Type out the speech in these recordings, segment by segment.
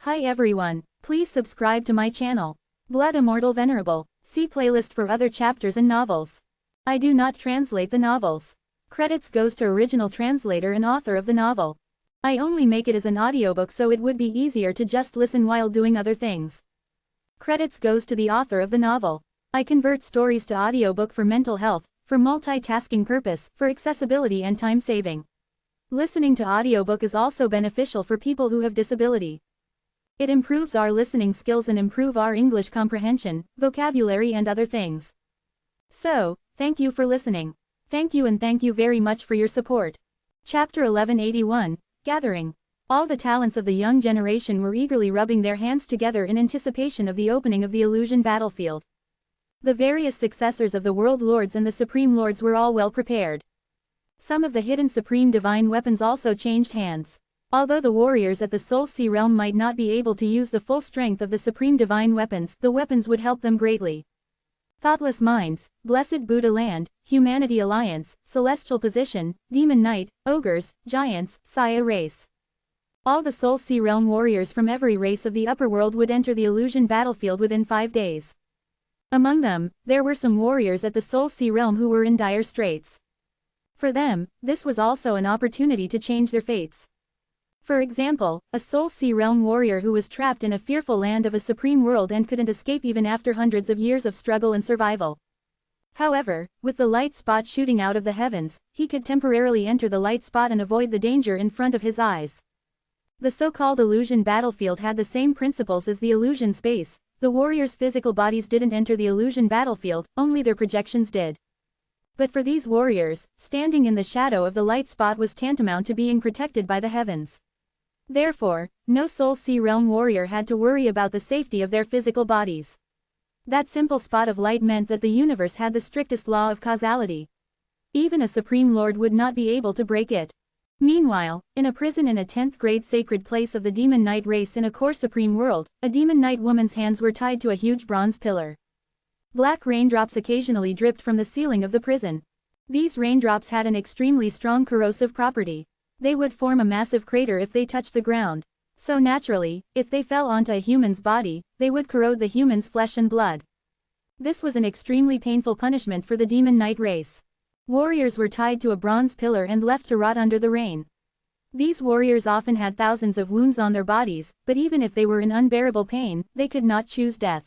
Hi everyone, please subscribe to my channel. Blood Immortal Venerable. See playlist for other chapters and novels. I do not translate the novels. Credits goes to original translator and author of the novel. I only make it as an audiobook so it would be easier to just listen while doing other things. Credits goes to the author of the novel. I convert stories to audiobook for mental health, for multitasking purpose, for accessibility and time saving. Listening to audiobook is also beneficial for people who have disability. It improves our listening skills and improve our English comprehension, vocabulary and other things. So, thank you for listening. Thank you and thank you very much for your support. Chapter 1181, Gathering. All the talents of the young generation were eagerly rubbing their hands together in anticipation of the opening of the illusion battlefield. The various successors of the World Lords and the Supreme Lords were all well prepared. Some of the hidden supreme divine weapons also changed hands. Although the warriors at the Soul Sea realm might not be able to use the full strength of the supreme divine weapons, the weapons would help them greatly. Thoughtless Minds, Blessed Buddha Land, Humanity Alliance, Celestial Position, Demon Knight, Ogres, Giants, Saya Race. All the Soul Sea realm warriors from every race of the upper world would enter the illusion battlefield within 5 days. Among them, there were some warriors at the Soul Sea realm who were in dire straits. For them, this was also an opportunity to change their fates. For example, a Soul Sea realm warrior who was trapped in a fearful land of a supreme world and couldn't escape even after hundreds of years of struggle and survival. However, with the light spot shooting out of the heavens, he could temporarily enter the light spot and avoid the danger in front of his eyes. The so-called illusion battlefield had the same principles as the illusion space. The warriors' physical bodies didn't enter the illusion battlefield, only their projections did. But for these warriors, standing in the shadow of the light spot was tantamount to being protected by the heavens. Therefore, no Soul Sea realm warrior had to worry about the safety of their physical bodies. That simple spot of light meant that the universe had the strictest law of causality. Even a Supreme Lord would not be able to break it. Meanwhile, in a prison in a 10th grade sacred place of the Demon Knight race in a core supreme world, a Demon Knight woman's hands were tied to a huge bronze pillar. Black raindrops occasionally dripped from the ceiling of the prison. These raindrops had an extremely strong corrosive property. They would form a massive crater if they touched the ground. So naturally, if they fell onto a human's body, they would corrode the human's flesh and blood. This was an extremely painful punishment for the Demon Knight race. Warriors were tied to a bronze pillar and left to rot under the rain. These warriors often had thousands of wounds on their bodies, but even if they were in unbearable pain, they could not choose death.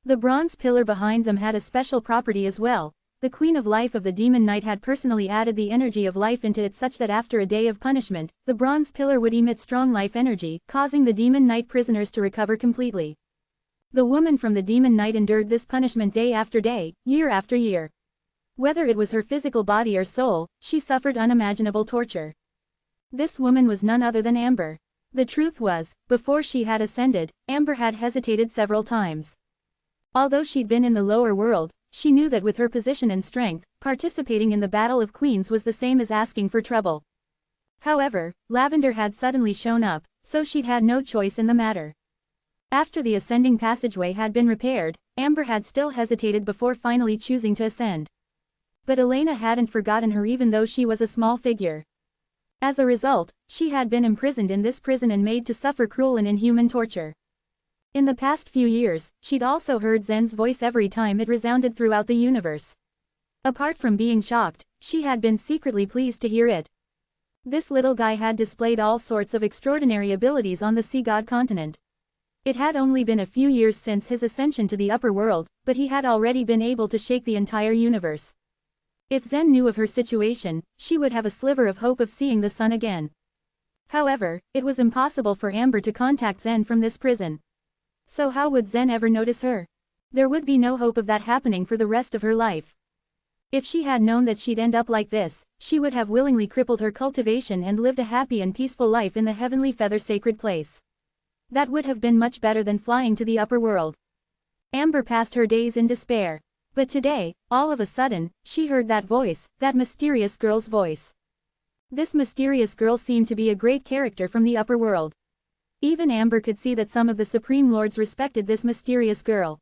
The bronze pillar behind them had a special property as well. The Queen of Life of the Demon Knight had personally added the energy of life into it such that after a day of punishment, the bronze pillar would emit strong life energy, causing the Demon Knight prisoners to recover completely. The woman from the Demon Knight endured this punishment day after day, year after year. Whether it was her physical body or soul, she suffered unimaginable torture. This woman was none other than Amber. The truth was, before she had ascended, Amber had hesitated several times. Although she'd been in the lower world, she knew that with her position and strength, participating in the Battle of Queens was the same as asking for trouble. However, Lavender had suddenly shown up, so she'd had no choice in the matter. After the ascending passageway had been repaired, Amber had still hesitated before finally choosing to ascend. But Elena hadn't forgotten her even though she was a small figure. As a result, she had been imprisoned in this prison and made to suffer cruel and inhuman torture. In the past few years, she'd also heard Zen's voice every time it resounded throughout the universe. Apart from being shocked, she had been secretly pleased to hear it. This little guy had displayed all sorts of extraordinary abilities on the Sea God continent. It had only been a few years since his ascension to the upper world, but he had already been able to shake the entire universe. If Zen knew of her situation, she would have a sliver of hope of seeing the sun again. However, it was impossible for Amber to contact Zen from this prison. So how would Zen ever notice her? There would be no hope of that happening for the rest of her life. If she had known that she'd end up like this, she would have willingly crippled her cultivation and lived a happy and peaceful life in the heavenly feather sacred place. That would have been much better than flying to the upper world. Amber passed her days in despair. But today, all of a sudden, she heard that voice, that mysterious girl's voice. This mysterious girl seemed to be a great character from the upper world. Even Amber could see that some of the Supreme Lords respected this mysterious girl.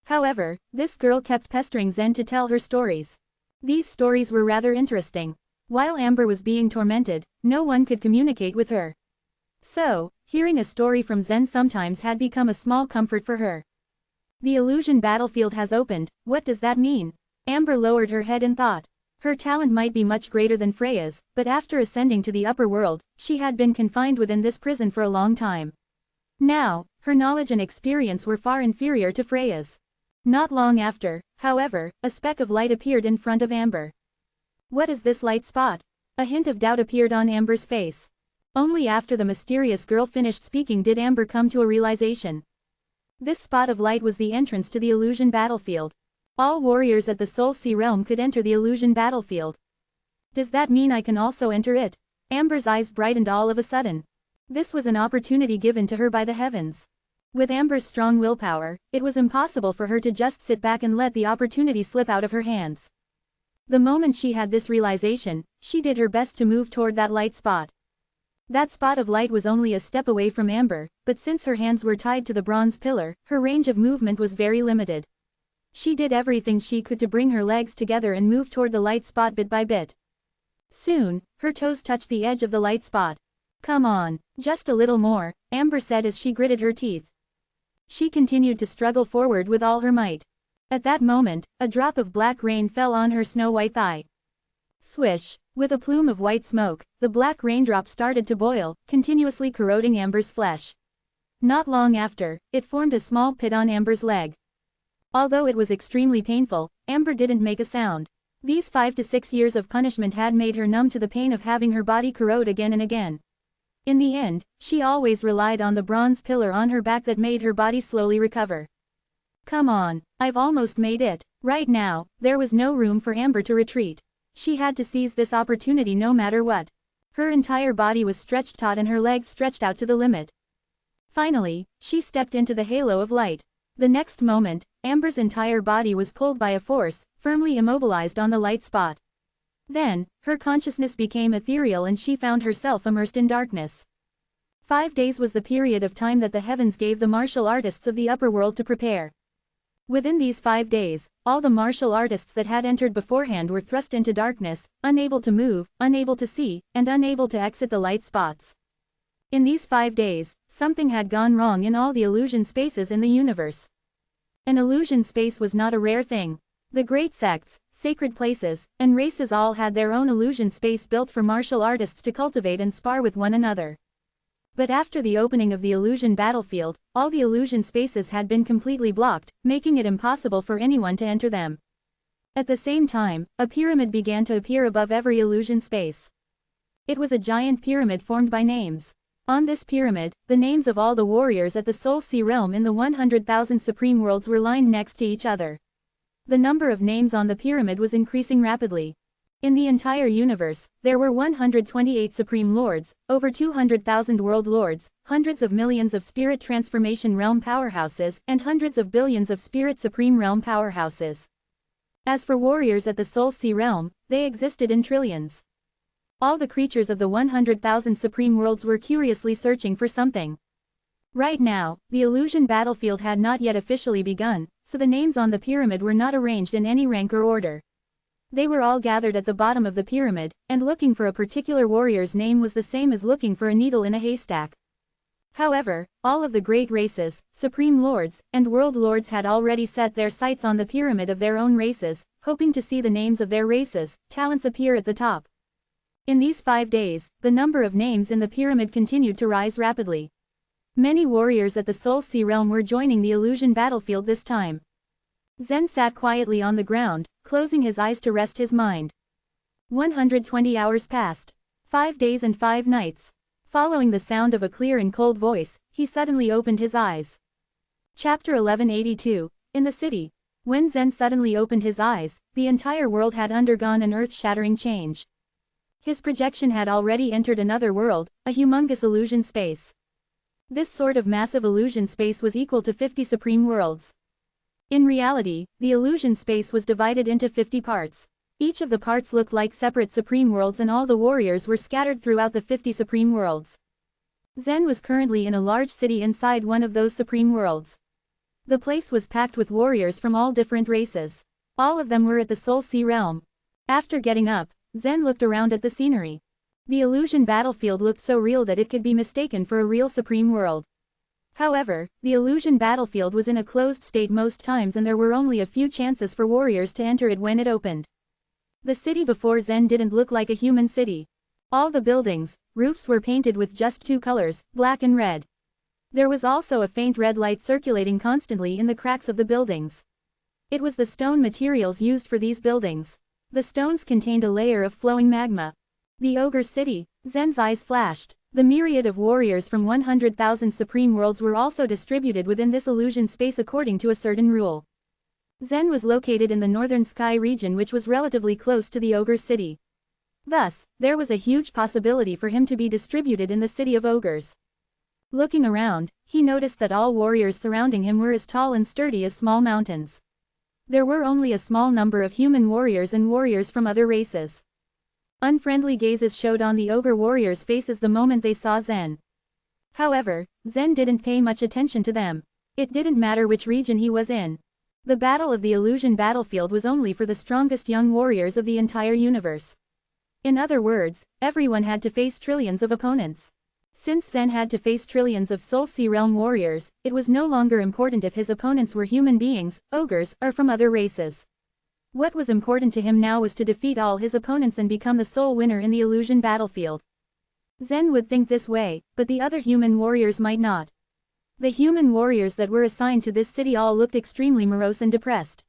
However, this girl kept pestering Zen to tell her stories. These stories were rather interesting. While Amber was being tormented, no one could communicate with her. So, Hearing a story from Zen sometimes had become a small comfort for her. The illusion battlefield has opened, what does that mean? Amber lowered her head in thought. Her talent might be much greater than Freya's, but after ascending to the upper world, she had been confined within this prison for a long time. Now, her knowledge and experience were far inferior to Freya's. Not long after, however, a speck of light appeared in front of Amber. What is this light spot? A hint of doubt appeared on Amber's face. Only after the mysterious girl finished speaking did Amber come to a realization. This spot of light was the entrance to the illusion battlefield. All warriors at the Soul Sea realm could enter the illusion battlefield. Does that mean I can also enter it? Amber's eyes brightened all of a sudden. This was an opportunity given to her by the heavens. With Amber's strong willpower, it was impossible for her to just sit back and let the opportunity slip out of her hands. The moment she had this realization, she did her best to move toward that light spot. That spot of light was only a step away from Amber, but since her hands were tied to the bronze pillar, her range of movement was very limited. She did everything she could to bring her legs together and move toward the light spot bit by bit. Soon, her toes touched the edge of the light spot. Come on, just a little more, Amber said as she gritted her teeth. She continued to struggle forward with all her might. At that moment, a drop of black rain fell on her snow-white thigh. Swish! With a plume of white smoke, the black raindrop started to boil, continuously corroding Amber's flesh. Not long after, it formed a small pit on Amber's leg. Although it was extremely painful, Amber didn't make a sound. These 5 to 6 years of punishment had made her numb to the pain of having her body corrode again and again. In the end, she always relied on the bronze pillar on her back that made her body slowly recover. Come on, I've almost made it. Right now, there was no room for Amber to retreat. She had to seize this opportunity no matter what. Her entire body was stretched taut and her legs stretched out to the limit. Finally, she stepped into the halo of light. The next moment, Amber's entire body was pulled by a force, firmly immobilized on the light spot. Then, her consciousness became ethereal and she found herself immersed in darkness. 5 days was the period of time that the heavens gave the martial artists of the upper world to prepare. Within these 5 days, all the martial artists that had entered beforehand were thrust into darkness, unable to move, unable to see, and unable to exit the light spots. In these 5 days, something had gone wrong in all the illusion spaces in the universe. An illusion space was not a rare thing. The great sects, sacred places, and races all had their own illusion space built for martial artists to cultivate and spar with one another. But after the opening of the illusion battlefield, all the illusion spaces had been completely blocked, making it impossible for anyone to enter them. At the same time, a pyramid began to appear above every illusion space. It was a giant pyramid formed by names. On this pyramid, the names of all the warriors at the Soul Sea realm in the 100,000 supreme worlds were lined next to each other. The number of names on the pyramid was increasing rapidly. In the entire universe, there were 128 Supreme Lords, over 200,000 World Lords, hundreds of millions of Spirit Transformation Realm powerhouses, and hundreds of billions of Spirit Supreme Realm powerhouses. As for warriors at the Soul Sea realm, they existed in trillions. All the creatures of the 100,000 Supreme Worlds were curiously searching for something. Right now, the illusion battlefield had not yet officially begun, so the names on the pyramid were not arranged in any rank or order. They were all gathered at the bottom of the pyramid, and looking for a particular warrior's name was the same as looking for a needle in a haystack. However, all of the great races, Supreme Lords, and World Lords had already set their sights on the pyramid of their own races, hoping to see the names of their races, talents appear at the top. In these 5 days, the number of names in the pyramid continued to rise rapidly. Many warriors at the Soul Sea realm were joining the illusion battlefield this time. Zen sat quietly on the ground, closing his eyes to rest his mind. 120 hours passed. 5 days and 5 nights. Following the sound of a clear and cold voice, he suddenly opened his eyes. Chapter 1182, In the City. When Zen suddenly opened his eyes, the entire world had undergone an earth-shattering change. His projection had already entered another world, a humongous illusion space. This sort of massive illusion space was equal to 50 supreme worlds. In reality, the illusion space was divided into 50 parts. Each of the parts looked like separate supreme worlds and all the warriors were scattered throughout the 50 supreme worlds. Zen was currently in a large city inside one of those supreme worlds. The place was packed with warriors from all different races. All of them were at the Soul Sea realm. After getting up, Zen looked around at the scenery. The illusion battlefield looked so real that it could be mistaken for a real supreme world. However, the illusion battlefield was in a closed state most times and there were only a few chances for warriors to enter it when it opened. The city before Zen didn't look like a human city. All the buildings, roofs were painted with just two colors, black and red. There was also a faint red light circulating constantly in the cracks of the buildings. It was the stone materials used for these buildings. The stones contained a layer of flowing magma. The ogre's city, Zen's eyes flashed. The myriad of warriors from 100,000 supreme worlds were also distributed within this illusion space according to a certain rule. Zen was located in the northern sky region which was relatively close to the ogre's city. Thus, there was a huge possibility for him to be distributed in the city of ogres. Looking around, he noticed that all warriors surrounding him were as tall and sturdy as small mountains. There were only a small number of human warriors and warriors from other races. Unfriendly gazes showed on the ogre warriors' faces the moment they saw Zen. However, Zen didn't pay much attention to them. It didn't matter which region he was in. The battle of the illusion battlefield was only for the strongest young warriors of the entire universe. In other words, everyone had to face trillions of opponents. Since Zen had to face trillions of Soul Sea Realm warriors, it was no longer important if his opponents were human beings, ogres, or from other races. What was important to him now was to defeat all his opponents and become the sole winner in the illusion battlefield. Zen would think this way, but the other human warriors might not. The human warriors that were assigned to this city all looked extremely morose and depressed.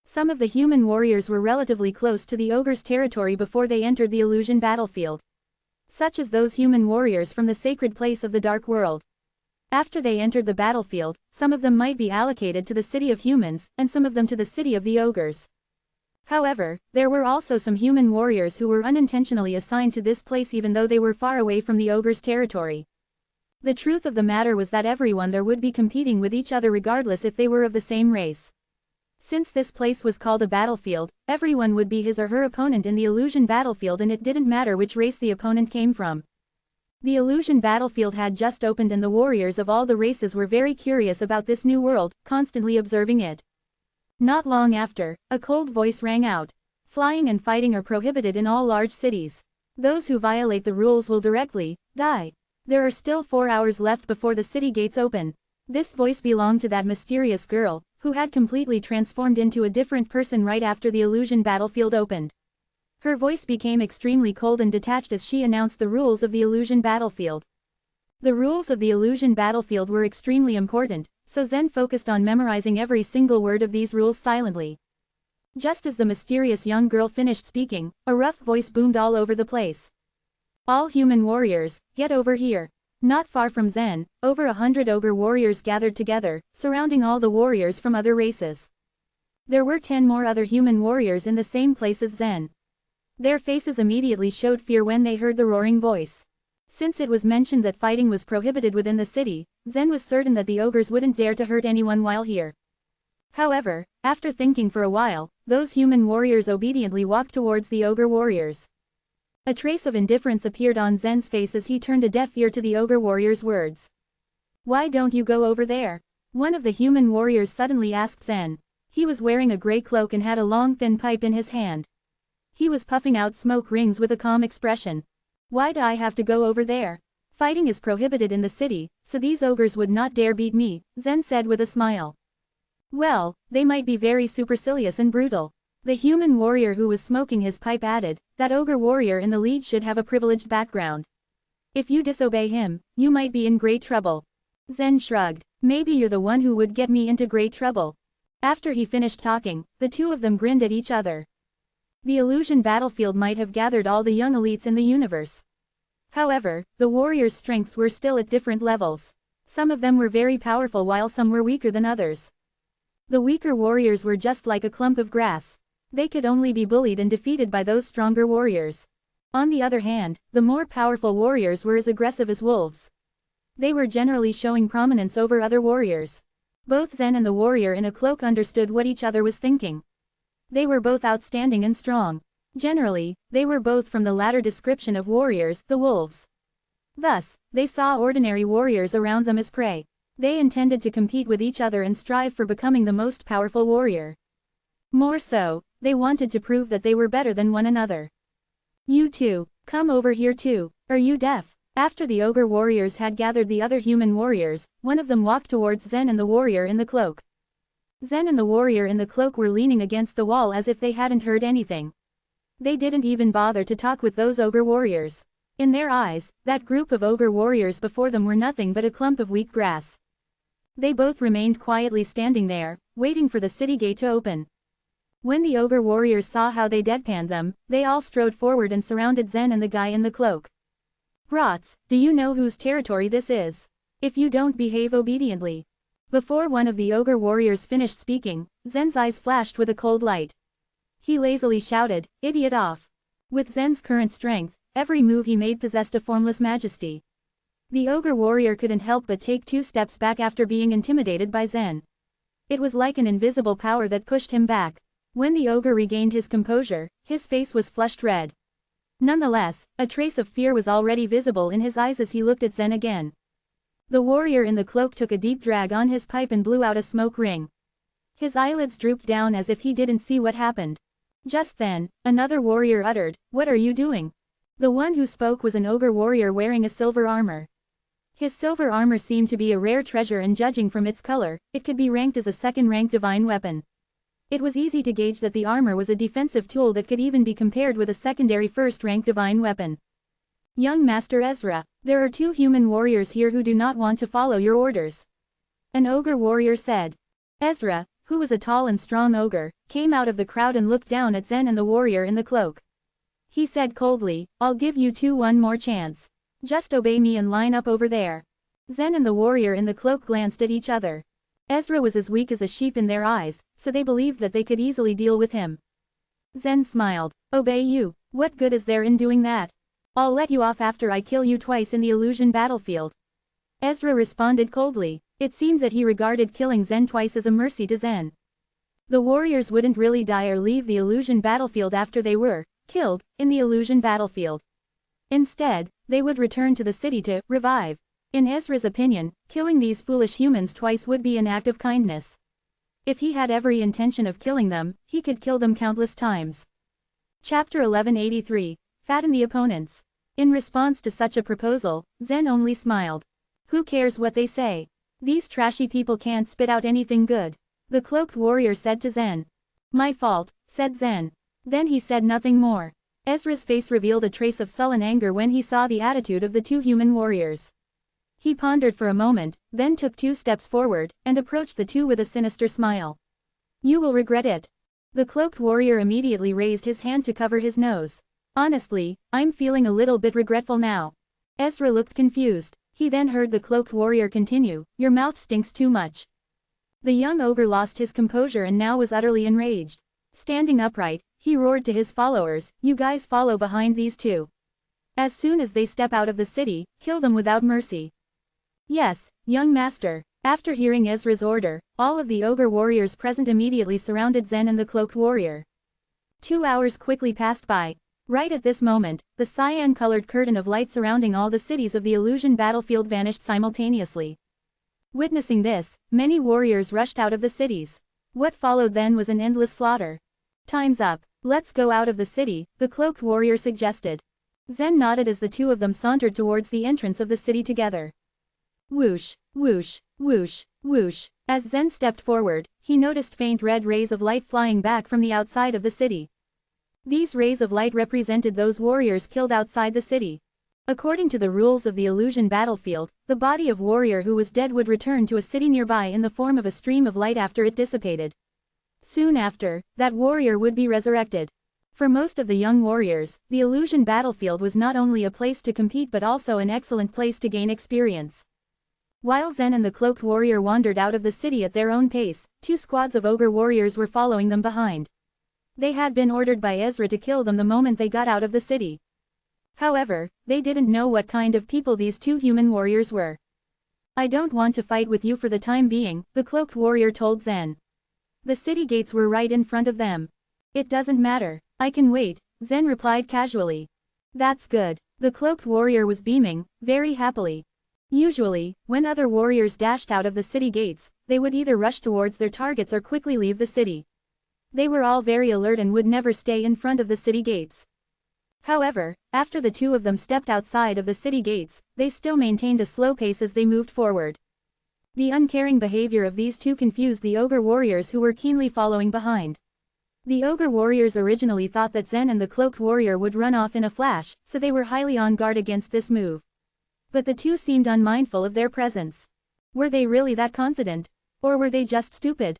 Some of the human warriors were relatively close to the ogre's territory before they entered the illusion battlefield. Such as those human warriors from the sacred place of the dark world. After they entered the battlefield, some of them might be allocated to the city of humans, and some of them to the city of the ogres. However, there were also some human warriors who were unintentionally assigned to this place even though they were far away from the ogre's territory. The truth of the matter was that everyone there would be competing with each other regardless if they were of the same race. Since this place was called a battlefield, everyone would be his or her opponent in the illusion battlefield and it didn't matter which race the opponent came from. The illusion battlefield had just opened and the warriors of all the races were very curious about this new world, constantly observing it. Not long after, a cold voice rang out. Flying and fighting are prohibited in all large cities. Those who violate the rules will directly die. There are still 4 hours left before the city gates open. This voice belonged to that mysterious girl, who had completely transformed into a different person right after the illusion battlefield opened. Her voice became extremely cold and detached as she announced the rules of the illusion battlefield. The rules of the illusion battlefield were extremely important, so Zen focused on memorizing every single word of these rules silently. Just as the mysterious young girl finished speaking, a rough voice boomed all over the place. All human warriors, get over here. Not far from Zen, over 100 ogre warriors gathered together, surrounding all the warriors from other races. There were 10 more other human warriors in the same place as Zen. Their faces immediately showed fear when they heard the roaring voice. Since it was mentioned that fighting was prohibited within the city, Zen was certain that the ogres wouldn't dare to hurt anyone while here. However, after thinking for a while, those human warriors obediently walked towards the ogre warriors. A trace of indifference appeared on Zen's face as he turned a deaf ear to the ogre warriors' words. "Why don't you go over there?" One of the human warriors suddenly asked Zen. He was wearing a gray cloak and had a long thin pipe in his hand. He was puffing out smoke rings with a calm expression. "Why do I have to go over there? Fighting is prohibited in the city, so these ogres would not dare beat me," Zen said with a smile. "Well, they might be very supercilious and brutal." The human warrior who was smoking his pipe added, "That ogre warrior in the lead should have a privileged background. If you disobey him, you might be in great trouble." Zen shrugged. "Maybe you're the one who would get me into great trouble." After he finished talking, the two of them grinned at each other. The illusion battlefield might have gathered all the young elites in the universe. However, the warriors' strengths were still at different levels. Some of them were very powerful while some were weaker than others. The weaker warriors were just like a clump of grass. They could only be bullied and defeated by those stronger warriors. On the other hand, the more powerful warriors were as aggressive as wolves. They were generally showing prominence over other warriors. Both Zen and the warrior in a cloak understood what each other was thinking. They were both outstanding and strong. Generally, they were both from the latter description of warriors, the wolves. Thus, they saw ordinary warriors around them as prey. They intended to compete with each other and strive for becoming the most powerful warrior. More so, they wanted to prove that they were better than one another. You too, come over here too, are you deaf? After the ogre warriors had gathered the other human warriors, one of them walked towards Zen and the warrior in the cloak. Zen and the warrior in the cloak were leaning against the wall as if they hadn't heard anything. They didn't even bother to talk with those ogre warriors. In their eyes, that group of ogre warriors before them were nothing but a clump of weak grass. They both remained quietly standing there, waiting for the city gate to open. When the ogre warriors saw how they deadpanned them, they all strode forward and surrounded Zen and the guy in the cloak. Brats, do you know whose territory this is? If you don't behave obediently. Before one of the ogre warriors finished speaking, Zen's eyes flashed with a cold light. He lazily shouted, "Idiot off!" With Zen's current strength, every move he made possessed a formless majesty. The ogre warrior couldn't help but take 2 steps back after being intimidated by Zen. It was like an invisible power that pushed him back. When the ogre regained his composure, his face was flushed red. Nonetheless, a trace of fear was already visible in his eyes as he looked at Zen again. The warrior in the cloak took a deep drag on his pipe and blew out a smoke ring. His eyelids drooped down as if he didn't see what happened. Just then, another warrior uttered, "What are you doing?" The one who spoke was an ogre warrior wearing a silver armor. His silver armor seemed to be a rare treasure, and judging from its color, it could be ranked as a second-rank divine weapon. It was easy to gauge that the armor was a defensive tool that could even be compared with a secondary first-rank divine weapon. "Young Master Ezra, there are 2 human warriors here who do not want to follow your orders," an ogre warrior said. Ezra, who was a tall and strong ogre, came out of the crowd and looked down at Zen and the warrior in the cloak. He said coldly, "I'll give you 2 one more chance. Just obey me and line up over there." Zen and the warrior in the cloak glanced at each other. Ezra was as weak as a sheep in their eyes, so they believed that they could easily deal with him. Zen smiled. "Obey you? What good is there in doing that? I'll let you off after I kill you twice in the illusion battlefield." Ezra responded coldly. It seemed that he regarded killing Zen twice as a mercy to Zen. The warriors wouldn't really die or leave the illusion battlefield after they were killed in the illusion battlefield. Instead, they would return to the city to revive. In Ezra's opinion, killing these foolish humans twice would be an act of kindness. If he had every intention of killing them, he could kill them countless times. Chapter 1183, Fatten the Opponents. In response to such a proposal, Zen only smiled. Who cares what they say? These trashy people can't spit out anything good. The cloaked warrior said to Zen. "My fault," said Zen. Then he said nothing more. Ezra's face revealed a trace of sullen anger when he saw the attitude of the 2 human warriors. He pondered for a moment, then took 2 steps forward, and approached the 2 with a sinister smile. "You will regret it." The cloaked warrior immediately raised his hand to cover his nose. "Honestly, I'm feeling a little bit regretful now." Ezra looked confused. He then heard the cloaked warrior continue, "Your mouth stinks too much." The young ogre lost his composure and now was utterly enraged. Standing upright, he roared to his followers, "You guys follow behind these 2. As soon as they step out of the city, kill them without mercy." "Yes, young master." After hearing Ezra's order, all of the ogre warriors present immediately surrounded Zen and the cloaked warrior. 2 hours quickly passed by. Right at this moment, the cyan-colored curtain of light surrounding all the cities of the illusion battlefield vanished simultaneously. Witnessing this, many warriors rushed out of the cities. What followed then was an endless slaughter. "Time's up. Let's go out of the city," the cloaked warrior suggested. Zen nodded as the 2 of them sauntered towards the entrance of the city together. Whoosh, whoosh, whoosh, whoosh. As Zen stepped forward, he noticed faint red rays of light flying back from the outside of the city. These rays of light represented those warriors killed outside the city. According to the rules of the illusion battlefield, the body of warrior who was dead would return to a city nearby in the form of a stream of light after it dissipated. Soon after, that warrior would be resurrected. For most of the young warriors, the illusion battlefield was not only a place to compete but also an excellent place to gain experience. While Zen and the cloaked warrior wandered out of the city at their own pace, 2 squads of ogre warriors were following them behind. They had been ordered by Ezra to kill them the moment they got out of the city. However, they didn't know what kind of people these 2 human warriors were. "I don't want to fight with you for the time being," the cloaked warrior told Zen. The city gates were right in front of them. "It doesn't matter. I can wait," Zen replied casually. "That's good." The cloaked warrior was beaming, very happily. Usually, when other warriors dashed out of the city gates, they would either rush towards their targets or quickly leave the city. They were all very alert and would never stay in front of the city gates. However, after the two of them stepped outside of the city gates, they still maintained a slow pace as they moved forward. The uncaring behavior of these two confused the ogre warriors who were keenly following behind. The ogre warriors originally thought that Zen and the cloaked warrior would run off in a flash, so they were highly on guard against this move. But the two seemed unmindful of their presence. Were they really that confident? Or were they just stupid?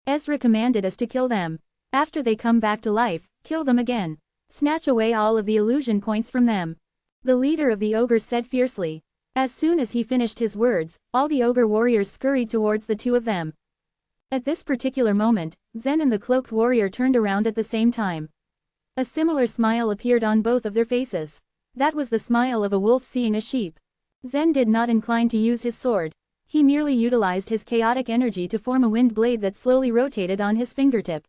Ezra commanded us to kill them. After they come back to life, kill them again. Snatch away all of the illusion points from them. The leader of the ogres said fiercely. As soon as he finished his words, all the ogre warriors scurried towards the two of them. At this particular moment, Zen and the cloaked warrior turned around at the same time. A similar smile appeared on both of their faces. That was the smile of a wolf seeing a sheep. Zen did not incline to use his sword. He merely utilized his chaotic energy to form a wind blade that slowly rotated on his fingertip.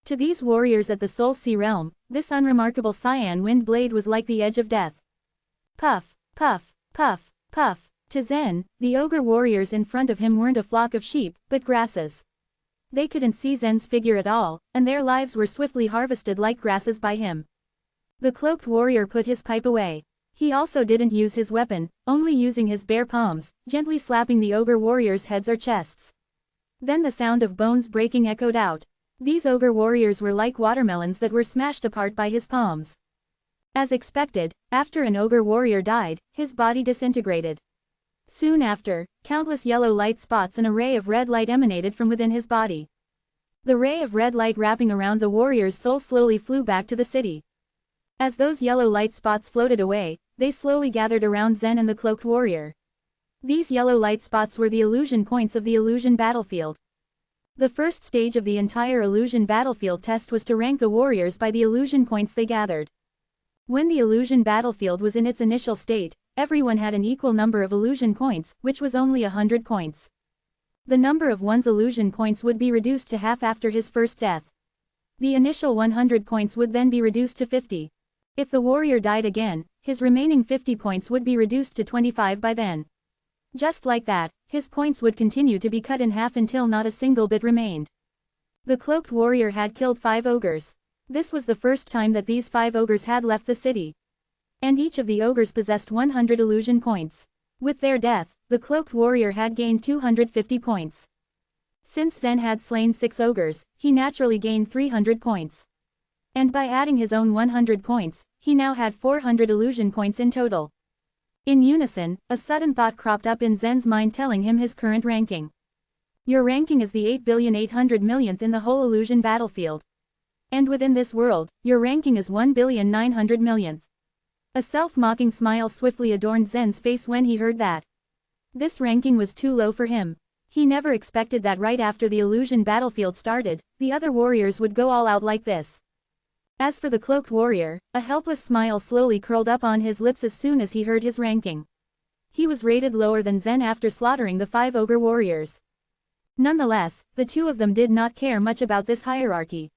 To these warriors at the Soul Sea realm, this unremarkable cyan wind blade was like the edge of death. Puff, puff, puff, puff. To Zen, the ogre warriors in front of him weren't a flock of sheep, but grasses. They couldn't see Zen's figure at all, and their lives were swiftly harvested like grasses by him. The cloaked warrior put his pipe away. He also didn't use his weapon, only using his bare palms, gently slapping the ogre warriors' heads or chests. Then the sound of bones breaking echoed out. These ogre warriors were like watermelons that were smashed apart by his palms. As expected, after an ogre warrior died, his body disintegrated. Soon after, countless yellow light spots and a ray of red light emanated from within his body. The ray of red light wrapping around the warrior's soul slowly flew back to the city. As those yellow light spots floated away, they slowly gathered around Zen and the cloaked warrior. These yellow light spots were the illusion points of the illusion battlefield. The first stage of the entire illusion battlefield test was to rank the warriors by the illusion points they gathered. When the illusion battlefield was in its initial state, everyone had an equal number of illusion points, which was only 100 points. The number of one's illusion points would be reduced to half after his first death. The initial 100 points would then be reduced to 50. If the warrior died again, his remaining 50 points would be reduced to 25 by then. Just like that, his points would continue to be cut in half until not a single bit remained. The cloaked warrior had killed 5 ogres. This was the first time that these 5 ogres had left the city. And each of the ogres possessed 100 illusion points. With their death, the cloaked warrior had gained 250 points. Since Zen had slain 6 ogres, he naturally gained 300 points. And by adding his own 100 points, he now had 400 illusion points in total. In unison, a sudden thought cropped up in Zen's mind telling him his current ranking. Your ranking is the 8,800,000,000th in the whole illusion battlefield. And within this world, your ranking is 1,900,000,000th. A self-mocking smile swiftly adorned Zen's face when he heard that. This ranking was too low for him. He never expected that right after the illusion battlefield started, the other warriors would go all out like this. As for the cloaked warrior, a helpless smile slowly curled up on his lips as soon as he heard his ranking. He was rated lower than Zen after slaughtering the 5 ogre warriors. Nonetheless, the two of them did not care much about this hierarchy.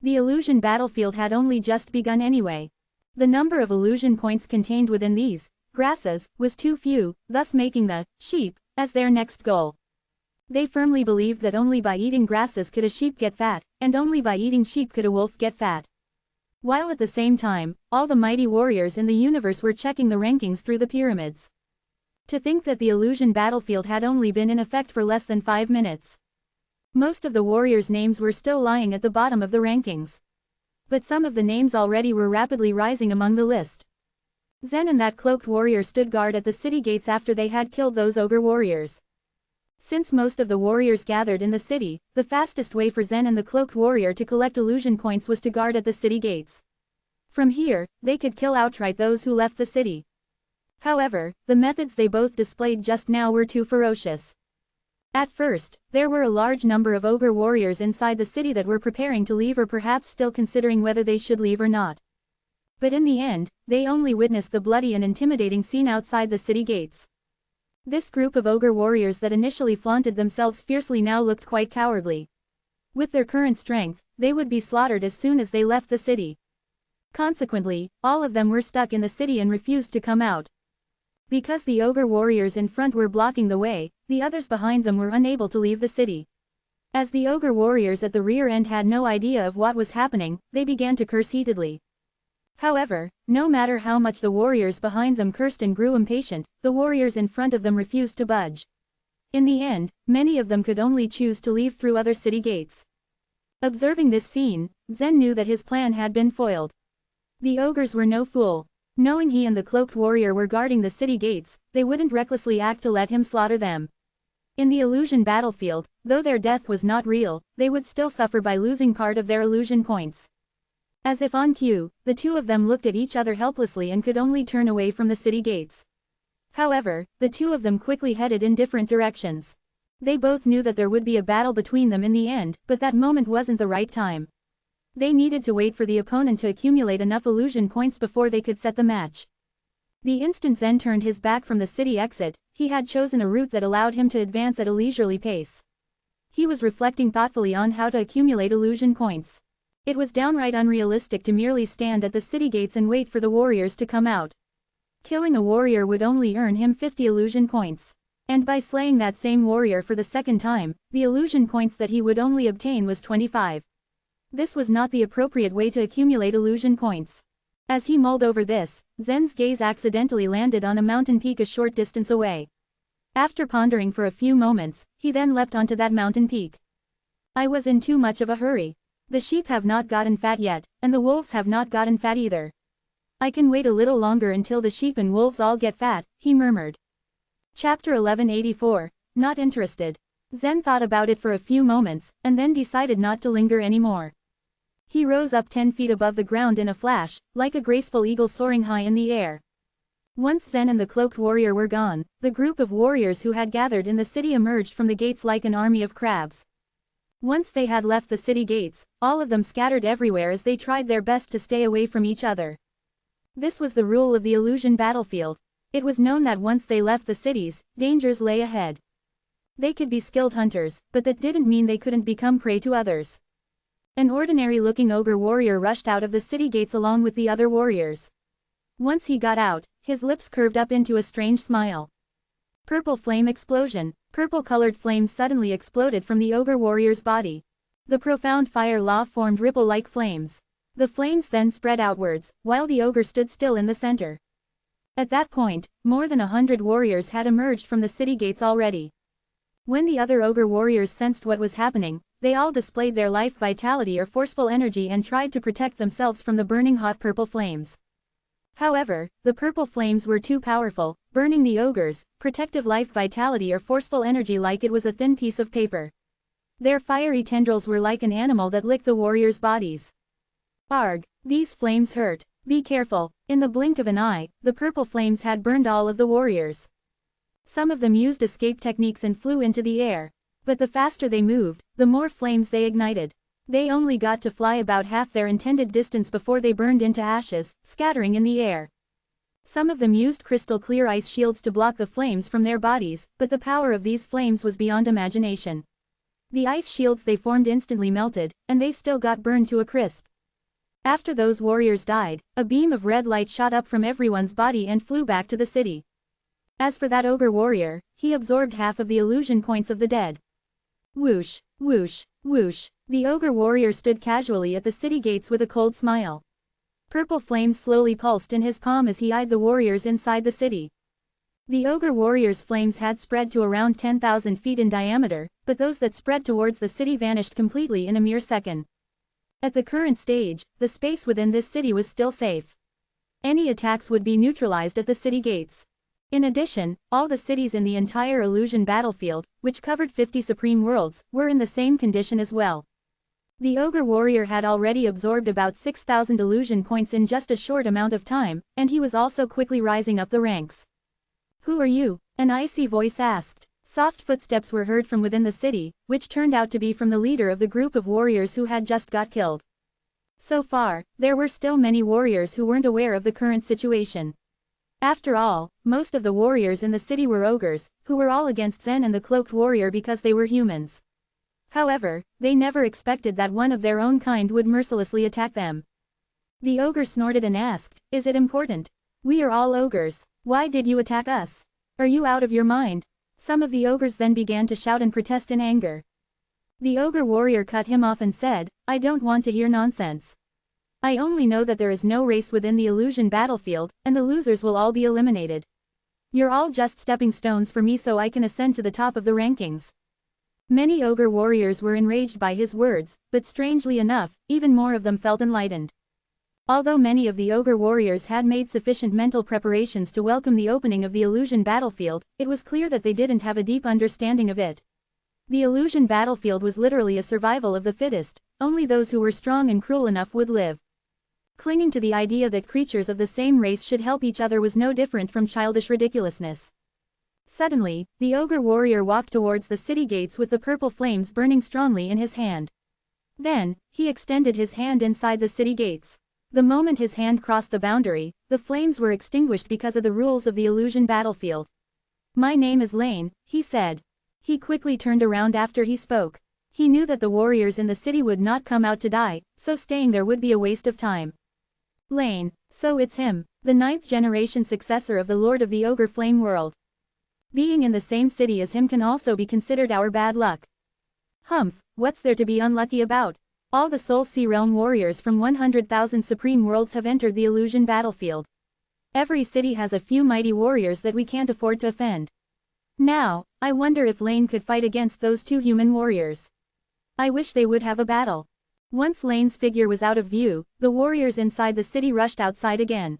The illusion battlefield had only just begun anyway. The number of illusion points contained within these grasses was too few, thus making the sheep as their next goal. They firmly believed that only by eating grasses could a sheep get fat, and only by eating sheep could a wolf get fat. While at the same time, all the mighty warriors in the universe were checking the rankings through the pyramids. To think that the illusion battlefield had only been in effect for less than 5 minutes. Most of the warriors' names were still lying at the bottom of the rankings. But some of the names already were rapidly rising among the list. Zen and that cloaked warrior stood guard at the city gates after they had killed those ogre warriors. Since most of the warriors gathered in the city, the fastest way for Zen and the cloaked warrior to collect illusion points was to guard at the city gates. From here, they could kill outright those who left the city. However, the methods they both displayed just now were too ferocious. At first, there were a large number of ogre warriors inside the city that were preparing to leave or perhaps still considering whether they should leave or not. But in the end, they only witnessed the bloody and intimidating scene outside the city gates. This group of ogre warriors that initially flaunted themselves fiercely now looked quite cowardly. With their current strength, they would be slaughtered as soon as they left the city. Consequently, all of them were stuck in the city and refused to come out. Because the ogre warriors in front were blocking the way, the others behind them were unable to leave the city. As the ogre warriors at the rear end had no idea of what was happening, they began to curse heatedly. However, no matter how much the warriors behind them cursed and grew impatient, the warriors in front of them refused to budge. In the end, many of them could only choose to leave through other city gates. Observing this scene, Zen knew that his plan had been foiled. The ogres were no fool. Knowing he and the cloaked warrior were guarding the city gates, they wouldn't recklessly act to let him slaughter them. In the illusion battlefield, though their death was not real, they would still suffer by losing part of their illusion points. As if on cue, the two of them looked at each other helplessly and could only turn away from the city gates. However, the two of them quickly headed in different directions. They both knew that there would be a battle between them in the end, but that moment wasn't the right time. They needed to wait for the opponent to accumulate enough illusion points before they could set the match. The instant Zen turned his back from the city exit, he had chosen a route that allowed him to advance at a leisurely pace. He was reflecting thoughtfully on how to accumulate illusion points. It was downright unrealistic to merely stand at the city gates and wait for the warriors to come out. Killing a warrior would only earn him 50 illusion points. And by slaying that same warrior for the second time, the illusion points that he would only obtain was 25. This was not the appropriate way to accumulate illusion points. As he mulled over this, Zen's gaze accidentally landed on a mountain peak a short distance away. After pondering for a few moments, he then leapt onto that mountain peak. I was in too much of a hurry. The sheep have not gotten fat yet, and the wolves have not gotten fat either. I can wait a little longer until the sheep and wolves all get fat, he murmured. Chapter 1184, Not Interested. Zen thought about it for a few moments, and then decided not to linger anymore. He rose up 10 feet above the ground in a flash, like a graceful eagle soaring high in the air. Once Zen and the cloaked warrior were gone, the group of warriors who had gathered in the city emerged from the gates like an army of crabs. Once they had left the city gates, all of them scattered everywhere as they tried their best to stay away from each other. This was the rule of the illusion battlefield. It was known that once they left the cities, dangers lay ahead. They could be skilled hunters, but that didn't mean they couldn't become prey to others. An ordinary-looking ogre warrior rushed out of the city gates along with the other warriors. Once he got out, his lips curved up into a strange smile. Purple flame explosion. Purple-colored flames suddenly exploded from the ogre warrior's body. The profound fire law formed ripple-like flames. The flames then spread outwards, while the ogre stood still in the center. At that point, more than 100 warriors had emerged from the city gates already. When the other ogre warriors sensed what was happening, they all displayed their life vitality or forceful energy and tried to protect themselves from the burning hot purple flames. However, the purple flames were too powerful, burning the ogres' protective life vitality or forceful energy like it was a thin piece of paper. Their fiery tendrils were like an animal that licked the warriors' bodies. Arg, these flames hurt. Be careful. In the blink of an eye, the purple flames had burned all of the warriors. Some of them used escape techniques and flew into the air. But the faster they moved, the more flames they ignited. They only got to fly about half their intended distance before they burned into ashes, scattering in the air. Some of them used crystal-clear ice shields to block the flames from their bodies, but the power of these flames was beyond imagination. The ice shields they formed instantly melted, and they still got burned to a crisp. After those warriors died, a beam of red light shot up from everyone's body and flew back to the city. As for that ogre warrior, he absorbed half of the illusion points of the dead. Whoosh, whoosh, whoosh. The ogre warrior stood casually at the city gates with a cold smile. Purple flames slowly pulsed in his palm as he eyed the warriors inside the city. The ogre warrior's flames had spread to around 10,000 feet in diameter, but those that spread towards the city vanished completely in a mere second. At the current stage, the space within this city was still safe. Any attacks would be neutralized at the city gates. In addition, all the cities in the entire illusion battlefield, which covered 50 supreme worlds, were in the same condition as well. The ogre warrior had already absorbed about 6,000 illusion points in just a short amount of time, and he was also quickly rising up the ranks. Who are you? An icy voice asked. Soft footsteps were heard from within the city, which turned out to be from the leader of the group of warriors who had just got killed. So far, there were still many warriors who weren't aware of the current situation. After all, most of the warriors in the city were ogres, who were all against Zen and the cloaked warrior because they were humans. However, they never expected that one of their own kind would mercilessly attack them. The ogre snorted and asked, "Is it important? We are all ogres. Why did you attack us? Are you out of your mind?" Some of the ogres then began to shout and protest in anger. The ogre warrior cut him off and said, "I don't want to hear nonsense. I only know that there is no race within the illusion battlefield, and the losers will all be eliminated. You're all just stepping stones for me so I can ascend to the top of the rankings. Many ogre warriors were enraged by his words, but strangely enough, even more of them felt enlightened. Although many of the ogre warriors had made sufficient mental preparations to welcome the opening of the illusion battlefield, it was clear that they didn't have a deep understanding of it. The illusion battlefield was literally a survival of the fittest, only those who were strong and cruel enough would live. Clinging to the idea that creatures of the same race should help each other was no different from childish ridiculousness. Suddenly, the ogre warrior walked towards the city gates with the purple flames burning strongly in his hand. Then, he extended his hand inside the city gates. The moment his hand crossed the boundary, the flames were extinguished because of the rules of the illusion battlefield. "My name is Lane," he said. He quickly turned around after he spoke. He knew that the warriors in the city would not come out to die, so staying there would be a waste of time. Lane, so it's him, the 9th generation successor of the Lord of the Ogre Flame World. Being in the same city as him can also be considered our bad luck. Humph, what's there to be unlucky about? All the Soul Sea Realm warriors from 100,000 supreme worlds have entered the illusion battlefield. Every city has a few mighty warriors that we can't afford to offend. Now, I wonder if Lane could fight against those 2 human warriors. I wish they would have a battle. Once Lane's figure was out of view, the warriors inside the city rushed outside again.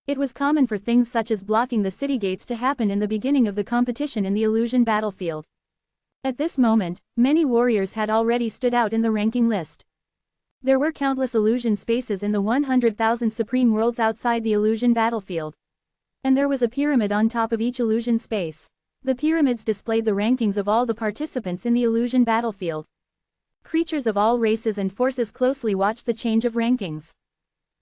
It was common for things such as blocking the city gates to happen in the beginning of the competition in the illusion battlefield. At this moment, many warriors had already stood out in the ranking list. There were countless illusion spaces in the 100,000 supreme worlds outside the illusion battlefield. And there was a pyramid on top of each illusion space. The pyramids displayed the rankings of all the participants in the illusion battlefield. Creatures of all races and forces closely watched the change of rankings.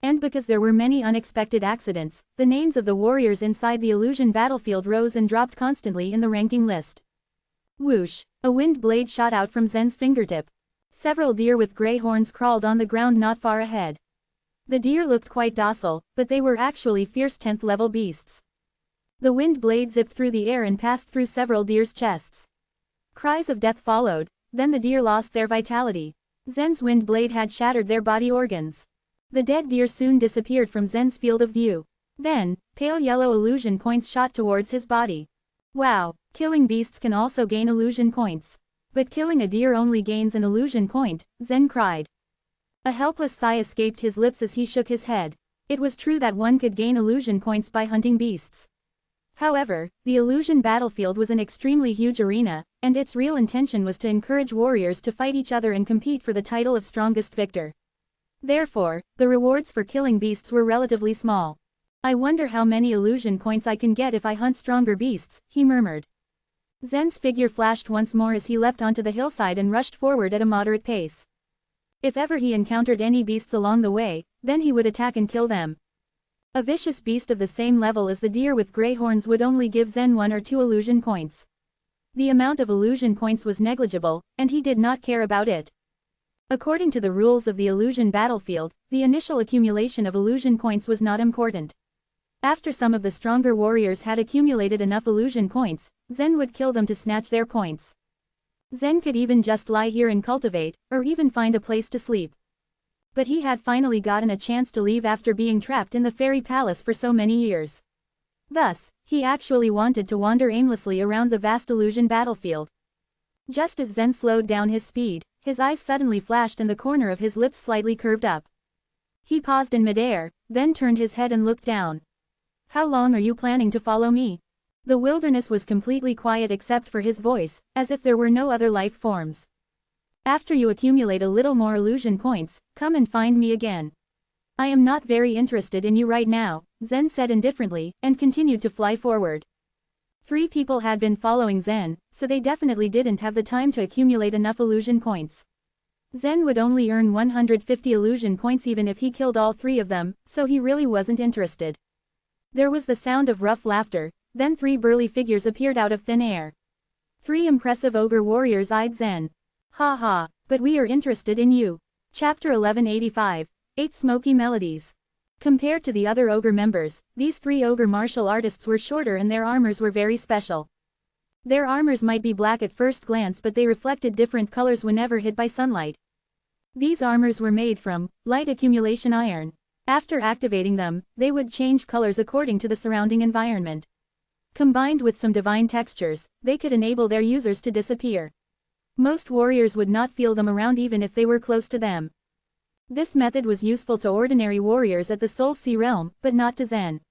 And because there were many unexpected accidents, the names of the warriors inside the illusion battlefield rose and dropped constantly in the ranking list. Whoosh! A wind blade shot out from Zen's fingertip. Several deer with gray horns crawled on the ground not far ahead. The deer looked quite docile, but they were actually fierce 10th level beasts. The wind blade zipped through the air and passed through several deer's chests. Cries of death followed, then the deer lost their vitality. Zen's wind blade had shattered their body organs. The dead deer soon disappeared from Zen's field of view. Then, pale yellow illusion points shot towards his body. Wow, killing beasts can also gain illusion points. But killing a deer only gains an illusion point, Zen cried. A helpless sigh escaped his lips as he shook his head. It was true that one could gain illusion points by hunting beasts. However, the illusion battlefield was an extremely huge arena, and its real intention was to encourage warriors to fight each other and compete for the title of strongest victor. Therefore, the rewards for killing beasts were relatively small. I wonder how many illusion points I can get if I hunt stronger beasts, he murmured. Zen's figure flashed once more as he leapt onto the hillside and rushed forward at a moderate pace. If ever he encountered any beasts along the way, then he would attack and kill them. A vicious beast of the same level as the deer with gray horns would only give Zen 1 or 2 illusion points. The amount of illusion points was negligible, and he did not care about it. According to the rules of the illusion battlefield, the initial accumulation of illusion points was not important. After some of the stronger warriors had accumulated enough illusion points, Zen would kill them to snatch their points. Zen could even just lie here and cultivate, or even find a place to sleep. But he had finally gotten a chance to leave after being trapped in the fairy palace for so many years. Thus, he actually wanted to wander aimlessly around the vast illusion battlefield. Just as Zen slowed down his speed, his eyes suddenly flashed and the corner of his lips slightly curved up. He paused in midair, then turned his head and looked down. How long are you planning to follow me? The wilderness was completely quiet except for his voice, as if there were no other life forms. After you accumulate a little more illusion points, come and find me again. I am not very interested in you right now, Zen said indifferently, and continued to fly forward. 3 people had been following Zen, so they definitely didn't have the time to accumulate enough illusion points. Zen would only earn 150 illusion points even if he killed all 3 of them, so he really wasn't interested. There was the sound of rough laughter, then 3 burly figures appeared out of thin air. 3 impressive ogre warriors eyed Zen. Ha ha, but we are interested in you. Chapter 1185, 8 Smoky Melodies. Compared to the other ogre members, these 3 ogre martial artists were shorter and their armors were very special. Their armors might be black at first glance but they reflected different colors whenever hit by sunlight. These armors were made from light accumulation iron. After activating them, they would change colors according to the surrounding environment. Combined with some divine textures, they could enable their users to disappear. Most warriors would not feel them around even if they were close to them. This method was useful to ordinary warriors at the Soul Sea realm, but not to Zen.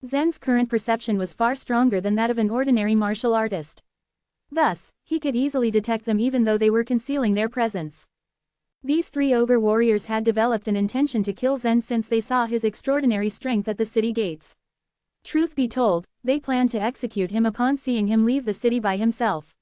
Zen's current perception was far stronger than that of an ordinary martial artist. Thus, he could easily detect them even though they were concealing their presence. These three ogre warriors had developed an intention to kill Zen since they saw his extraordinary strength at the city gates. Truth be told, they planned to execute him upon seeing him leave the city by himself.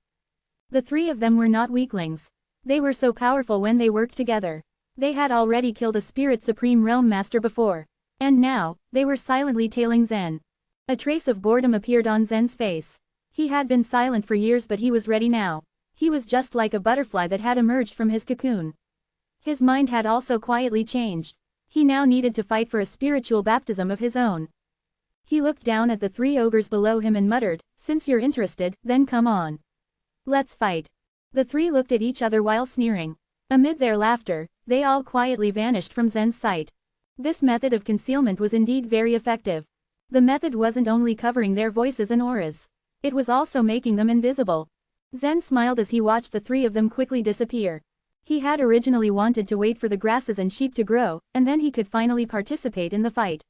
The three of them were not weaklings. They were so powerful when they worked together. They had already killed a Spirit Supreme Realm Master before. And now, they were silently tailing Zen. A trace of boredom appeared on Zen's face. He had been silent for years but he was ready now. He was just like a butterfly that had emerged from his cocoon. His mind had also quietly changed. He now needed to fight for a spiritual baptism of his own. He looked down at the three ogres below him and muttered, "Since you're interested, then come on. Let's fight." The three looked at each other while sneering. Amid their laughter, they all quietly vanished from Zen's sight. This method of concealment was indeed very effective. The method wasn't only covering their voices and auras. It was also making them invisible. Zen smiled as he watched the three of them quickly disappear. He had originally wanted to wait for the grasses and sheep to grow, and then he could finally participate in the fight.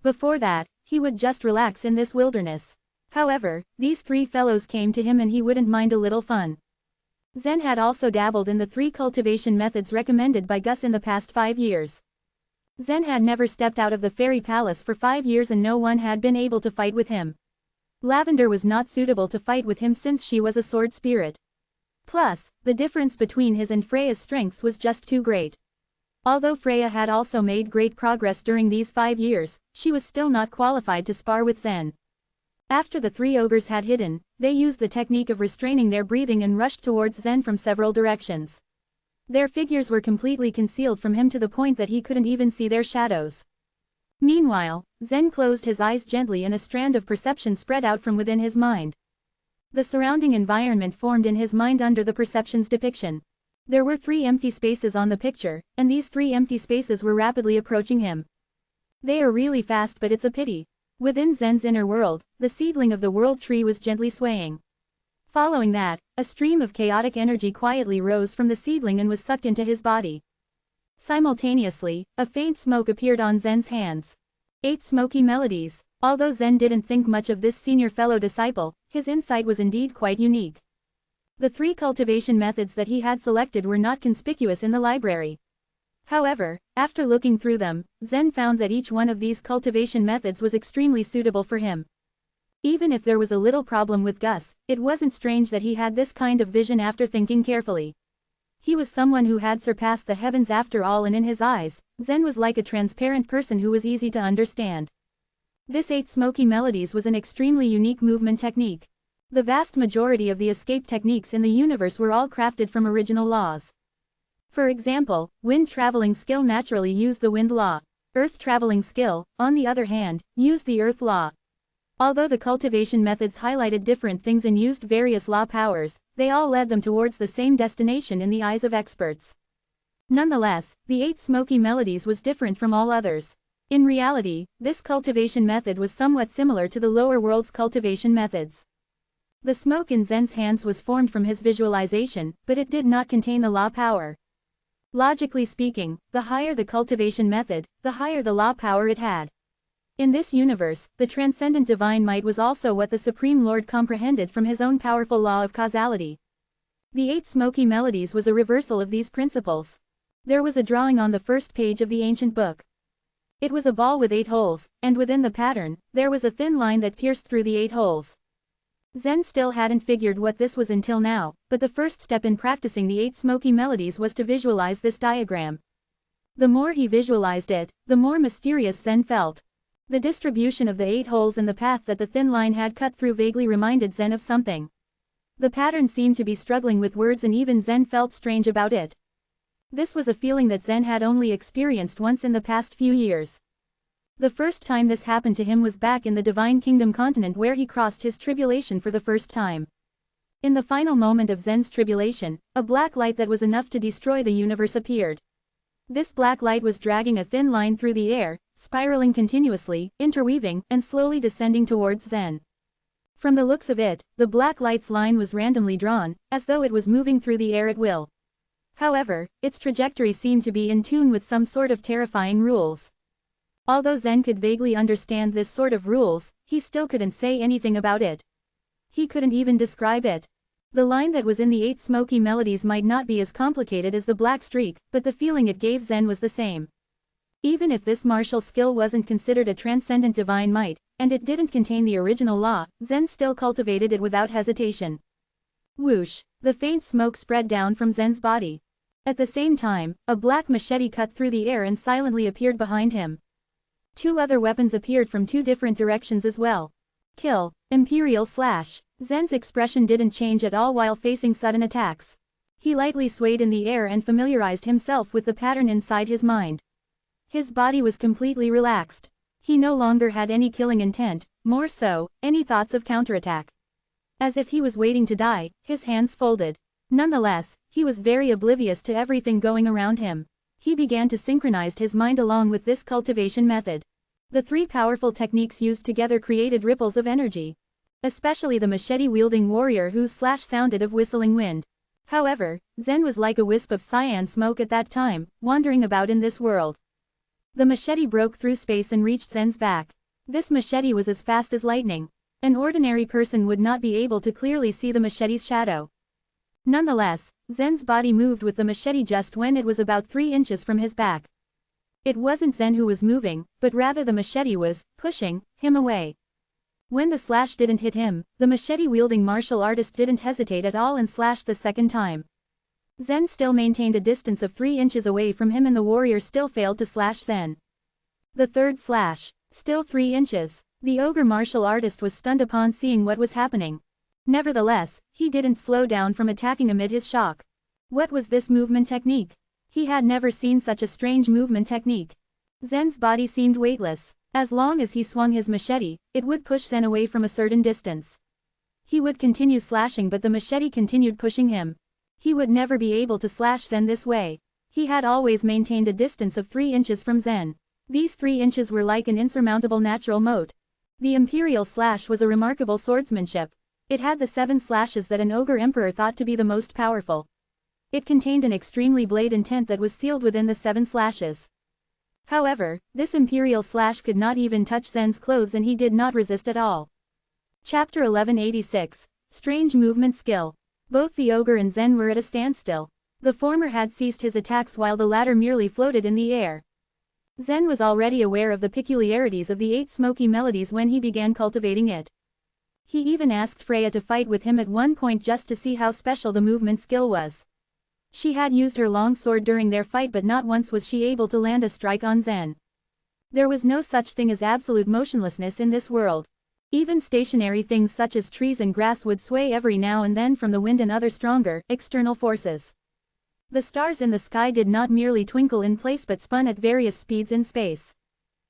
Before that, he would just relax in this wilderness. However, these three fellows came to him and he wouldn't mind a little fun. Zen had also dabbled in the 3 cultivation methods recommended by Gus in the past 5 years. Zen had never stepped out of the fairy palace for 5 years and no one had been able to fight with him. Lavender was not suitable to fight with him since she was a sword spirit. Plus, the difference between his and Freya's strengths was just too great. Although Freya had also made great progress during these 5 years, she was still not qualified to spar with Zen. After the 3 ogres had hidden, they used the technique of restraining their breathing and rushed towards Zen from several directions. Their figures were completely concealed from him to the point that he couldn't even see their shadows. Meanwhile, Zen closed his eyes gently and a strand of perception spread out from within his mind. The surrounding environment formed in his mind under the perception's depiction. There were 3 empty spaces on the picture, and these 3 empty spaces were rapidly approaching him. They are really fast, but it's a pity. Within Zen's inner world, the seedling of the world tree was gently swaying. Following that, a stream of chaotic energy quietly rose from the seedling and was sucked into his body. Simultaneously, a faint smoke appeared on Zen's hands. 8 smoky melodies. Although Zen didn't think much of this senior fellow disciple, his insight was indeed quite unique. The 3 cultivation methods that he had selected were not conspicuous in the library. However, after looking through them, Zen found that each one of these cultivation methods was extremely suitable for him. Even if there was a little problem with Gus, it wasn't strange that he had this kind of vision after thinking carefully. He was someone who had surpassed the heavens after all, and in his eyes, Zen was like a transparent person who was easy to understand. This 8 smoky melodies was an extremely unique movement technique. The vast majority of the escape techniques in the universe were all crafted from original laws. For example, wind traveling skill naturally used the wind law. Earth traveling skill, on the other hand, used the earth law. Although the cultivation methods highlighted different things and used various law powers, they all led them towards the same destination in the eyes of experts. Nonetheless, the 8 smoky melodies was different from all others. In reality, this cultivation method was somewhat similar to the lower world's cultivation methods. The smoke in Zen's hands was formed from his visualization, but it did not contain the law power. Logically speaking, the higher the cultivation method, the higher the law power it had. In this universe, the transcendent divine might was also what the Supreme Lord comprehended from his own powerful law of causality. The 8 smoky melodies was a reversal of these principles. There was a drawing on the first page of the ancient book. It was a ball with 8 holes, and within the pattern, there was a thin line that pierced through the 8 holes. Zen still hadn't figured what this was until now, but the first step in practicing the 8 smoky melodies was to visualize this diagram. The more he visualized it, the more mysterious Zen felt. The distribution of the 8 holes in the path that the thin line had cut through vaguely reminded Zen of something. The pattern seemed to be struggling with words and even Zen felt strange about it. This was a feeling that Zen had only experienced once in the past few years. The first time this happened to him was back in the Divine Kingdom continent where he crossed his tribulation for the first time. In the final moment of Zen's tribulation, a black light that was enough to destroy the universe appeared. This black light was dragging a thin line through the air, spiraling continuously, interweaving, and slowly descending towards Zen. From the looks of it, the black light's line was randomly drawn, as though it was moving through the air at will. However, its trajectory seemed to be in tune with some sort of terrifying rules. Although Zen could vaguely understand this sort of rules, he still couldn't say anything about it. He couldn't even describe it. The line that was in the 8 smoky melodies might not be as complicated as the black streak, but the feeling it gave Zen was the same. Even if this martial skill wasn't considered a transcendent divine might, and it didn't contain the original law, Zen still cultivated it without hesitation. Whoosh! The faint smoke spread down from Zen's body. At the same time, a black machete cut through the air and silently appeared behind him. 2 other weapons appeared from 2 different directions as well. Kill. Imperial slash. Zen's expression didn't change at all while facing sudden attacks. He lightly swayed in the air and familiarized himself with the pattern inside his mind. His body was completely relaxed. He no longer had any killing intent, more so, any thoughts of counterattack. As if he was waiting to die, his hands folded. Nonetheless, he was very oblivious to everything going around him. He began to synchronize his mind along with this cultivation method. The 3 powerful techniques used together created ripples of energy. Especially the machete-wielding warrior whose slash sounded of whistling wind. However, Zen was like a wisp of cyan smoke at that time, wandering about in this world. The machete broke through space and reached Zen's back. This machete was as fast as lightning. An ordinary person would not be able to clearly see the machete's shadow. Nonetheless, Zen's body moved with the machete just when it was about 3 inches from his back. It wasn't Zen who was moving, but rather the machete was pushing him away. When the slash didn't hit him, the machete-wielding martial artist didn't hesitate at all and slashed the second time. Zen still maintained a distance of 3 inches away from him and the warrior still failed to slash Zen. The third slash. Still 3 inches. The ogre martial artist was stunned upon seeing what was happening. Nevertheless, he didn't slow down from attacking amid his shock. What was this movement technique? He had never seen such a strange movement technique. Zen's body seemed weightless. As long as he swung his machete, it would push Zen away from a certain distance. He would continue slashing but the machete continued pushing him. He would never be able to slash Zen this way. He had always maintained a distance of 3 inches from Zen. These 3 inches were like an insurmountable natural moat. The imperial slash was a remarkable swordsmanship. It had the 7 slashes that an ogre emperor thought to be the most powerful. It contained an extremely blade intent that was sealed within the 7 slashes. However, this imperial slash could not even touch Zen's clothes and he did not resist at all. Chapter 1186. Strange Movement Skill. Both the ogre and Zen were at a standstill. The former had ceased his attacks while the latter merely floated in the air. Zen was already aware of the peculiarities of the 8 smoky melodies when he began cultivating it. He even asked Freya to fight with him at one point just to see how special the movement skill was. She had used her long sword during their fight but not once was she able to land a strike on Zen. There was no such thing as absolute motionlessness in this world. Even stationary things such as trees and grass would sway every now and then from the wind and other stronger, external forces. The stars in the sky did not merely twinkle in place but spun at various speeds in space.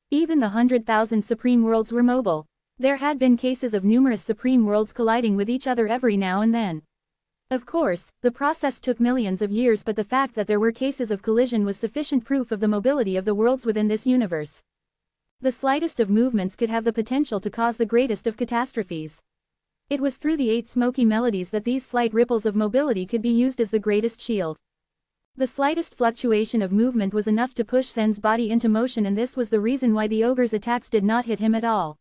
Even the 100,000 supreme worlds were mobile. There had been cases of numerous supreme worlds colliding with each other every now and then. Of course, the process took millions of years but the fact that there were cases of collision was sufficient proof of the mobility of the worlds within this universe. The slightest of movements could have the potential to cause the greatest of catastrophes. It was through the 8 smoky melodies that these slight ripples of mobility could be used as the greatest shield. The slightest fluctuation of movement was enough to push Zen's body into motion and this was the reason why the ogre's attacks did not hit him at all.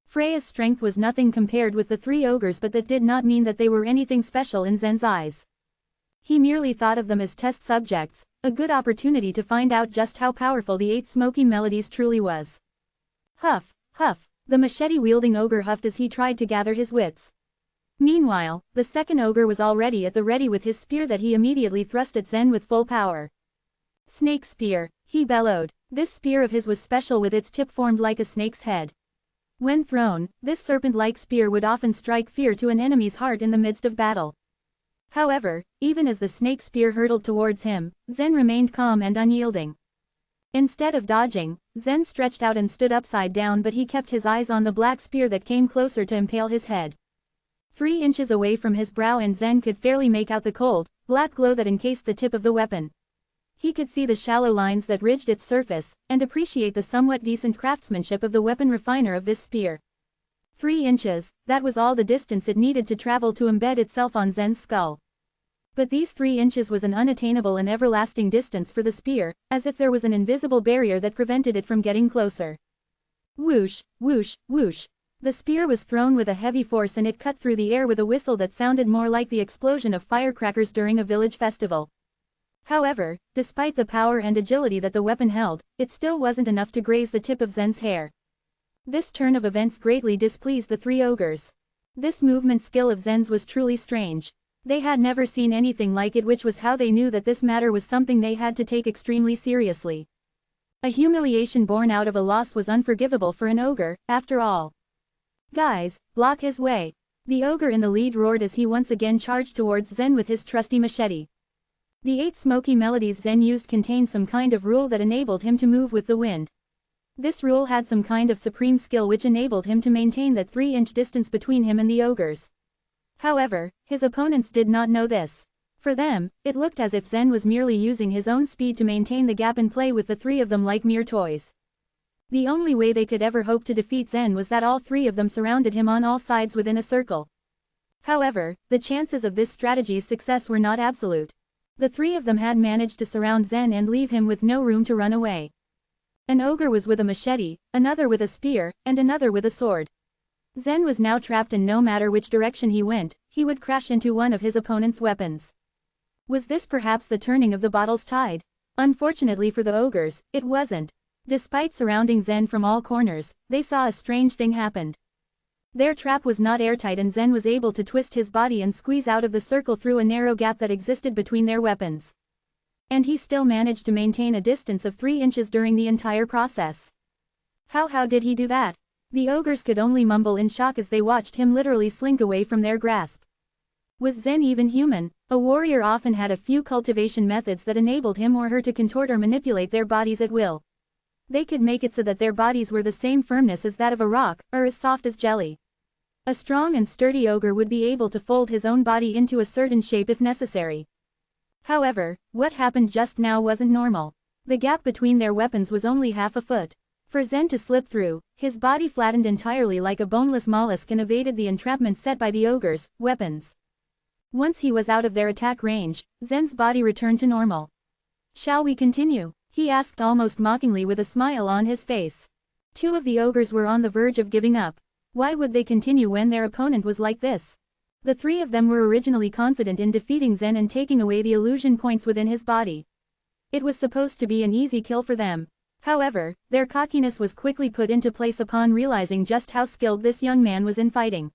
Freya's strength was nothing compared with the 3 ogres but that did not mean that they were anything special in Zen's eyes. He merely thought of them as test subjects, a good opportunity to find out just how powerful the 8 smoky melodies truly was. Huff, huff, the machete-wielding ogre huffed as he tried to gather his wits. Meanwhile, the second ogre was already at the ready with his spear that he immediately thrust at Zen with full power. Snake spear, he bellowed. This spear of his was special with its tip formed like a snake's head. When thrown, this serpent-like spear would often strike fear to an enemy's heart in the midst of battle. However, even as the snake spear hurtled towards him, Zen remained calm and unyielding. Instead of dodging, Zen stretched out and stood upside down but he kept his eyes on the black spear that came closer to impale his head. 3 inches away from his brow, and Zen could fairly make out the cold, black glow that encased the tip of the weapon. He could see the shallow lines that ridged its surface, and appreciate the somewhat decent craftsmanship of the weapon refiner of this spear. 3 inches, that was all the distance it needed to travel to embed itself on Zen's skull. But these 3 inches was an unattainable and everlasting distance for the spear, as if there was an invisible barrier that prevented it from getting closer. Whoosh, whoosh, whoosh. The spear was thrown with a heavy force, and it cut through the air with a whistle that sounded more like the explosion of firecrackers during a village festival. However, despite the power and agility that the weapon held, it still wasn't enough to graze the tip of Zen's hair. This turn of events greatly displeased the 3 ogres. This movement skill of Zen's was truly strange. They had never seen anything like it, which was how they knew that this matter was something they had to take extremely seriously. A humiliation born out of a loss was unforgivable for an ogre, after all. Guys, block his way. The ogre in the lead roared as he once again charged towards Zen with his trusty machete. The 8 smoky melodies Zen used contained some kind of rule that enabled him to move with the wind. This rule had some kind of supreme skill which enabled him to maintain that 3-inch distance between him and the ogres. However, his opponents did not know this. For them, it looked as if Zen was merely using his own speed to maintain the gap and play with the 3 of them like mere toys. The only way they could ever hope to defeat Zen was that all 3 of them surrounded him on all sides within a circle. However, the chances of this strategy's success were not absolute. The 3 of them had managed to surround Zen and leave him with no room to run away. An ogre was with a machete, another with a spear, and another with a sword. Zen was now trapped, and no matter which direction he went, he would crash into one of his opponent's weapons. Was this perhaps the turning of the bottle's tide? Unfortunately for the ogres, it wasn't. Despite surrounding Zen from all corners, they saw a strange thing happened. Their trap was not airtight, and Zen was able to twist his body and squeeze out of the circle through a narrow gap that existed between their weapons. And he still managed to maintain a distance of 3 inches during the entire process. How did he do that? The ogres could only mumble in shock as they watched him literally slink away from their grasp. Was Zen even human? A warrior often had a few cultivation methods that enabled him or her to contort or manipulate their bodies at will. They could make it so that their bodies were the same firmness as that of a rock, or as soft as jelly. A strong and sturdy ogre would be able to fold his own body into a certain shape if necessary. However, what happened just now wasn't normal. The gap between their weapons was only half a foot. For Zen to slip through, his body flattened entirely like a boneless mollusk and evaded the entrapment set by the ogres' weapons. Once he was out of their attack range, Zen's body returned to normal. "Shall we continue?" he asked almost mockingly with a smile on his face. 2 of the ogres were on the verge of giving up. Why would they continue when their opponent was like this? The 3 of them were originally confident in defeating Zen and taking away the illusion points within his body. It was supposed to be an easy kill for them. However, their cockiness was quickly put into place upon realizing just how skilled this young man was in fighting.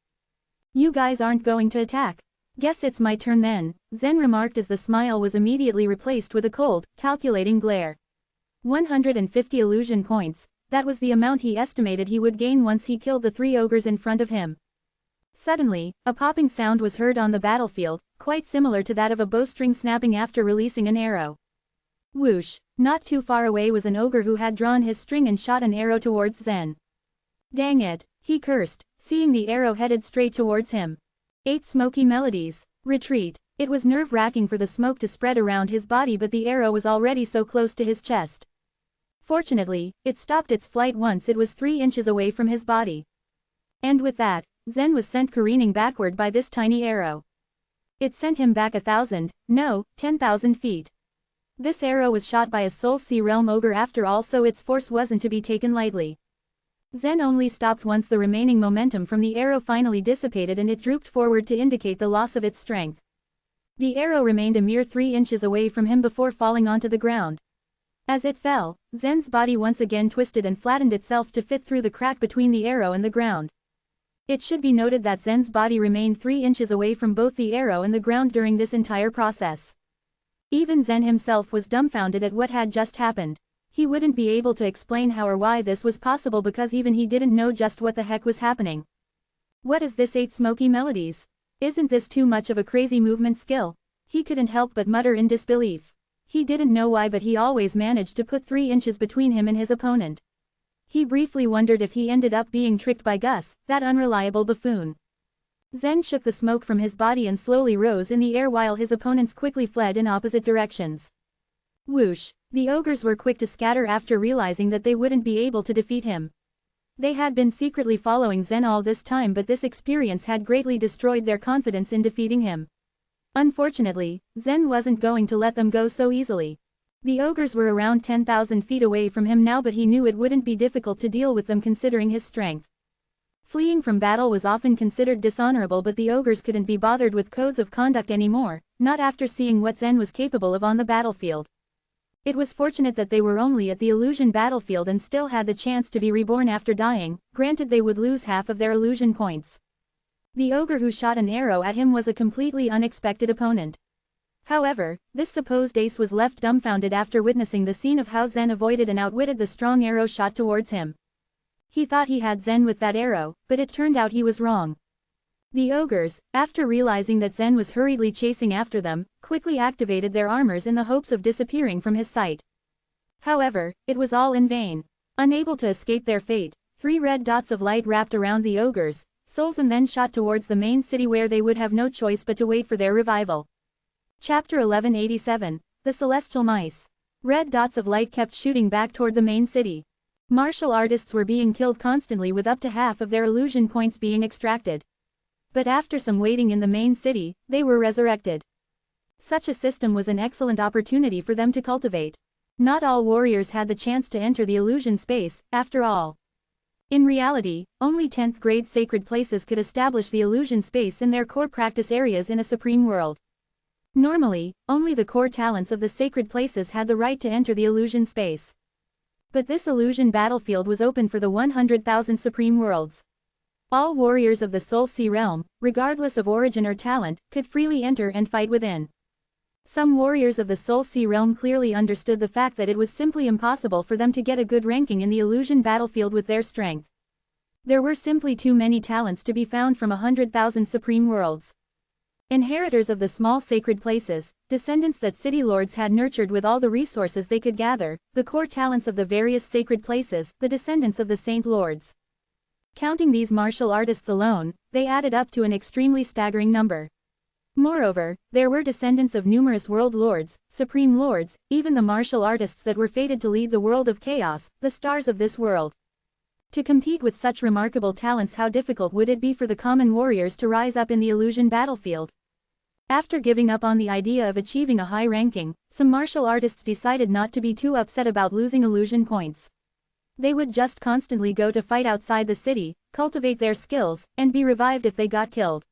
"You guys aren't going to attack? Guess it's my turn then," Zen remarked as the smile was immediately replaced with a cold, calculating glare. 150 illusion points, that was the amount he estimated he would gain once he killed the 3 ogres in front of him. Suddenly, a popping sound was heard on the battlefield, quite similar to that of a bowstring snapping after releasing an arrow. Whoosh! Not too far away was an ogre who had drawn his string and shot an arrow towards Zen. "Dang it," he cursed, seeing the arrow headed straight towards him. 8 smoky melodies. Retreat. It was nerve-wracking for the smoke to spread around his body, but the arrow was already so close to his chest. Fortunately, it stopped its flight once it was 3 inches away from his body. And with that, Zen was sent careening backward by this tiny arrow. It sent him back 1,000, no, 10,000 feet. This arrow was shot by a Soul Sea Realm ogre after all, so its force wasn't to be taken lightly. Zen only stopped once the remaining momentum from the arrow finally dissipated and it drooped forward to indicate the loss of its strength. The arrow remained a mere 3 inches away from him before falling onto the ground. As it fell, Zen's body once again twisted and flattened itself to fit through the crack between the arrow and the ground. It should be noted that Zen's body remained 3 inches away from both the arrow and the ground during this entire process. Even Zen himself was dumbfounded at what had just happened. He wouldn't be able to explain how or why this was possible because even he didn't know just what the heck was happening. What is this 8 smoky melodies? Isn't this too much of a crazy movement skill? He couldn't help but mutter in disbelief. He didn't know why, but he always managed to put 3 inches between him and his opponent. He briefly wondered if he ended up being tricked by Gus, that unreliable buffoon. Zen shook the smoke from his body and slowly rose in the air while his opponents quickly fled in opposite directions. Whoosh! The ogres were quick to scatter after realizing that they wouldn't be able to defeat him. They had been secretly following Zen all this time, but this experience had greatly destroyed their confidence in defeating him. Unfortunately, Zen wasn't going to let them go so easily. The ogres were around 10,000 feet away from him now, but he knew it wouldn't be difficult to deal with them considering his strength. Fleeing from battle was often considered dishonorable, but the ogres couldn't be bothered with codes of conduct anymore, not after seeing what Zen was capable of on the battlefield. It was fortunate that they were only at the illusion battlefield and still had the chance to be reborn after dying, granted they would lose half of their illusion points. The ogre who shot an arrow at him was a completely unexpected opponent. However, this supposed ace was left dumbfounded after witnessing the scene of how Zen avoided and outwitted the strong arrow shot towards him. He thought he had Zen with that arrow, but it turned out he was wrong. The ogres, after realizing that Zen was hurriedly chasing after them, quickly activated their armors in the hopes of disappearing from his sight. However, it was all in vain. Unable to escape their fate, 3 red dots of light wrapped around the ogres' souls and then shot towards the main city where they would have no choice but to wait for their revival. Chapter 1187, The Celestial Mice. Red dots of light kept shooting back toward the main city. Martial artists were being killed constantly with up to half of their illusion points being extracted. But after some waiting in the main city, they were resurrected. Such a system was an excellent opportunity for them to cultivate. Not all warriors had the chance to enter the illusion space, after all. In reality, only 10th grade sacred places could establish the illusion space in their core practice areas in a supreme world. Normally, only the core talents of the sacred places had the right to enter the illusion space. But this illusion battlefield was open for the 100,000 supreme worlds. All warriors of the Soul Sea realm, regardless of origin or talent, could freely enter and fight within. Some warriors of the Soul Sea realm clearly understood the fact that it was simply impossible for them to get a good ranking in the illusion battlefield with their strength. There were simply too many talents to be found from 100,000 supreme worlds. Inheritors of the small sacred places, descendants that city lords had nurtured with all the resources they could gather, the core talents of the various sacred places, the descendants of the saint lords. Counting these martial artists alone, they added up to an extremely staggering number. Moreover, there were descendants of numerous world lords, supreme lords, even the martial artists that were fated to lead the world of chaos, the stars of this world. To compete with such remarkable talents, how difficult would it be for the common warriors to rise up in the illusion battlefield? After giving up on the idea of achieving a high ranking, some martial artists decided not to be too upset about losing illusion points. They would just constantly go to fight outside the city, cultivate their skills, and be revived if they got killed.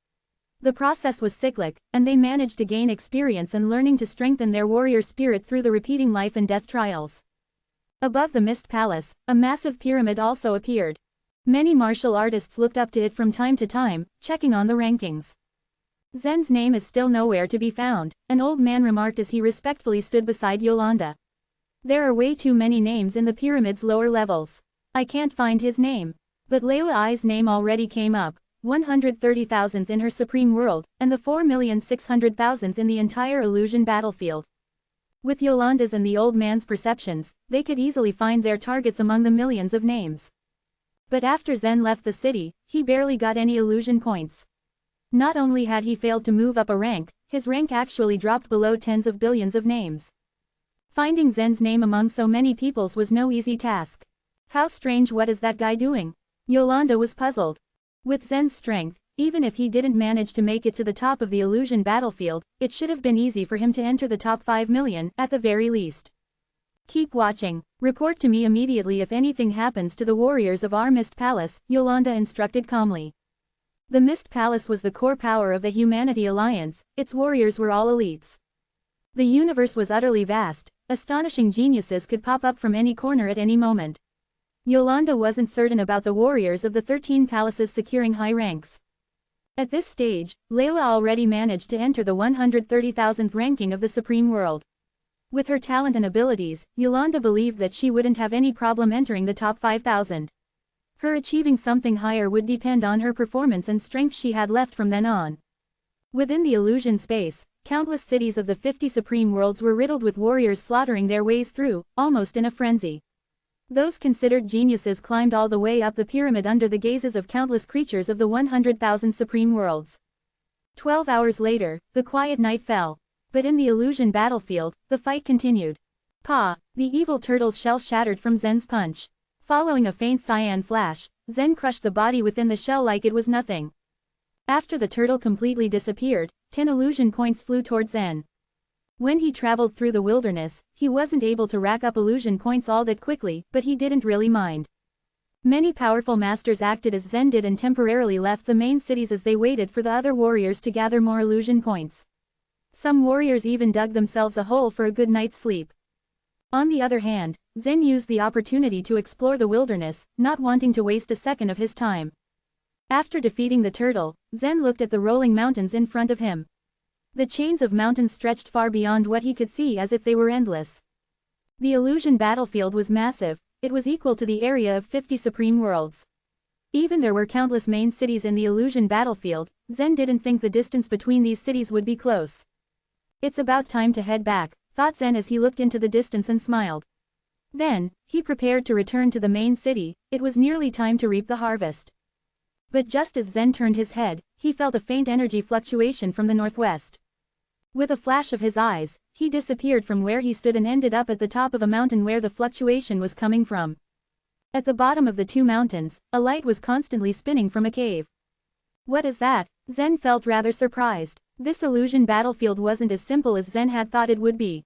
The process was cyclic, and they managed to gain experience and learning to strengthen their warrior spirit through the repeating life and death trials. Above the Mist Palace, a massive pyramid also appeared. Many martial artists looked up to it from time to time, checking on the rankings. Zen's name is still nowhere to be found, an old man remarked as he respectfully stood beside Yolanda. There are way too many names in the pyramid's lower levels. I can't find his name. But Layla I's name already came up, 130,000th in her supreme world, and the 4,600,000th in the entire illusion battlefield. With Yolanda's and the old man's perceptions, they could easily find their targets among the millions of names. But after Zen left the city, he barely got any illusion points. Not only had he failed to move up a rank, his rank actually dropped below tens of billions of names. Finding Zen's name among so many people's was no easy task. How strange, what is that guy doing? Yolanda was puzzled. With Zen's strength, even if he didn't manage to make it to the top of the illusion battlefield, it should have been easy for him to enter the top 5 million, at the very least. Keep watching. Report to me immediately if anything happens to the warriors of our Mist Palace, Yolanda instructed calmly. The Mist Palace was the core power of the Humanity Alliance, its warriors were all elites. The universe was utterly vast, astonishing geniuses could pop up from any corner at any moment. Yolanda wasn't certain about the warriors of the 13 palaces securing high ranks. At this stage, Layla already managed to enter the 130,000th ranking of the Supreme World. With her talent and abilities, Yolanda believed that she wouldn't have any problem entering the top 5,000. Her achieving something higher would depend on her performance and strength she had left from then on. Within the illusion space, countless cities of the 50 supreme worlds were riddled with warriors slaughtering their ways through, almost in a frenzy. Those considered geniuses climbed all the way up the pyramid under the gazes of countless creatures of the 100,000 supreme worlds. 12 hours later, the quiet night fell. But in the illusion battlefield, the fight continued. Pa! The evil turtle's shell shattered from Zen's punch. Following a faint cyan flash, Zen crushed the body within the shell like it was nothing. After the turtle completely disappeared, 10 illusion points flew toward Zen. When he traveled through the wilderness, he wasn't able to rack up illusion points all that quickly, but he didn't really mind. Many powerful masters acted as Zen did and temporarily left the main cities as they waited for the other warriors to gather more illusion points. Some warriors even dug themselves a hole for a good night's sleep. On the other hand, Zen used the opportunity to explore the wilderness, not wanting to waste a second of his time. After defeating the turtle, Zen looked at the rolling mountains in front of him. The chains of mountains stretched far beyond what he could see as if they were endless. The illusion battlefield was massive, it was equal to the area of 50 supreme worlds. Even there were countless main cities in the illusion battlefield, Zen didn't think the distance between these cities would be close. It's about time to head back, thought Zen as he looked into the distance and smiled. Then, he prepared to return to the main city, it was nearly time to reap the harvest. But just as Zen turned his head, he felt a faint energy fluctuation from the northwest. With a flash of his eyes, he disappeared from where he stood and ended up at the top of a mountain where the fluctuation was coming from. At the bottom of the two mountains, a light was constantly spinning from a cave. What is that? Zen felt rather surprised. This illusion battlefield wasn't as simple as Zen had thought it would be.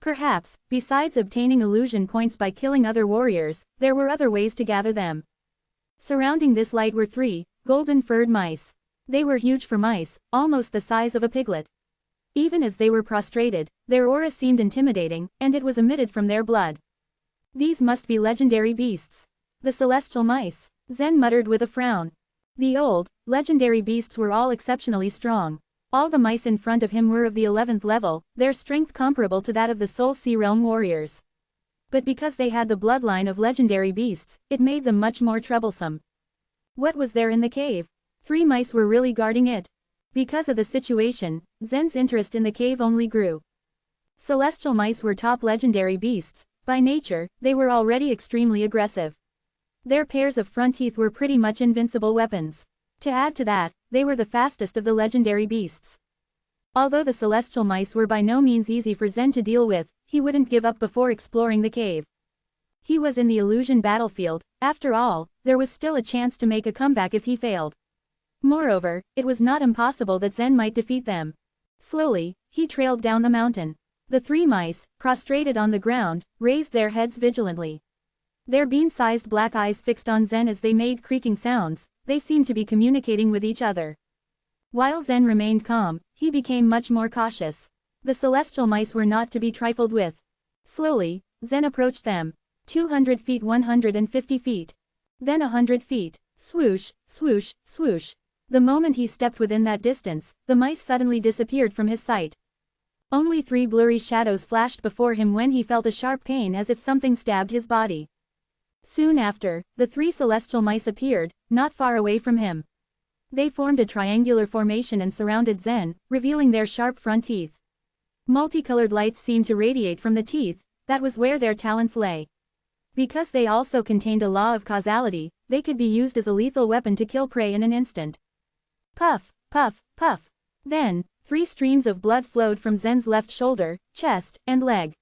Perhaps, besides obtaining illusion points by killing other warriors, there were other ways to gather them. Surrounding this light were 3 golden-furred mice. They were huge for mice, almost the size of a piglet. Even as they were prostrated, their aura seemed intimidating, and it was emitted from their blood. These must be legendary beasts. The celestial mice, Zen muttered with a frown. The old, legendary beasts were all exceptionally strong. All the mice in front of him were of the 11th level, their strength comparable to that of the Soul Sea Realm warriors. But because they had the bloodline of legendary beasts, it made them much more troublesome. What was there in the cave? 3 mice were really guarding it. Because of the situation, Zen's interest in the cave only grew. Celestial mice were top legendary beasts. By nature, they were already extremely aggressive. Their pairs of front teeth were pretty much invincible weapons. To add to that, they were the fastest of the legendary beasts. Although the celestial mice were by no means easy for Zen to deal with, he wouldn't give up before exploring the cave. He was in the illusion battlefield, after all, there was still a chance to make a comeback if he failed. Moreover, it was not impossible that Zen might defeat them. Slowly, he trailed down the mountain. The 3 mice, prostrated on the ground, raised their heads vigilantly. Their bean-sized black eyes fixed on Zen as they made creaking sounds, they seemed to be communicating with each other. While Zen remained calm, he became much more cautious. The celestial mice were not to be trifled with. Slowly, Zen approached them. 200 feet, 150 feet. Then 100 feet. Swoosh, swoosh, swoosh. The moment he stepped within that distance, the mice suddenly disappeared from his sight. Only 3 blurry shadows flashed before him when he felt a sharp pain as if something stabbed his body. Soon after, the 3 celestial mice appeared, not far away from him. They formed a triangular formation and surrounded Zen, revealing their sharp front teeth. Multicolored lights seemed to radiate from the teeth, that was where their talents lay. Because they also contained a law of causality, they could be used as a lethal weapon to kill prey in an instant. Puff, puff, puff. Then, 3 streams of blood flowed from Zen's left shoulder, chest, and leg.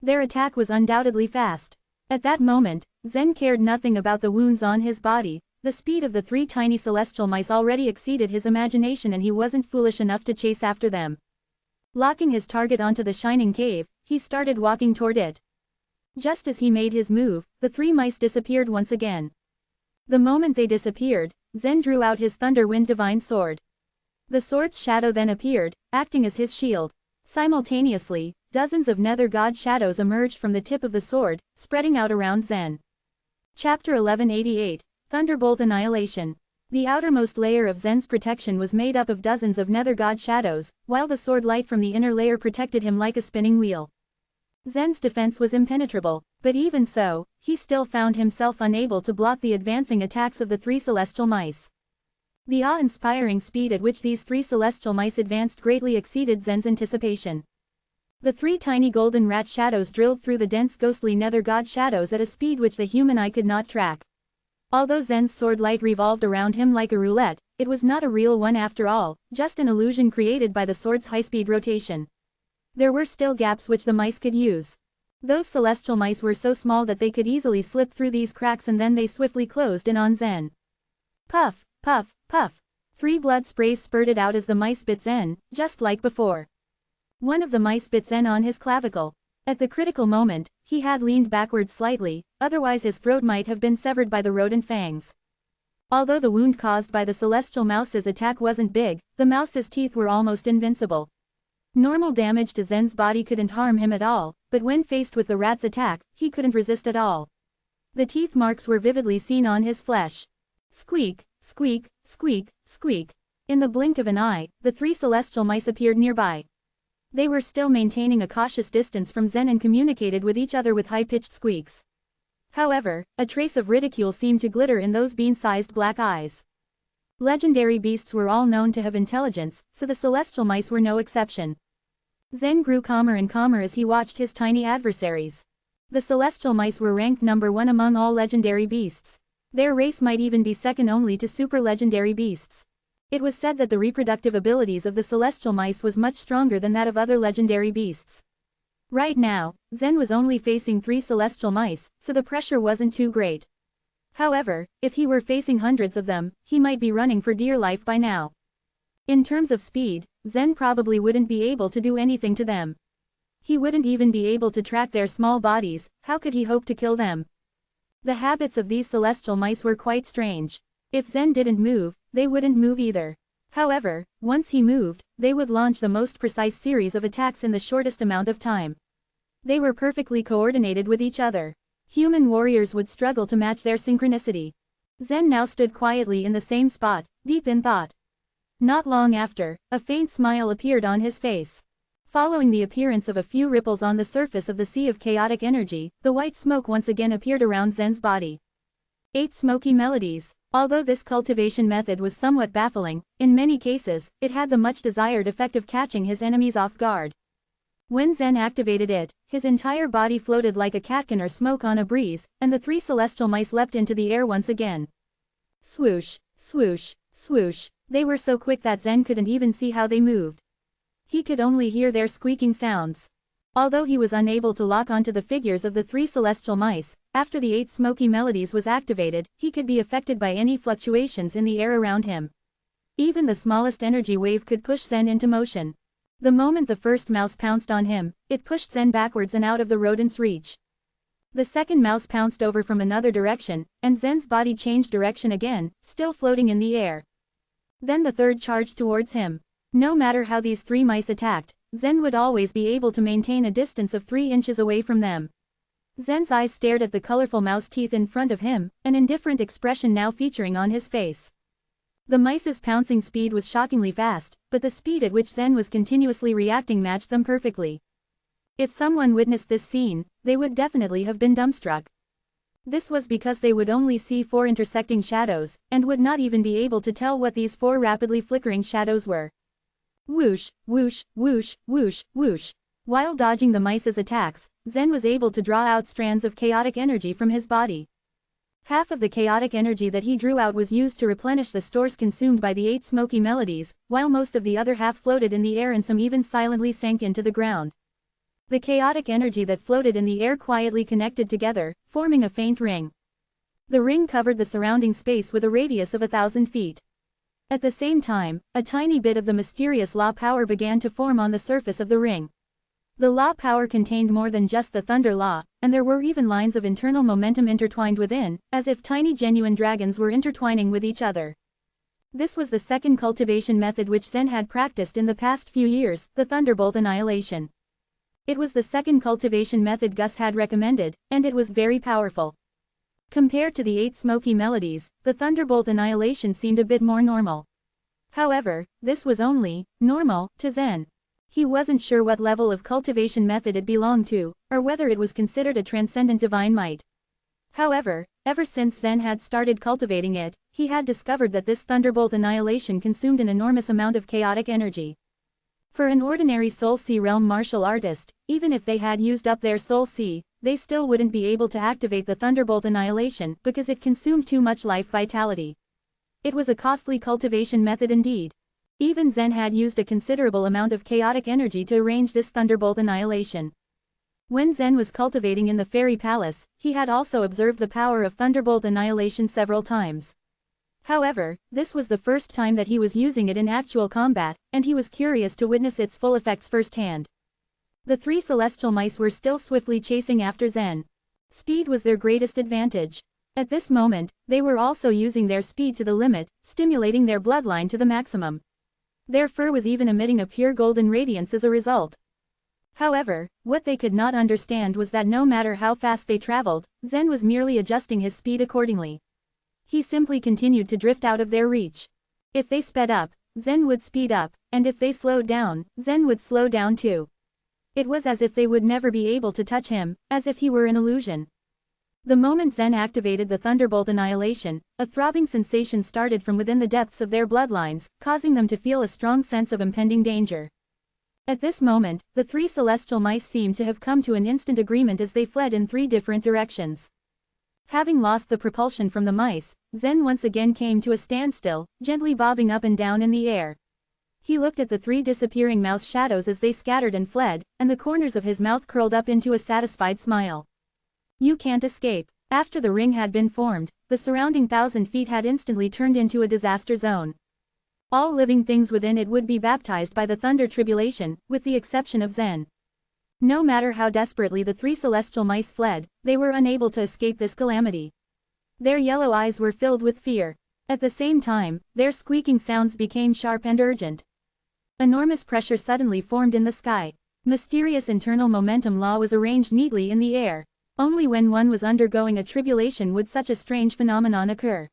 Their attack was undoubtedly fast. At that moment, Zen cared nothing about the wounds on his body. The speed of the 3 tiny celestial mice already exceeded his imagination and he wasn't foolish enough to chase after them. Locking his target onto the shining cave, he started walking toward it. Just as he made his move, the 3 mice disappeared once again. The moment they disappeared, Zen drew out his Thunderwind Divine Sword. The sword's shadow then appeared, acting as his shield. Simultaneously, dozens of nether god shadows emerged from the tip of the sword, spreading out around Zen. Chapter 1188, Thunderbolt Annihilation. The outermost layer of Zen's protection was made up of dozens of nether god shadows, while the sword light from the inner layer protected him like a spinning wheel. Zen's defense was impenetrable, but even so, he still found himself unable to block the advancing attacks of the 3 celestial mice. The awe-inspiring speed at which these 3 celestial mice advanced greatly exceeded Zen's anticipation. The 3 tiny golden rat shadows drilled through the dense ghostly nether god shadows at a speed which the human eye could not track. Although Zen's sword light revolved around him like a roulette, it was not a real one after all, just an illusion created by the sword's high-speed rotation. There were still gaps which the mice could use. Those celestial mice were so small that they could easily slip through these cracks, and then they swiftly closed in on Zen. Puff, puff, puff. 3 blood sprays spurted out as the mice bit Zen, just like before. One of the mice bit Zen on his clavicle. At the critical moment, he had leaned backwards slightly, otherwise his throat might have been severed by the rodent fangs. Although the wound caused by the celestial mouse's attack wasn't big, the mouse's teeth were almost invincible. Normal damage to Zen's body couldn't harm him at all, but when faced with the rat's attack, he couldn't resist at all. The teeth marks were vividly seen on his flesh. Squeak, squeak, squeak, squeak. In the blink of an eye, the 3 celestial mice appeared nearby. They were still maintaining a cautious distance from Zen and communicated with each other with high-pitched squeaks. However, a trace of ridicule seemed to glitter in those bean-sized black eyes. Legendary beasts were all known to have intelligence, so the celestial mice were no exception. Zen grew calmer and calmer as he watched his tiny adversaries. The celestial mice were ranked number 1 among all legendary beasts. Their race might even be second only to super legendary beasts. It was said that the reproductive abilities of the celestial mice was much stronger than that of other legendary beasts. Right now, Zen was only facing 3 celestial mice, so the pressure wasn't too great. However, if he were facing hundreds of them, he might be running for dear life by now. In terms of speed, Zen probably wouldn't be able to do anything to them. He wouldn't even be able to track their small bodies, how could he hope to kill them? The habits of these celestial mice were quite strange. If Zen didn't move, they wouldn't move either. However, once he moved, they would launch the most precise series of attacks in the shortest amount of time. They were perfectly coordinated with each other. Human warriors would struggle to match their synchronicity. Zen now stood quietly in the same spot, deep in thought. Not long after, a faint smile appeared on his face. Following the appearance of a few ripples on the surface of the sea of chaotic energy, the white smoke once again appeared around Zen's body. 8 smoky melodies. Although this cultivation method was somewhat baffling, in many cases, it had the much desired effect of catching his enemies off guard. When Zen activated it, his entire body floated like a catkin or smoke on a breeze, and the 3 celestial mice leapt into the air once again. Swoosh, swoosh, swoosh. They were so quick that Zen couldn't even see how they moved. He could only hear their squeaking sounds. Although he was unable to lock onto the figures of the 3 celestial mice, after the 8 smoky melodies was activated, he could be affected by any fluctuations in the air around him. Even the smallest energy wave could push Zen into motion. The moment the first mouse pounced on him, it pushed Zen backwards and out of the rodent's reach. The second mouse pounced over from another direction, and Zen's body changed direction again, still floating in the air. Then the third charged towards him. No matter how these 3 mice attacked, Zen would always be able to maintain a distance of 3 inches away from them. Zen's eyes stared at the colorful mouse teeth in front of him, an indifferent expression now featuring on his face. The mice's pouncing speed was shockingly fast, but the speed at which Zen was continuously reacting matched them perfectly. If someone witnessed this scene, they would definitely have been dumbstruck. This was because they would only see 4 intersecting shadows, and would not even be able to tell what these 4 rapidly flickering shadows were. Whoosh, whoosh, whoosh, whoosh, whoosh. While dodging the mice's attacks, Zen was able to draw out strands of chaotic energy from his body. Half of the chaotic energy that he drew out was used to replenish the stores consumed by the 8 smoky melodies, while most of the other half floated in the air and some even silently sank into the ground. The chaotic energy that floated in the air quietly connected together, forming a faint ring. The ring covered the surrounding space with a radius of 1,000 feet. At the same time, a tiny bit of the mysterious law power began to form on the surface of the ring. The law power contained more than just the thunder law, and there were even lines of internal momentum intertwined within, as if tiny genuine dragons were intertwining with each other. This was the second cultivation method which Zen had practiced in the past few years, the thunderbolt annihilation. It was the second cultivation method Gus had recommended, and it was very powerful. Compared to the 8 smoky melodies, the thunderbolt annihilation seemed a bit more normal. However, this was only normal to Zen. He wasn't sure what level of cultivation method it belonged to, or whether it was considered a transcendent divine might. However, ever since Zen had started cultivating it, he had discovered that this thunderbolt annihilation consumed an enormous amount of chaotic energy. For an ordinary Soul Sea realm martial artist, even if they had used up their Soul Sea, they still wouldn't be able to activate the Thunderbolt Annihilation because it consumed too much life vitality. It was a costly cultivation method indeed. Even Zen had used a considerable amount of chaotic energy to arrange this Thunderbolt Annihilation. When Zen was cultivating in the Fairy Palace, he had also observed the power of Thunderbolt Annihilation several times. However, this was the first time that he was using it in actual combat, and he was curious to witness its full effects firsthand. The three celestial mice were still swiftly chasing after Zen. Speed was their greatest advantage. At this moment, they were also using their speed to the limit, stimulating their bloodline to the maximum. Their fur was even emitting a pure golden radiance as a result. However, what they could not understand was that no matter how fast they traveled, Zen was merely adjusting his speed accordingly. He simply continued to drift out of their reach. If they sped up, Zen would speed up, and if they slowed down, Zen would slow down too. It was as if they would never be able to touch him, as if he were an illusion. The moment Zen activated the Thunderbolt Annihilation, a throbbing sensation started from within the depths of their bloodlines, causing them to feel a strong sense of impending danger. At this moment, the three celestial mice seemed to have come to an instant agreement as they fled in three different directions. Having lost the propulsion from the mice, Zen once again came to a standstill, gently bobbing up and down in the air. He looked at the three disappearing mouse shadows as they scattered and fled, and the corners of his mouth curled up into a satisfied smile. You can't escape. After the ring had been formed, the surrounding 1,000 feet had instantly turned into a disaster zone. All living things within it would be baptized by the thunder tribulation, with the exception of Zen. No matter how desperately the three celestial mice fled, they were unable to escape this calamity. Their yellow eyes were filled with fear. At the same time, their squeaking sounds became sharp and urgent. Enormous pressure suddenly formed in the sky. Mysterious internal momentum law was arranged neatly in the air. Only when one was undergoing a tribulation would such a strange phenomenon occur.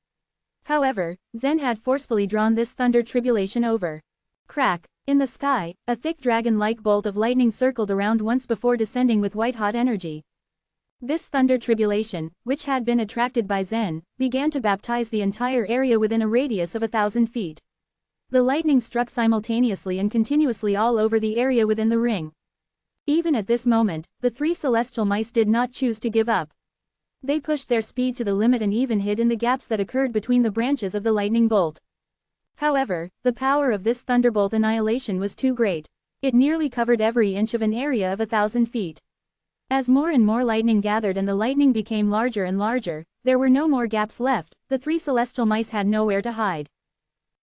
However, Zen had forcefully drawn this thunder tribulation over. Crack! In the sky, a thick dragon-like bolt of lightning circled around once before descending with white-hot energy. This thunder tribulation, which had been attracted by Zen, began to baptize the entire area within a radius of 1,000 feet. The lightning struck simultaneously and continuously all over the area within the ring. Even at this moment, the three celestial mice did not choose to give up. They pushed their speed to the limit and even hid in the gaps that occurred between the branches of the lightning bolt. However, the power of this Thunderbolt Annihilation was too great. It nearly covered every inch of an area of 1,000 feet. As more and more lightning gathered and the lightning became larger and larger, there were no more gaps left, the three celestial mice had nowhere to hide.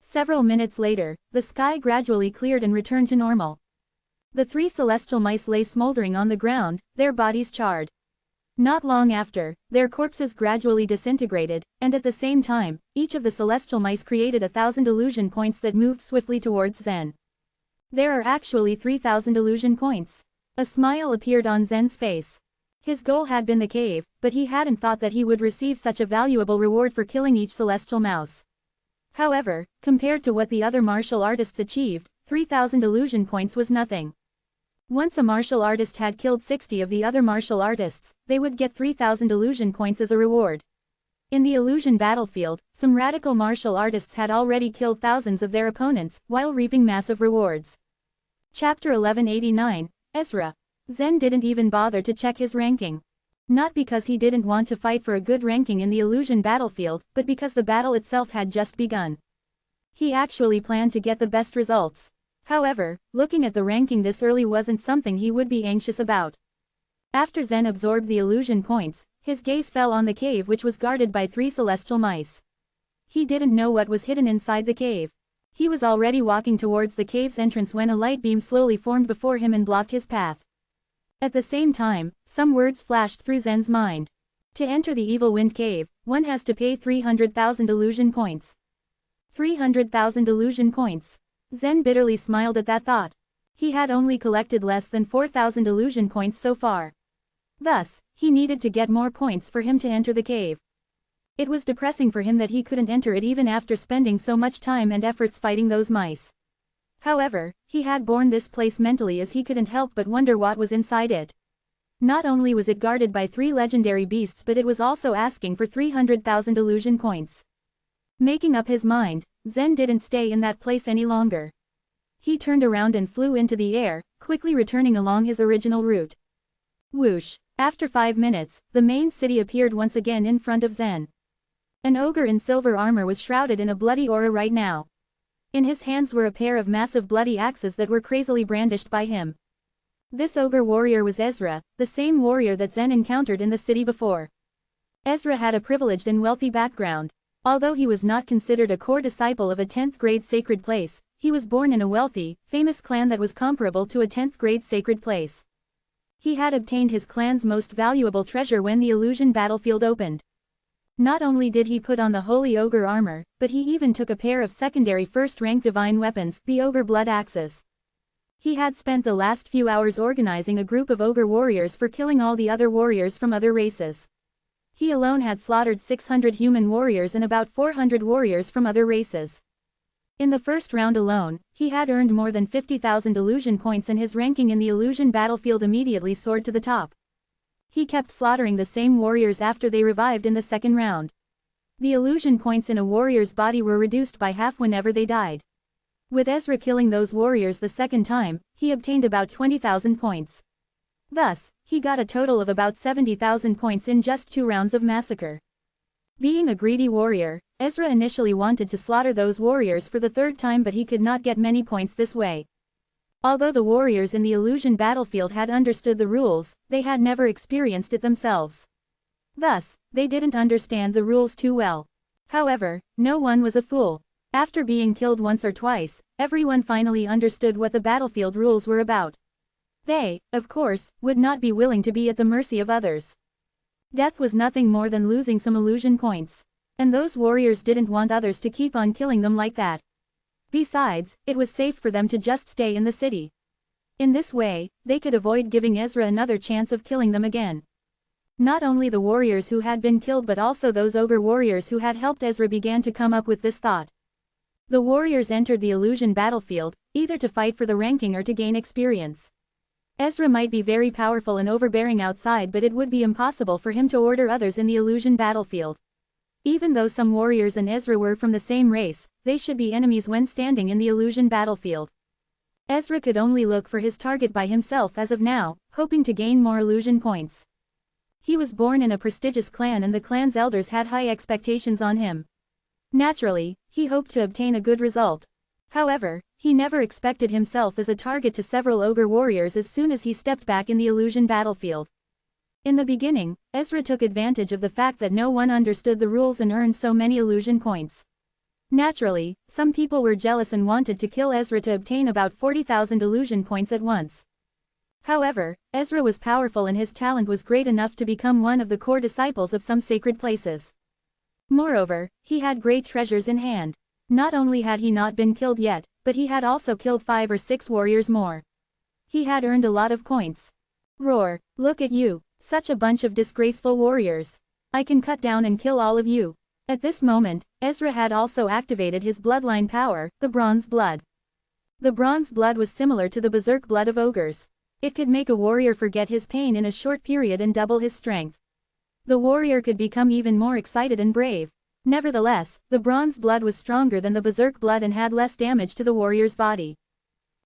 Several minutes later, the sky gradually cleared and returned to normal. The three celestial mice lay smoldering on the ground, their bodies charred. Not long after, their corpses gradually disintegrated, and at the same time, each of the celestial mice created 1,000 illusion points that moved swiftly towards Zen. There are actually 3,000 illusion points. A smile appeared on Zen's face. His goal had been the cave, but he hadn't thought that he would receive such a valuable reward for killing each celestial mouse. However, compared to what the other martial artists achieved, 3,000 illusion points was nothing. Once a martial artist had killed 60 of the other martial artists, they would get 3,000 illusion points as a reward. In the illusion battlefield, some radical martial artists had already killed thousands of their opponents, while reaping massive rewards. Chapter 1189, Ezra. Zen didn't even bother to check his ranking. Not because he didn't want to fight for a good ranking in the illusion battlefield, but because the battle itself had just begun. He actually planned to get the best results. However, looking at the ranking this early wasn't something he would be anxious about. After Zen absorbed the illusion points, his gaze fell on the cave which was guarded by 3 celestial mice. He didn't know what was hidden inside the cave. He was already walking towards the cave's entrance when a light beam slowly formed before him and blocked his path. At the same time, some words flashed through Zen's mind. To enter the Evil Wind Cave, one has to pay 300,000 illusion points. 300,000 illusion points. Zen bitterly smiled at that thought. He had only collected less than 4,000 illusion points so far. Thus, he needed to get more points for him to enter the cave. It was depressing for him that he couldn't enter it even after spending so much time and efforts fighting those mice. However, he had borne this place mentally as he couldn't help but wonder what was inside it. Not only was it guarded by 3 legendary beasts, but it was also asking for 300,000 illusion points. Making up his mind, Zen didn't stay in that place any longer. he turned around and flew into the air, quickly returning along his original route. Whoosh! After 5 minutes, the main city appeared once again in front of Zen. An ogre in silver armor was shrouded in a bloody aura right now. In his hands were a pair of massive bloody axes that were crazily brandished by him. This ogre warrior was Ezra, the same warrior that Zen encountered in the city before. Ezra had a privileged and wealthy background. Although he was not considered a core disciple of a 10th grade sacred place, he was born in a wealthy, famous clan that was comparable to a 10th grade sacred place. He had obtained his clan's most valuable treasure when the illusion battlefield opened. Not only did he put on the holy ogre armor, but he even took a pair of secondary first-rank divine weapons, the ogre blood axes. He had spent the last few hours organizing a group of ogre warriors for killing all the other warriors from other races. He alone had slaughtered 600 human warriors and about 400 warriors from other races. In the first round alone, he had earned more than 50,000 illusion points and his ranking in the illusion battlefield immediately soared to the top. He kept slaughtering the same warriors after they revived in the second round. The illusion points in a warrior's body were reduced by half whenever they died. With Ezra killing those warriors the second time, he obtained about 20,000 points. Thus, he got a total of about 70,000 points in just 2 rounds of massacre. Being a greedy warrior, Ezra initially wanted to slaughter those warriors for the 3rd time, but he could not get many points this way. Although the warriors in the illusion battlefield had understood the rules, they had never experienced it themselves. Thus, they didn't understand the rules too well. However, no one was a fool. After being killed once or twice, everyone finally understood what the battlefield rules were about. They, of course, would not be willing to be at the mercy of others. Death was nothing more than losing some illusion points. And those warriors didn't want others to keep on killing them like that. Besides, it was safe for them to just stay in the city. In this way, they could avoid giving Ezra another chance of killing them again. Not only the warriors who had been killed but also those ogre warriors who had helped Ezra began to come up with this thought. The warriors entered the illusion battlefield, either to fight for the ranking or to gain experience. Ezra might be very powerful and overbearing outside, but it would be impossible for him to order others in the illusion battlefield. Even though some warriors and Ezra were from the same race, they should be enemies when standing in the illusion battlefield. Ezra could only look for his target by himself as of now, hoping to gain more illusion points. He was born in a prestigious clan and the clan's elders had high expectations on him. Naturally, he hoped to obtain a good result. However, he never expected himself as a target to several ogre warriors as soon as he stepped back in the illusion battlefield. In the beginning, Ezra took advantage of the fact that no one understood the rules and earned so many illusion points. Naturally, some people were jealous and wanted to kill Ezra to obtain about 40,000 illusion points at once. However, Ezra was powerful and his talent was great enough to become one of the core disciples of some sacred places. Moreover, he had great treasures in hand. Not only had he not been killed yet, but he had also killed 5 or 6 warriors more. He had earned a lot of points. Roar, look at you, such a bunch of disgraceful warriors. I can cut down and kill all of you. At this moment, Ezra had also activated his bloodline power, the bronze blood. The bronze blood was similar to the berserk blood of ogres. It could make a warrior forget his pain in a short period and double his strength. The warrior could become even more excited and brave. Nevertheless, the bronze blood was stronger than the berserk blood and had less damage to the warrior's body.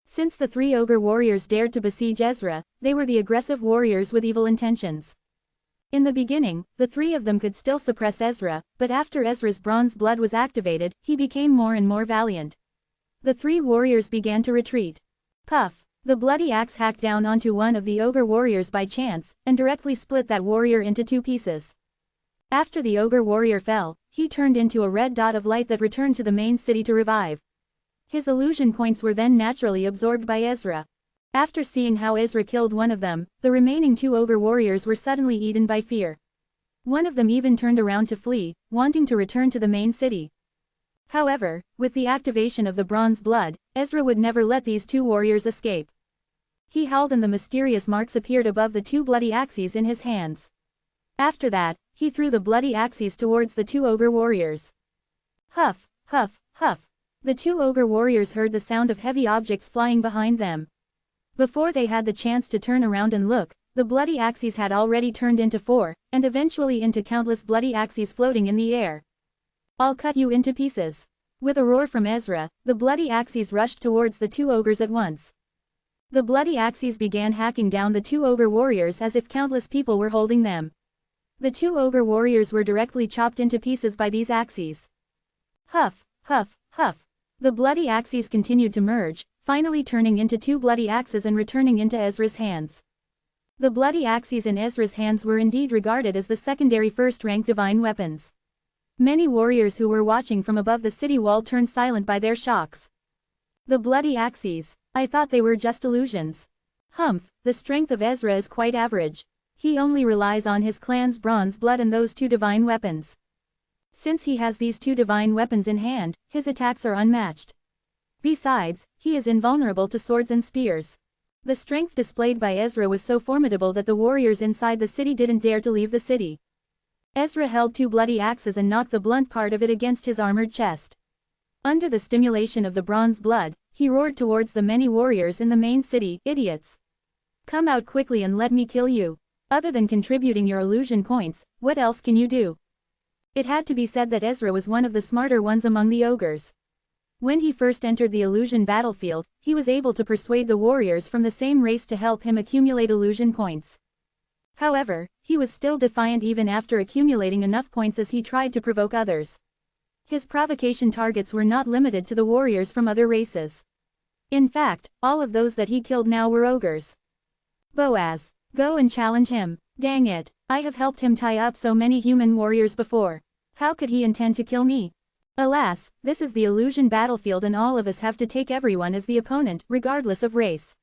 Since the 3 ogre warriors dared to besiege Ezra, they were the aggressive warriors with evil intentions. In the beginning, the 3 of them could still suppress Ezra, but after Ezra's bronze blood was activated, he became more and more valiant. The 3 warriors began to retreat. Puff! The bloody axe hacked down onto one of the ogre warriors by chance, and directly split that warrior into 2 pieces. After the ogre warrior fell, he turned into a red dot of light that returned to the main city to revive. His illusion points were then naturally absorbed by Ezra. After seeing how Ezra killed one of them, the remaining 2 ogre warriors were suddenly eaten by fear. One of them even turned around to flee, wanting to return to the main city. However, with the activation of the bronze blood, Ezra would never let these 2 warriors escape. He howled and the mysterious marks appeared above the 2 bloody axes in his hands. After that, he threw the bloody axes towards the 2 ogre warriors. Huff, huff, huff. The 2 ogre warriors heard the sound of heavy objects flying behind them. Before they had the chance to turn around and look, the bloody axes had already turned into 4, and eventually into countless bloody axes floating in the air. I'll cut you into pieces. With a roar from Ezra, the bloody axes rushed towards the two ogres at once. The bloody axes began hacking down the two ogre warriors as if countless people were holding them. The two ogre warriors were directly chopped into pieces by these axes. Huff, huff, huff. The bloody axes continued to merge, finally turning into two bloody axes and returning into Ezra's hands. The bloody axes in Ezra's hands were indeed regarded as the secondary first-rank divine weapons. Many warriors who were watching from above the city wall turned silent by their shocks. The bloody axes. I thought they were just illusions. Humph, the strength of Ezra is quite average. He only relies on his clan's bronze blood and those two divine weapons. Since he has these two divine weapons in hand, his attacks are unmatched. Besides, he is invulnerable to swords and spears. The strength displayed by Ezra was so formidable that the warriors inside the city didn't dare to leave the city. Ezra held two bloody axes and knocked the blunt part of it against his armored chest. Under the stimulation of the bronze blood, he roared towards the many warriors in the main city. Idiots! Come out quickly and let me kill you. Other than contributing your illusion points, what else can you do? It had to be said that Ezra was one of the smarter ones among the ogres. When he first entered the illusion battlefield, he was able to persuade the warriors from the same race to help him accumulate illusion points. However, he was still defiant even after accumulating enough points as he tried to provoke others. His provocation targets were not limited to the warriors from other races. In fact, all of those that he killed now were ogres. Boaz, go and challenge him. Dang it, I have helped him tie up so many human warriors before. How could he intend to kill me? Alas, this is the illusion battlefield and all of us have to take everyone as the opponent, regardless of race.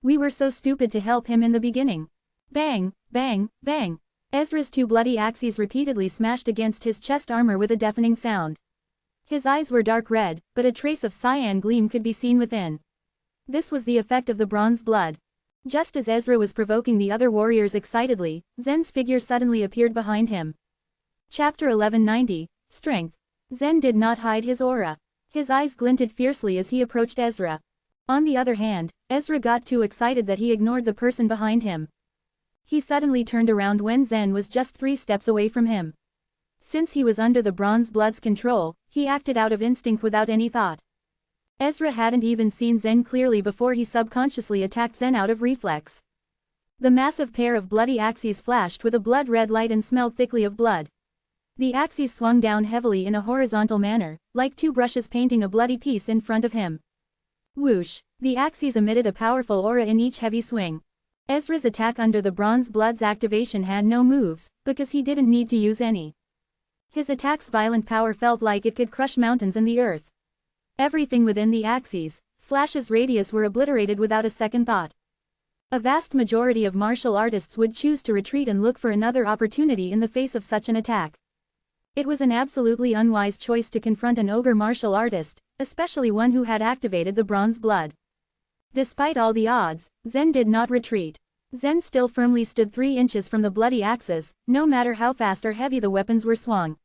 We were so stupid to help him in the beginning. Bang, bang, bang. Ezra's two bloody axes repeatedly smashed against his chest armor with a deafening sound. His eyes were dark red, but a trace of cyan gleam could be seen within. This was the effect of the bronze blood. Just as Ezra was provoking the other warriors excitedly, Zen's figure suddenly appeared behind him. Chapter 1190, Strength. Zen did not hide his aura. His eyes glinted fiercely as he approached Ezra. On the other hand, Ezra got too excited that he ignored the person behind him. He suddenly turned around when Zen was just 3 steps away from him. Since he was under the bronze blood's control, he acted out of instinct without any thought. Ezra hadn't even seen Zen clearly before he subconsciously attacked Zen out of reflex. The massive pair of bloody axes flashed with a blood-red light and smelled thickly of blood. The axes swung down heavily in a horizontal manner, like two brushes painting a bloody piece in front of him. Whoosh! The axes emitted a powerful aura in each heavy swing. Ezra's attack under the bronze blood's activation had no moves, because he didn't need to use any. His attack's violent power felt like it could crush mountains and the earth. Everything within the axes, slash's radius were obliterated without a second thought. A vast majority of martial artists would choose to retreat and look for another opportunity in the face of such an attack. It was an absolutely unwise choice to confront an ogre martial artist, especially one who had activated the bronze blood. Despite all the odds, Zen did not retreat. Zen still firmly stood 3 inches from the bloody axes, no matter how fast or heavy the weapons were swung.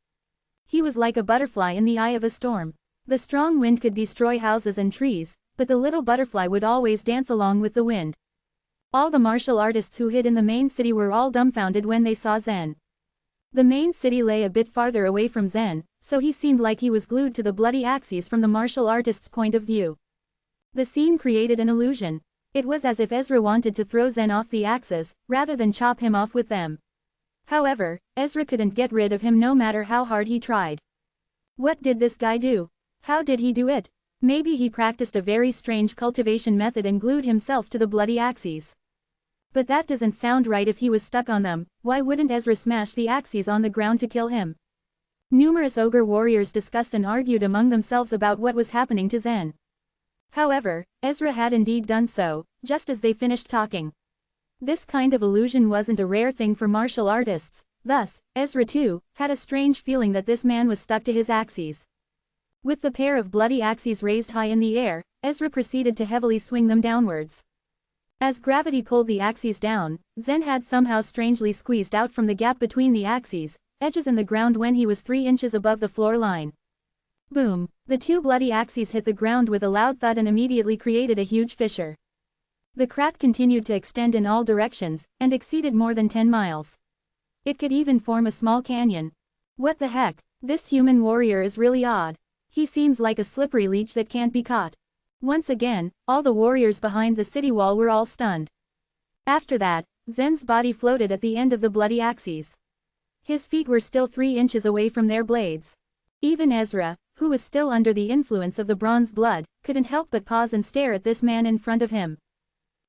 He was like a butterfly in the eye of a storm. The strong wind could destroy houses and trees, but the little butterfly would always dance along with the wind. All the martial artists who hid in the main city were all dumbfounded when they saw Zen. The main city lay a bit farther away from Zen, so he seemed like he was glued to the bloody axes from the martial artist's point of view. The scene created an illusion. It was as if Ezra wanted to throw Zen off the axes, rather than chop him off with them. However, Ezra couldn't get rid of him no matter how hard he tried. What did this guy do? How did he do it? Maybe he practiced a very strange cultivation method and glued himself to the bloody axes. But that doesn't sound right. If he was stuck on them, why wouldn't Ezra smash the axes on the ground to kill him? Numerous ogre warriors discussed and argued among themselves about what was happening to Zen. However, Ezra had indeed done so, just as they finished talking. This kind of illusion wasn't a rare thing for martial artists, thus, Ezra too, had a strange feeling that this man was stuck to his axes. With the pair of bloody axes raised high in the air, Ezra proceeded to heavily swing them downwards. As gravity pulled the axes down, Zen had somehow strangely squeezed out from the gap between the axes, edges and the ground when he was 3 inches above the floor line. Boom! The 2 bloody axes hit the ground with a loud thud and immediately created a huge fissure. The crack continued to extend in all directions, and exceeded more than 10 miles. It could even form a small canyon. What the heck? This human warrior is really odd. He seems like a slippery leech that can't be caught. Once again, all the warriors behind the city wall were all stunned. After that, Zen's body floated at the end of the bloody axes. His feet were still 3 inches away from their blades. Even Ezra, who was still under the influence of the bronze blood, couldn't help but pause and stare at this man in front of him.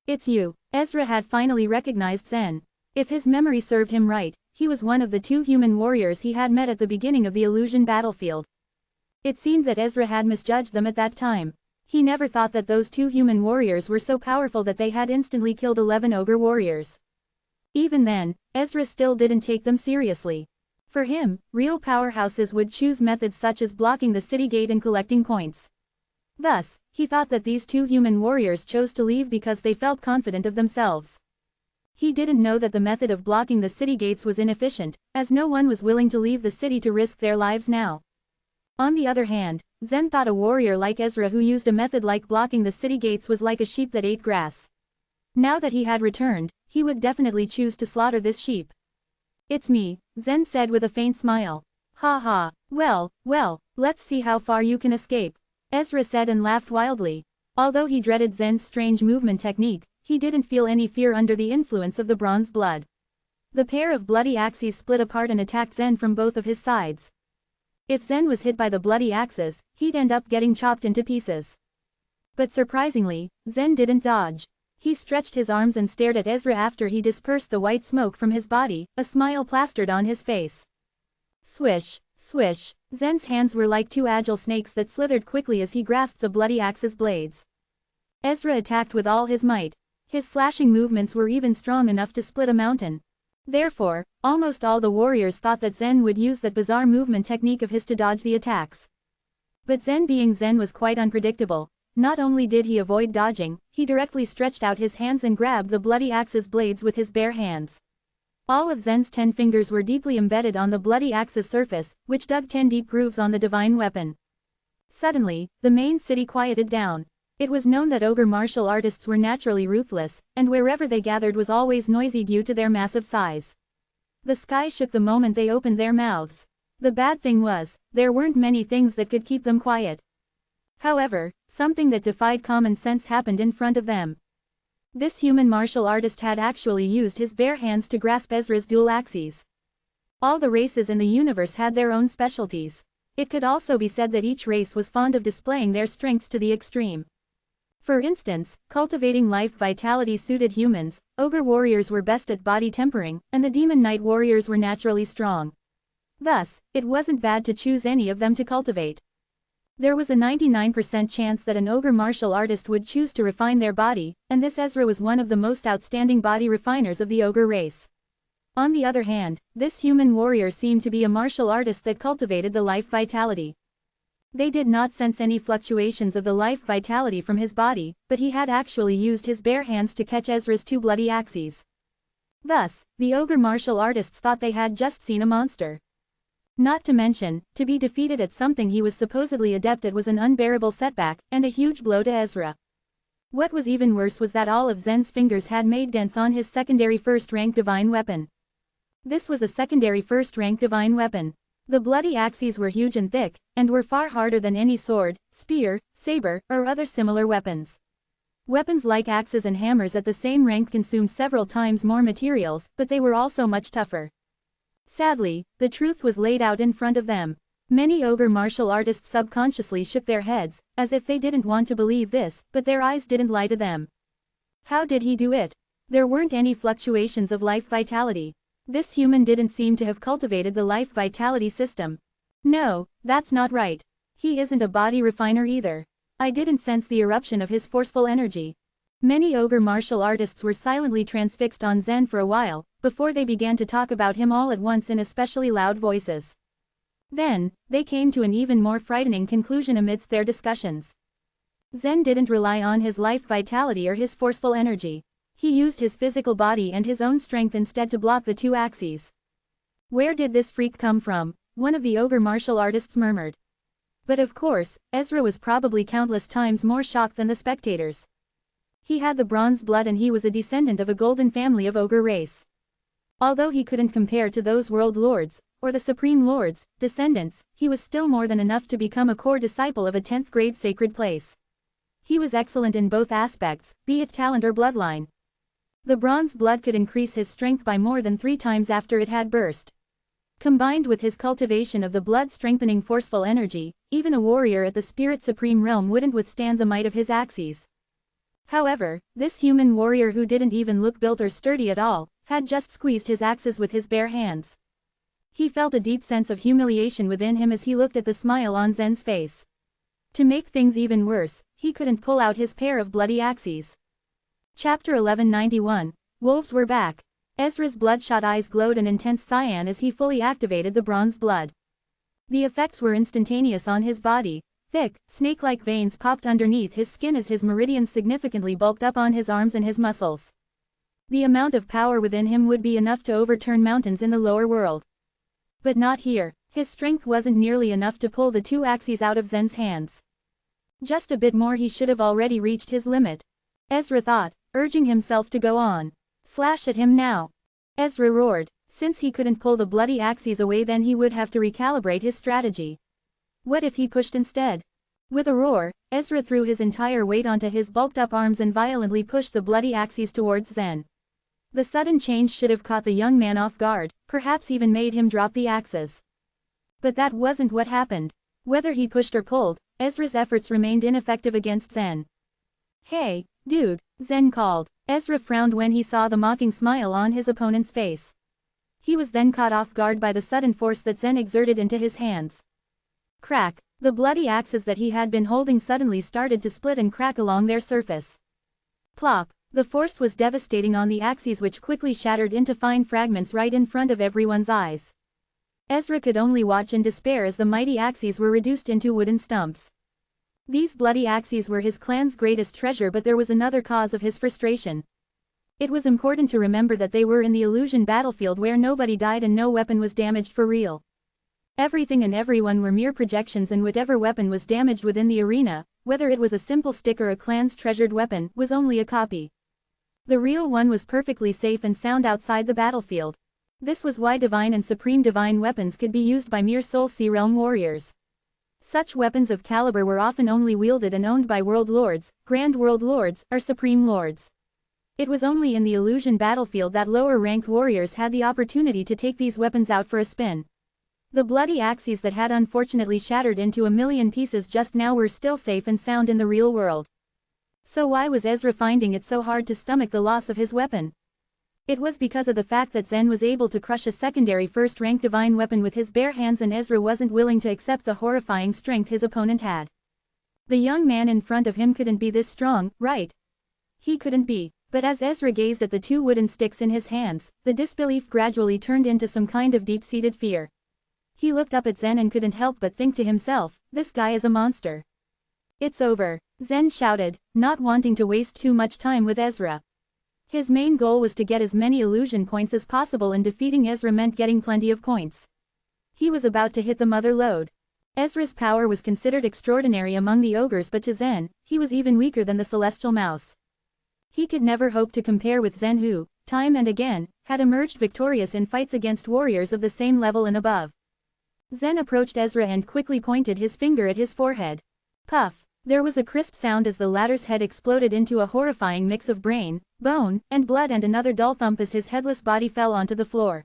"It's you." Ezra had finally recognized Zen. If his memory served him right, he was one of the 2 human warriors he had met at the beginning of the illusion battlefield. It seemed that Ezra had misjudged them at that time. He never thought that those 2 human warriors were so powerful that they had instantly killed 11 ogre warriors. Even then, Ezra still didn't take them seriously. For him, real powerhouses would choose methods such as blocking the city gate and collecting points. Thus, he thought that these 2 human warriors chose to leave because they felt confident of themselves. He didn't know that the method of blocking the city gates was inefficient, as no one was willing to leave the city to risk their lives now. On the other hand, Zen thought a warrior like Ezra who used a method like blocking the city gates was like a sheep that ate grass. Now that he had returned, he would definitely choose to slaughter this sheep. "It's me," Zen said with a faint smile. "Ha ha, well, let's see how far you can escape," Ezra said and laughed wildly. Although he dreaded Zen's strange movement technique, he didn't feel any fear under the influence of the bronze blood. The pair of bloody axes split apart and attacked Zen from both of his sides. If Zen was hit by the bloody axes, he'd end up getting chopped into pieces. But surprisingly, Zen didn't dodge. He stretched his arms and stared at Ezra after he dispersed the white smoke from his body, a smile plastered on his face. Swish, swish, Zen's hands were like 2 agile snakes that slithered quickly as he grasped the bloody axe's blades. Ezra attacked with all his might. His slashing movements were even strong enough to split a mountain. Therefore, almost all the warriors thought that Zen would use that bizarre movement technique of his to dodge the attacks. But Zen being Zen was quite unpredictable. Not only did he avoid dodging, he directly stretched out his hands and grabbed the bloody axe's blades with his bare hands. All of Zen's 10 fingers were deeply embedded on the bloody axe's surface, which dug 10 deep grooves on the divine weapon. Suddenly, the main city quieted down. It was known that ogre martial artists were naturally ruthless, and wherever they gathered was always noisy due to their massive size. The sky shook the moment they opened their mouths. The bad thing was, there weren't many things that could keep them quiet. However, something that defied common sense happened in front of them. This human martial artist had actually used his bare hands to grasp Ezra's dual axes. All the races in the universe had their own specialties. It could also be said that each race was fond of displaying their strengths to the extreme. For instance, cultivating life vitality suited humans, ogre warriors were best at body tempering, and the demon knight warriors were naturally strong. Thus, it wasn't bad to choose any of them to cultivate. There was a 99% chance that an ogre martial artist would choose to refine their body, and this Ezra was one of the most outstanding body refiners of the ogre race. On the other hand, this human warrior seemed to be a martial artist that cultivated the life vitality. They did not sense any fluctuations of the life vitality from his body, but he had actually used his bare hands to catch Ezra's 2 bloody axes. Thus, the ogre martial artists thought they had just seen a monster. Not to mention, to be defeated at something he was supposedly adept at was an unbearable setback, and a huge blow to Ezra. What was even worse was that all of Zen's fingers had made dents on his secondary first-rank divine weapon. This was a secondary first-rank divine weapon. The bloody axes were huge and thick, and were far harder than any sword, spear, saber, or other similar weapons. Weapons like axes and hammers at the same rank consumed several times more materials, but they were also much tougher. Sadly, the truth was laid out in front of them. Many ogre martial artists subconsciously shook their heads, as if they didn't want to believe this, but their eyes didn't lie to them. How did he do it? There weren't any fluctuations of life vitality. This human didn't seem to have cultivated the life vitality system. No, that's not right. He isn't a body refiner either. I didn't sense the eruption of his forceful energy. Many ogre martial artists were silently transfixed on Zen for a while, before they began to talk about him all at once in especially loud voices. Then, they came to an even more frightening conclusion amidst their discussions. Zen didn't rely on his life vitality or his forceful energy. He used his physical body and his own strength instead to block the 2 axes. Where did this freak come from? One of the ogre martial artists murmured. But of course, Ezra was probably countless times more shocked than the spectators. He had the bronze blood and he was a descendant of a golden family of ogre race. Although he couldn't compare to those world lords, or the supreme lords, descendants, he was still more than enough to become a core disciple of a 10th grade sacred place. He was excellent in both aspects, be it talent or bloodline. The bronze blood could increase his strength by more than 3 times after it had burst. Combined with his cultivation of the blood-strengthening forceful energy, even a warrior at the Spirit Supreme realm wouldn't withstand the might of his axes. However, this human warrior who didn't even look built or sturdy at all, had just squeezed his axes with his bare hands. He felt a deep sense of humiliation within him as he looked at the smile on Zen's face. To make things even worse, he couldn't pull out his pair of bloody axes. Chapter 1191, Wolves Were Back. Ezra's bloodshot eyes glowed an intense cyan as he fully activated the bronze blood. The effects were instantaneous on his body. Thick, snake-like veins popped underneath his skin as his meridians significantly bulked up on his arms and his muscles. The amount of power within him would be enough to overturn mountains in the lower world. But not here. His strength wasn't nearly enough to pull the 2 axes out of Zen's hands. Just a bit more he should have already reached his limit. Ezra thought, urging himself to go on. Slash at him now. Ezra roared. Since he couldn't pull the bloody axes away, then he would have to recalibrate his strategy. What if he pushed instead? With a roar, Ezra threw his entire weight onto his bulked-up arms and violently pushed the bloody axes towards Zen. The sudden change should have caught the young man off guard, perhaps even made him drop the axes. But that wasn't what happened. Whether he pushed or pulled, Ezra's efforts remained ineffective against Zen. Hey, dude, Zen called. Ezra frowned when he saw the mocking smile on his opponent's face. He was then caught off guard by the sudden force that Zen exerted into his hands. Crack! The bloody axes that he had been holding suddenly started to split and crack along their surface. Plop! The force was devastating on the axes, which quickly shattered into fine fragments right in front of everyone's eyes. Ezra could only watch in despair as the mighty axes were reduced into wooden stumps. These bloody axes were his clan's greatest treasure, but there was another cause of his frustration. It was important to remember that they were in the illusion battlefield where nobody died and no weapon was damaged for real. Everything and everyone were mere projections, and whatever weapon was damaged within the arena, whether it was a simple stick or a clan's treasured weapon, was only a copy. The real one was perfectly safe and sound outside the battlefield. This was why divine and supreme divine weapons could be used by mere Soul Sea Realm warriors. Such weapons of caliber were often only wielded and owned by world lords, grand world lords, or supreme lords. It was only in the illusion battlefield that lower-ranked warriors had the opportunity to take these weapons out for a spin. The bloody axes that had unfortunately shattered into a million pieces just now were still safe and sound in the real world. So why was Ezra finding it so hard to stomach the loss of his weapon? It was because of the fact that Zen was able to crush a secondary first-rank divine weapon with his bare hands, and Ezra wasn't willing to accept the horrifying strength his opponent had. The young man in front of him couldn't be this strong, right? He couldn't be. But as Ezra gazed at the 2 wooden sticks in his hands, the disbelief gradually turned into some kind of deep-seated fear. He looked up at Zen and couldn't help but think to himself, this guy is a monster. It's over, Zen shouted, not wanting to waste too much time with Ezra. His main goal was to get as many illusion points as possible, and defeating Ezra meant getting plenty of points. He was about to hit the mother lode. Ezra's power was considered extraordinary among the ogres, but to Zen, he was even weaker than the celestial mouse. He could never hope to compare with Zen, who, time and again, had emerged victorious in fights against warriors of the same level and above. Zen approached Ezra and quickly pointed his finger at his forehead. Puff! There was a crisp sound as the latter's head exploded into a horrifying mix of brain, bone, and blood, and another dull thump as his headless body fell onto the floor.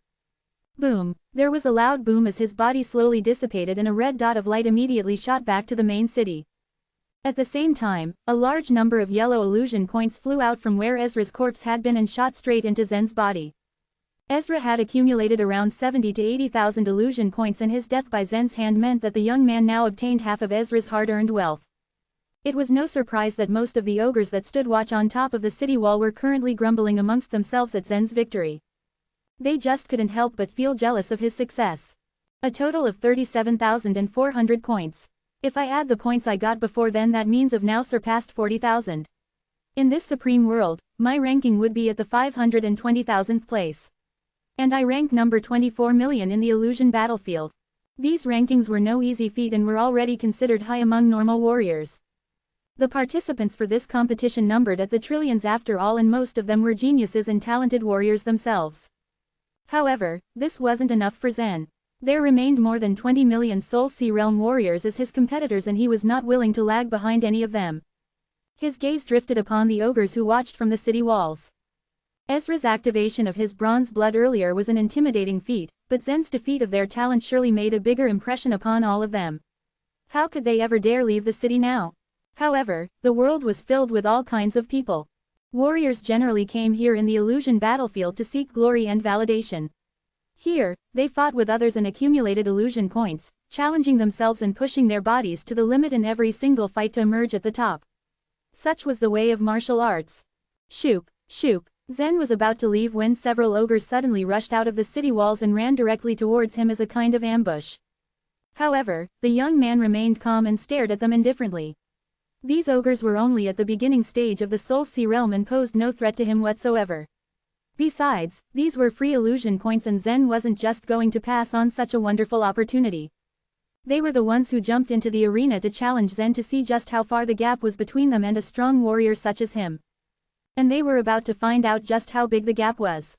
Boom! There was a loud boom as his body slowly dissipated and a red dot of light immediately shot back to the main city. At the same time, a large number of yellow illusion points flew out from where Ezra's corpse had been and shot straight into Zen's body. Ezra had accumulated around 70 to 80,000 illusion points, and his death by Zen's hand meant that the young man now obtained half of Ezra's hard-earned wealth. It was no surprise that most of the ogres that stood watch on top of the city wall were currently grumbling amongst themselves at Zen's victory. They just couldn't help but feel jealous of his success. A total of 37,400 points. If I add the points I got before then, that means I've now surpassed 40,000. In this supreme world, my ranking would be at the 520,000th place. And I rank number 24 million in the illusion battlefield. These rankings were no easy feat and were already considered high among normal warriors. The participants for this competition numbered at the trillions after all, and most of them were geniuses and talented warriors themselves. However, this wasn't enough for Zen. There remained more than 20 million Soul Sea Realm warriors as his competitors, and he was not willing to lag behind any of them. His gaze drifted upon the ogres who watched from the city walls. Ezra's activation of his bronze blood earlier was an intimidating feat, but Zen's defeat of their talent surely made a bigger impression upon all of them. How could they ever dare leave the city now? However, the world was filled with all kinds of people. Warriors generally came here in the illusion battlefield to seek glory and validation. Here, they fought with others and accumulated illusion points, challenging themselves and pushing their bodies to the limit in every single fight to emerge at the top. Such was the way of martial arts. Shoop, shoop. Zen was about to leave when several ogres suddenly rushed out of the city walls and ran directly towards him as a kind of ambush. However, the young man remained calm and stared at them indifferently. These ogres were only at the beginning stage of the Soul Sea realm and posed no threat to him whatsoever. Besides, these were free illusion points and Zen wasn't just going to pass on such a wonderful opportunity. They were the ones who jumped into the arena to challenge Zen to see just how far the gap was between them and a strong warrior such as him. And they were about to find out just how big the gap was.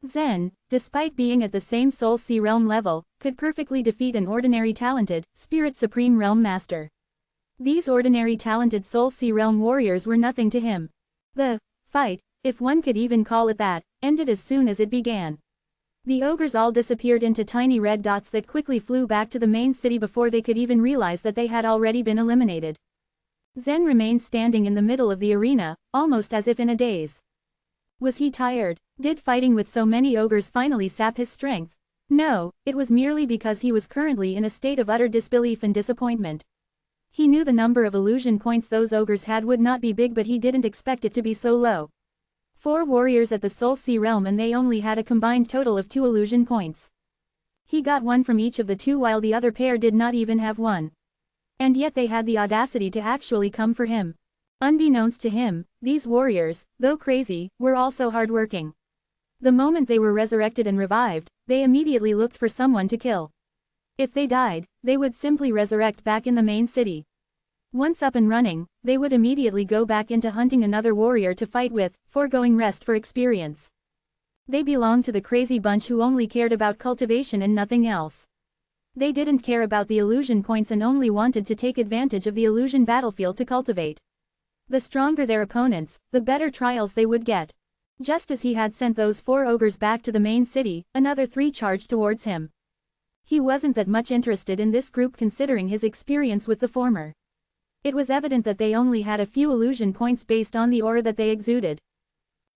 Zen, despite being at the same Soul Sea realm level, could perfectly defeat an ordinary talented, Spirit Supreme Realm Master. These ordinary talented Soul Sea realm warriors were nothing to him. The fight, if one could even call it that, ended as soon as it began. The ogres all disappeared into tiny red dots that quickly flew back to the main city before they could even realize that they had already been eliminated. Zen remained standing in the middle of the arena, almost as if in a daze. Was he tired? Did fighting with so many ogres finally sap his strength? No, it was merely because he was currently in a state of utter disbelief and disappointment. He knew the number of illusion points those ogres had would not be big, but he didn't expect it to be so low. 4 warriors at the Soul Sea realm and they only had a combined total of 2 illusion points. He got 1 from each of the 2 while the other pair did not even have 1. And yet they had the audacity to actually come for him. Unbeknownst to him, these warriors, though crazy, were also hardworking. The moment they were resurrected and revived, they immediately looked for someone to kill. If they died, they would simply resurrect back in the main city. Once up and running, they would immediately go back into hunting another warrior to fight with, foregoing rest for experience. They belonged to the crazy bunch who only cared about cultivation and nothing else. They didn't care about the illusion points and only wanted to take advantage of the illusion battlefield to cultivate. The stronger their opponents, the better trials they would get. Just as he had sent those 4 ogres back to the main city, another 3 charged towards him. He wasn't that much interested in this group considering his experience with the former. It was evident that they only had a few illusion points based on the aura that they exuded.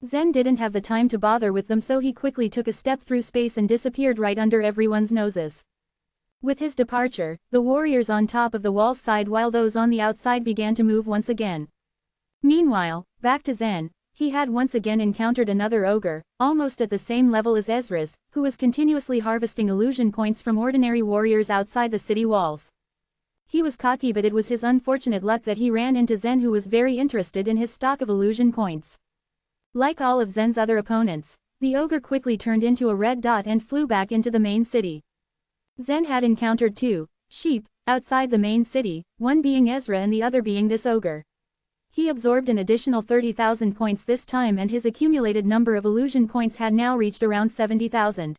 Zen didn't have the time to bother with them, so he quickly took a step through space and disappeared right under everyone's noses. With his departure, the warriors on top of the walls sighed while those on the outside began to move once again. Meanwhile, back to Zen, he had once again encountered another ogre, almost at the same level as Ezra's, who was continuously harvesting illusion points from ordinary warriors outside the city walls. He was cocky, but it was his unfortunate luck that he ran into Zen, who was very interested in his stock of illusion points. Like all of Zen's other opponents, the ogre quickly turned into a red dot and flew back into the main city. Zen had encountered 2 sheep outside the main city, one being Ezra and the other being this ogre. He absorbed an additional 30,000 points this time, and his accumulated number of illusion points had now reached around 70,000.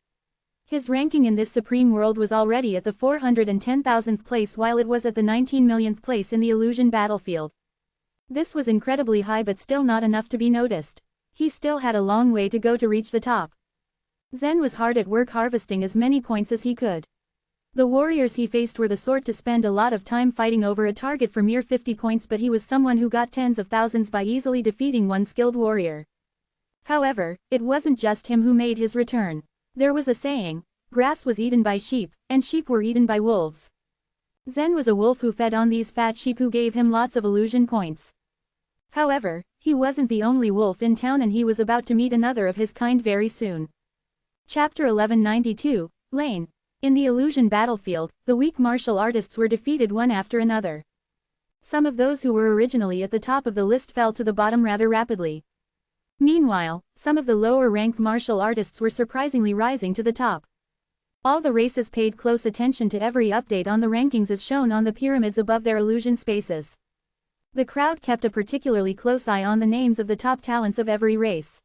His ranking in this supreme world was already at the 410,000th place, while it was at the 19 millionth place in the illusion battlefield. This was incredibly high, but still not enough to be noticed. He still had a long way to go to reach the top. Zen was hard at work harvesting as many points as he could. The warriors he faced were the sort to spend a lot of time fighting over a target for mere 50 points, but he was someone who got tens of thousands by easily defeating one skilled warrior. However, it wasn't just him who made his return. There was a saying, grass was eaten by sheep, and sheep were eaten by wolves. Zen was a wolf who fed on these fat sheep who gave him lots of illusion points. However, he wasn't the only wolf in town, and he was about to meet another of his kind very soon. Chapter 1192, Lane. In the illusion battlefield, the weak martial artists were defeated one after another. Some of those who were originally at the top of the list fell to the bottom rather rapidly. Meanwhile, some of the lower-ranked martial artists were surprisingly rising to the top. All the races paid close attention to every update on the rankings as shown on the pyramids above their illusion spaces. The crowd kept a particularly close eye on the names of the top talents of every race.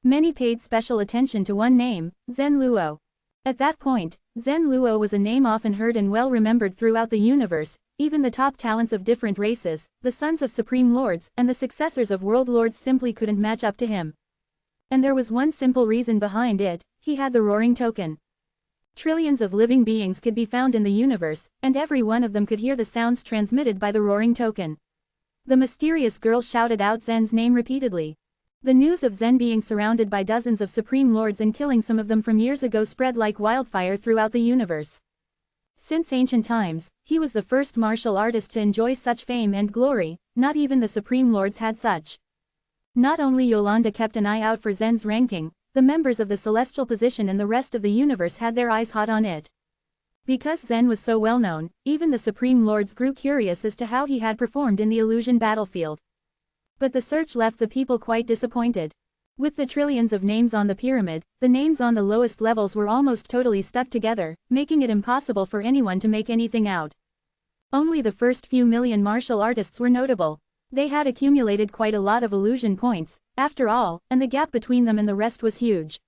Many paid special attention to one name, Zen Luo. At that point, Zen Luo was a name often heard and well remembered throughout the universe. Even the top talents of different races, the sons of supreme lords, and the successors of world lords simply couldn't match up to him. And there was one simple reason behind it: he had the roaring token. Trillions of living beings could be found in the universe, and every one of them could hear the sounds transmitted by the roaring token. The mysterious girl shouted out Zen's name repeatedly. The news of Zen being surrounded by dozens of supreme lords and killing some of them from years ago spread like wildfire throughout the universe. Since ancient times, he was the first martial artist to enjoy such fame and glory. Not even the supreme lords had such. Not only Yolanda kept an eye out for Zen's ranking, the members of the celestial position and the rest of the universe had their eyes hot on it. Because Zen was so well known, even the supreme lords grew curious as to how he had performed in the illusion battlefield. But the search left the people quite disappointed. With the trillions of names on the pyramid, the names on the lowest levels were almost totally stuck together, making it impossible for anyone to make anything out. Only the first few million martial artists were notable. They had accumulated quite a lot of illusion points, after all, and the gap between them and the rest was huge.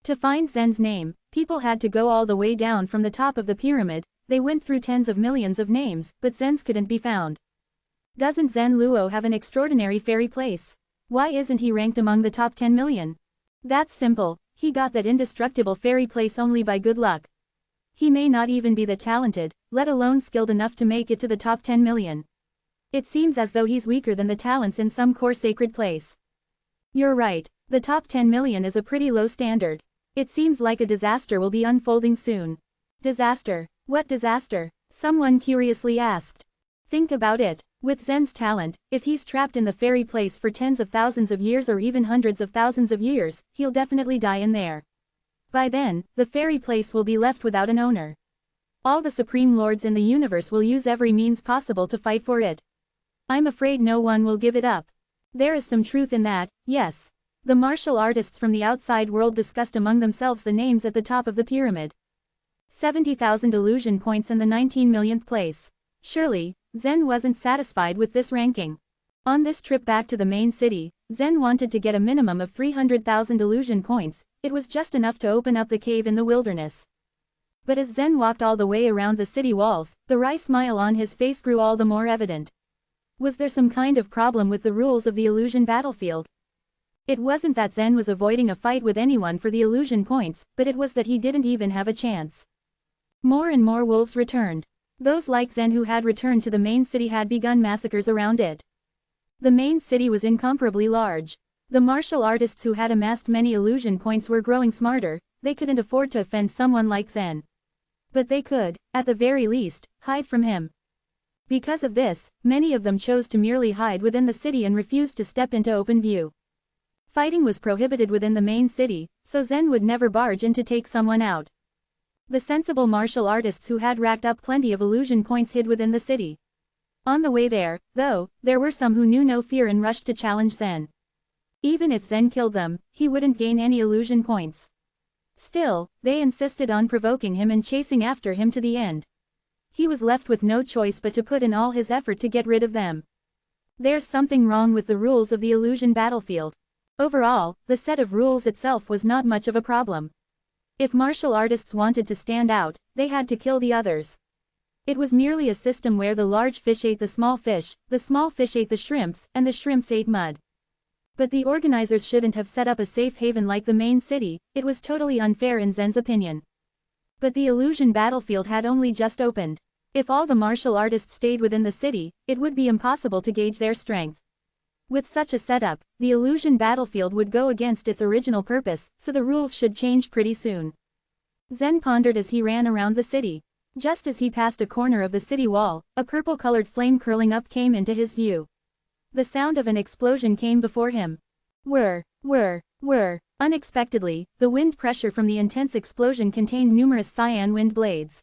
To find Zen's name, people had to go all the way down from the top of the pyramid. They went through tens of millions of names, but Zen's couldn't be found. Doesn't Zen Luo have an extraordinary fairy place? Why isn't he ranked among the top 10 million? That's simple: he got that indestructible fairy place only by good luck. He may not even be that talented, let alone skilled enough to make it to the top 10 million. It seems as though he's weaker than the talents in some core sacred place. You're right, the top 10 million is a pretty low standard. It seems like a disaster will be unfolding soon. Disaster? What disaster? Someone curiously asked. Think about it. With Zen's talent, if he's trapped in the fairy place for tens of thousands of years or even hundreds of thousands of years, he'll definitely die in there. By then, the fairy place will be left without an owner. All the supreme lords in the universe will use every means possible to fight for it. I'm afraid no one will give it up. There is some truth in that, yes. The martial artists from the outside world discussed among themselves the names at the top of the pyramid. 70,000 illusion points in the 19 millionth place. Surely, Zen wasn't satisfied with this ranking. On this trip back to the main city, Zen wanted to get a minimum of 300,000 illusion points. It was just enough to open up the cave in the wilderness. But as Zen walked all the way around the city walls, the wry smile on his face grew all the more evident. Was there some kind of problem with the rules of the illusion battlefield? It wasn't that Zen was avoiding a fight with anyone for the illusion points, but it was that he didn't even have a chance. More and more wolves returned. Those like Zen who had returned to the main city had begun massacres around it. The main city was incomparably large. The martial artists who had amassed many illusion points were growing smarter. They couldn't afford to offend someone like Zen. But they could, at the very least, hide from him. Because of this, many of them chose to merely hide within the city and refused to step into open view. Fighting was prohibited within the main city, so Zen would never barge in to take someone out. The sensible martial artists who had racked up plenty of illusion points hid within the city. On the way there, though, there were some who knew no fear and rushed to challenge Zen. Even if Zen killed them, he wouldn't gain any illusion points. Still, they insisted on provoking him and chasing after him to the end. He was left with no choice but to put in all his effort to get rid of them. There's something wrong with the rules of the illusion battlefield. Overall, the set of rules itself was not much of a problem. If martial artists wanted to stand out, they had to kill the others. It was merely a system where the large fish ate the small fish ate the shrimps, and the shrimps ate mud. But the organizers shouldn't have set up a safe haven like the main city. It was totally unfair in Zen's opinion. But the illusion battlefield had only just opened. If all the martial artists stayed within the city, it would be impossible to gauge their strength. With such a setup, the illusion battlefield would go against its original purpose, so the rules should change pretty soon. Zen pondered as he ran around the city. Just as he passed a corner of the city wall, a purple-colored flame curling up came into his view. The sound of an explosion came before him. Whir, whir, whir. Unexpectedly, the wind pressure from the intense explosion contained numerous cyan wind blades.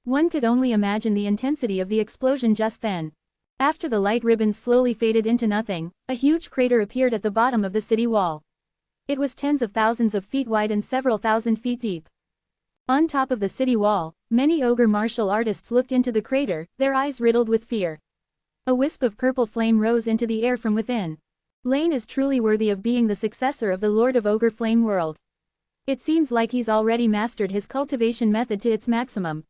One could only imagine the intensity of the explosion just then. After the light ribbons slowly faded into nothing, a huge crater appeared at the bottom of the city wall. It was tens of thousands of feet wide and several thousand feet deep. On top of the city wall, many ogre martial artists looked into the crater, their eyes riddled with fear. A wisp of purple flame rose into the air from within. Lane is truly worthy of being the successor of the Lord of Ogre Flame World. It seems like he's already mastered his cultivation method to its maximum.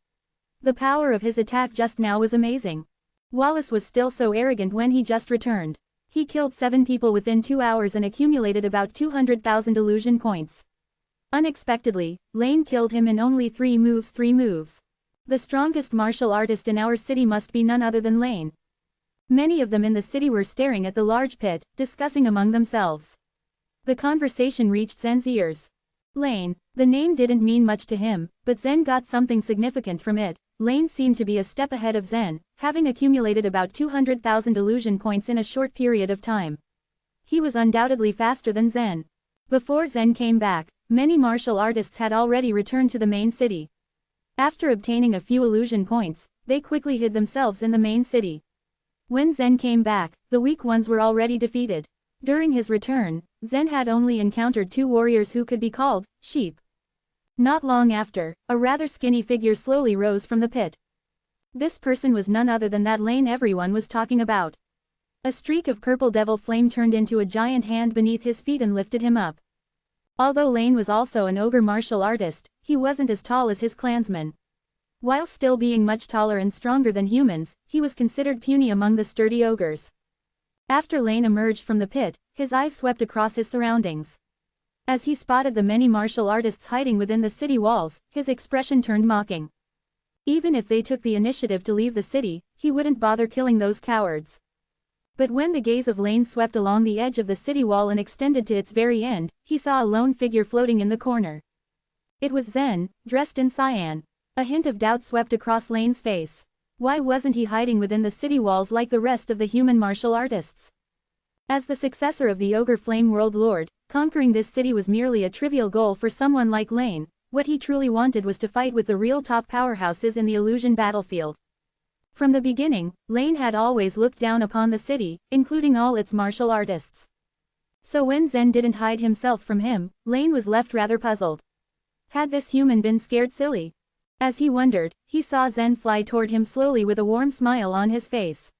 The power of his attack just now was amazing. Wallace was still so arrogant when he just returned. He killed 7 people within 2 hours and accumulated about 200,000 illusion points. Unexpectedly, Lane killed him in only 3 moves. The strongest martial artist in our city must be none other than Lane. Many of them in the city were staring at the large pit, discussing among themselves. The conversation reached Zen's ears. Lane, the name didn't mean much to him, but Zen got something significant from it. Lane seemed to be a step ahead of Zen, having accumulated about 200,000 illusion points in a short period of time. He was undoubtedly faster than Zen. Before Zen came back, many martial artists had already returned to the main city. After obtaining a few illusion points, they quickly hid themselves in the main city. When Zen came back, the weak ones were already defeated. During his return, Zen had only encountered 2 warriors who could be called sheep. Not long after, a rather skinny figure slowly rose from the pit. This person was none other than that Lane everyone was talking about. A streak of purple devil flame turned into a giant hand beneath his feet and lifted him up. Although Lane was also an ogre martial artist, he wasn't as tall as his clansmen. While still being much taller and stronger than humans, he was considered puny among the sturdy ogres. After Lane emerged from the pit, his eyes swept across his surroundings. As he spotted the many martial artists hiding within the city walls, his expression turned mocking. Even if they took the initiative to leave the city, he wouldn't bother killing those cowards. But when the gaze of Lane swept along the edge of the city wall and extended to its very end, he saw a lone figure floating in the corner. It was Zen, dressed in cyan. A hint of doubt swept across Lane's face. Why wasn't he hiding within the city walls like the rest of the human martial artists? As the successor of the Ogre Flame World Lord, conquering this city was merely a trivial goal for someone like Lane. What he truly wanted was to fight with the real top powerhouses in the illusion battlefield. From the beginning, Lane had always looked down upon the city, including all its martial artists. So when Zen didn't hide himself from him, Lane was left rather puzzled. Had this human been scared silly? As he wondered, he saw Zen fly toward him slowly with a warm smile on his face.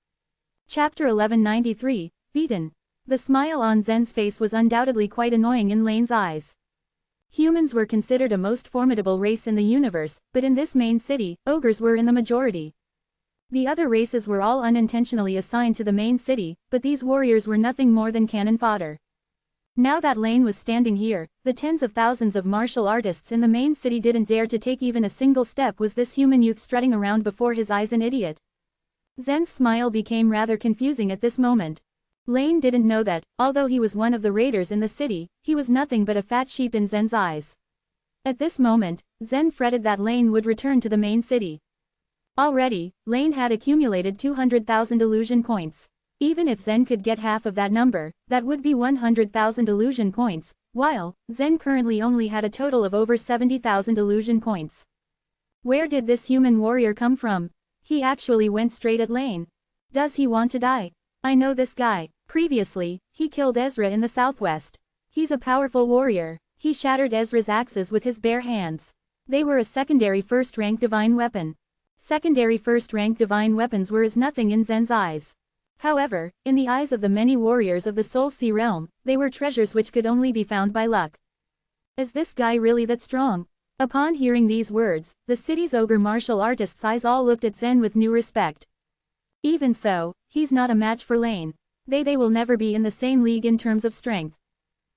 Chapter 1193, Beaten. The smile on Zen's face was undoubtedly quite annoying in Lane's eyes. Humans were considered a most formidable race in the universe, but in this main city, ogres were in the majority. The other races were all unintentionally assigned to the main city, but these warriors were nothing more than cannon fodder. Now that Lane was standing here, the tens of thousands of martial artists in the main city didn't dare to take even a single step. Was this human youth strutting around before his eyes an idiot? Zen's smile became rather confusing at this moment. Lane didn't know that, although he was one of the raiders in the city, he was nothing but a fat sheep in Zen's eyes. At this moment, Zen fretted that Lane would return to the main city. Already, Lane had accumulated 200,000 illusion points. Even if Zen could get half of that number, that would be 100,000 illusion points, while Zen currently only had a total of over 70,000 illusion points. Where did this human warrior come from? He actually went straight at Lane. Does he want to die? I know this guy. Previously, he killed Ezra in the southwest. He's a powerful warrior. He shattered Ezra's axes with his bare hands. They were a secondary first-rank divine weapon. Secondary first-rank divine weapons were as nothing in Zen's eyes. However, in the eyes of the many warriors of the Soul Sea realm, they were treasures which could only be found by luck. Is this guy really that strong? Upon hearing these words, the city's ogre martial artists' eyes all looked at Zen with new respect. Even so, he's not a match for Lane. They will never be in the same league in terms of strength.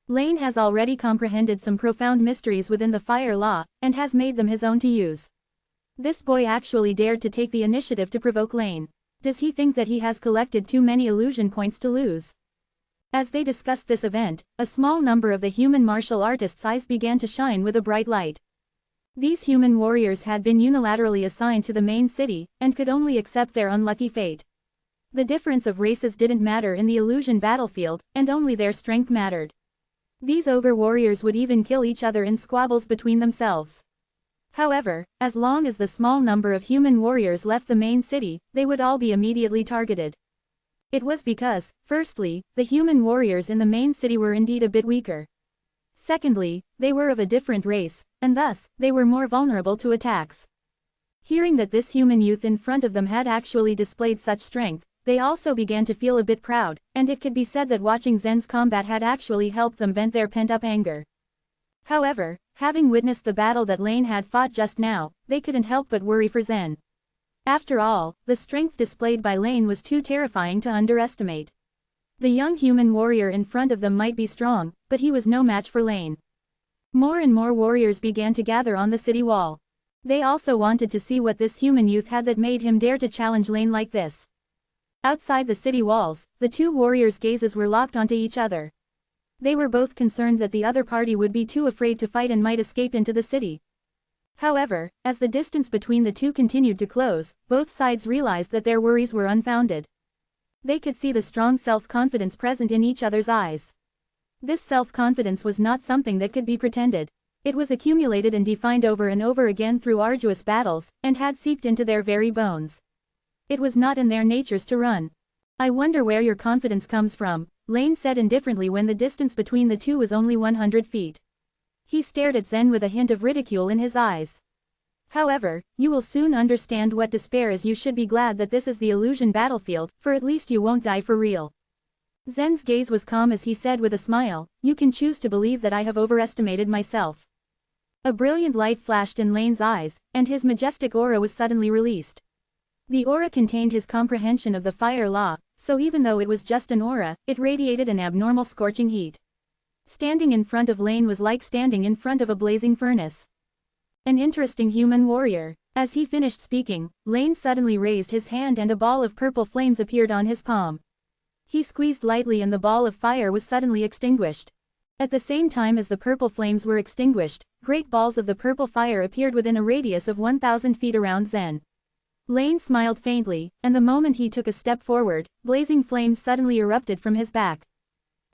Lane has already comprehended some profound mysteries within the fire law, and has made them his own to use. This boy actually dared to take the initiative to provoke Lane. Does he think that he has collected too many illusion points to lose? As they discussed this event, a small number of the human martial artists' eyes began to shine with a bright light. These human warriors had been unilaterally assigned to the main city, and could only accept their unlucky fate. The difference of races didn't matter in the illusion battlefield, and only their strength mattered. These ogre warriors would even kill each other in squabbles between themselves. However, as long as the small number of human warriors left the main city, they would all be immediately targeted. It was because, firstly, the human warriors in the main city were indeed a bit weaker. Secondly, they were of a different race, and thus, they were more vulnerable to attacks. Hearing that this human youth in front of them had actually displayed such strength, they also began to feel a bit proud, and it could be said that watching Zen's combat had actually helped them vent their pent-up anger. However, having witnessed the battle that Lane had fought just now, they couldn't help but worry for Zen. After all, the strength displayed by Lane was too terrifying to underestimate. The young human warrior in front of them might be strong, but he was no match for Lane. More and more warriors began to gather on the city wall. They also wanted to see what this human youth had that made him dare to challenge Lane like this. Outside the city walls, the two warriors' gazes were locked onto each other. They were both concerned that the other party would be too afraid to fight and might escape into the city. However, as the distance between the two continued to close, both sides realized that their worries were unfounded. They could see the strong self-confidence present in each other's eyes. This self-confidence was not something that could be pretended. It was accumulated and defined over and over again through arduous battles, and had seeped into their very bones. It was not in their natures to run. "I wonder where your confidence comes from," Lane said indifferently when the distance between the two was only 100 feet. He stared at Zen with a hint of ridicule in his eyes. "However, you will soon understand what despair is. You should be glad that this is the illusion battlefield, for at least you won't die for real." Zen's gaze was calm as he said with a smile, "You can choose to believe that I have overestimated myself." A brilliant light flashed in Lane's eyes, and his majestic aura was suddenly released. The aura contained his comprehension of the fire law, so even though it was just an aura, it radiated an abnormal scorching heat. Standing in front of Lane was like standing in front of a blazing furnace. An interesting human warrior. As he finished speaking, Lane suddenly raised his hand and a ball of purple flames appeared on his palm. He squeezed lightly and the ball of fire was suddenly extinguished. At the same time as the purple flames were extinguished, great balls of the purple fire appeared within a radius of 1,000 feet around Zen. Lane smiled faintly, and the moment he took a step forward, blazing flames suddenly erupted from his back.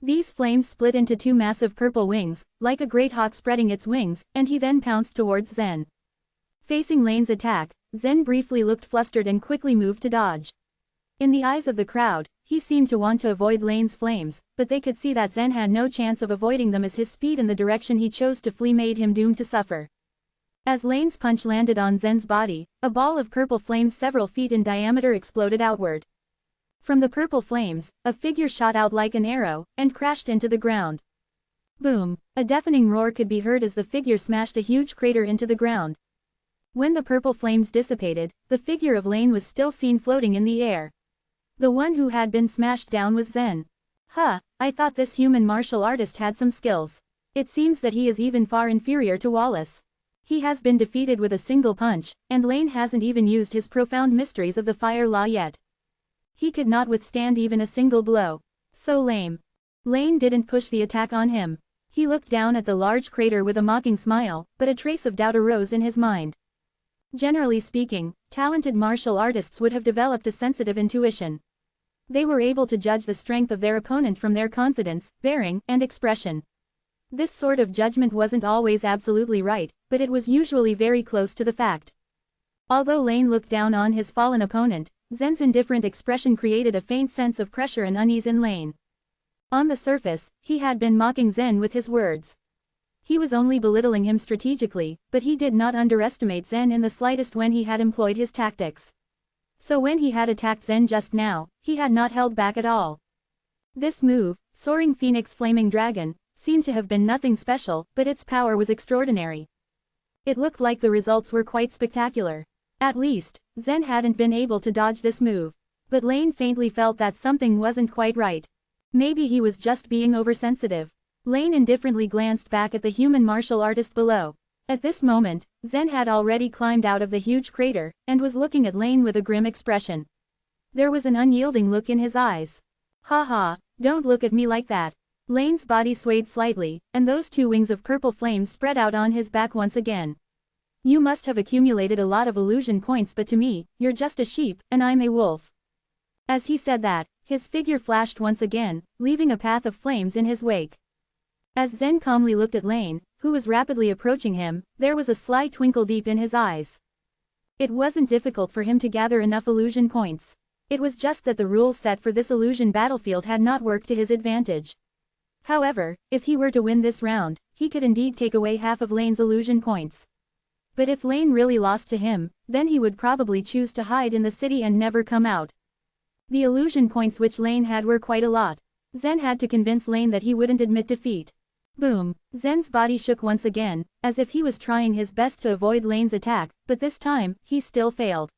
These flames split into two massive purple wings, like a great hawk spreading its wings, and he then pounced towards Zen. Facing Lane's attack, Zen briefly looked flustered and quickly moved to dodge. In the eyes of the crowd, he seemed to want to avoid Lane's flames, but they could see that Zen had no chance of avoiding them as his speed and the direction he chose to flee made him doomed to suffer. As Lane's punch landed on Zen's body, a ball of purple flames several feet in diameter exploded outward. From the purple flames, a figure shot out like an arrow, and crashed into the ground. Boom! A deafening roar could be heard as the figure smashed a huge crater into the ground. When the purple flames dissipated, the figure of Lane was still seen floating in the air. The one who had been smashed down was Zen. "Huh, I thought this human martial artist had some skills. It seems that he is even far inferior to Wallace. He has been defeated with a single punch, and Lane hasn't even used his profound mysteries of the fire law yet. He could not withstand even a single blow. So lame." Lane didn't push the attack on him. He looked down at the large crater with a mocking smile, but a trace of doubt arose in his mind. Generally speaking, talented martial artists would have developed a sensitive intuition. They were able to judge the strength of their opponent from their confidence, bearing, and expression. This sort of judgment wasn't always absolutely right, but it was usually very close to the fact. Although Lane looked down on his fallen opponent, Zen's indifferent expression created a faint sense of pressure and unease in Lane. On the surface, he had been mocking Zen with his words. He was only belittling him strategically, but he did not underestimate Zen in the slightest when he had employed his tactics. So when he had attacked Zen just now, he had not held back at all. This move, Soaring Phoenix Flaming Dragon, seemed to have been nothing special, but its power was extraordinary. It looked like the results were quite spectacular. At least, Zen hadn't been able to dodge this move. But Lane faintly felt that something wasn't quite right. Maybe he was just being oversensitive. Lane indifferently glanced back at the human martial artist below. At this moment, Zen had already climbed out of the huge crater, and was looking at Lane with a grim expression. There was an unyielding look in his eyes. "Ha ha, don't look at me like that." Lane's body swayed slightly, and those two wings of purple flames spread out on his back once again. "You must have accumulated a lot of illusion points, but to me, you're just a sheep, and I'm a wolf." As he said that, his figure flashed once again, leaving a path of flames in his wake. As Zen calmly looked at Lane, who was rapidly approaching him, there was a sly twinkle deep in his eyes. It wasn't difficult for him to gather enough illusion points. It was just that the rules set for this illusion battlefield had not worked to his advantage. However, if he were to win this round, he could indeed take away half of Lane's illusion points. But if Lane really lost to him, then he would probably choose to hide in the city and never come out. The illusion points which Lane had were quite a lot. Zen had to convince Lane that he wouldn't admit defeat. Boom! Zen's body shook once again, as if he was trying his best to avoid Lane's attack, but this time, he still failed.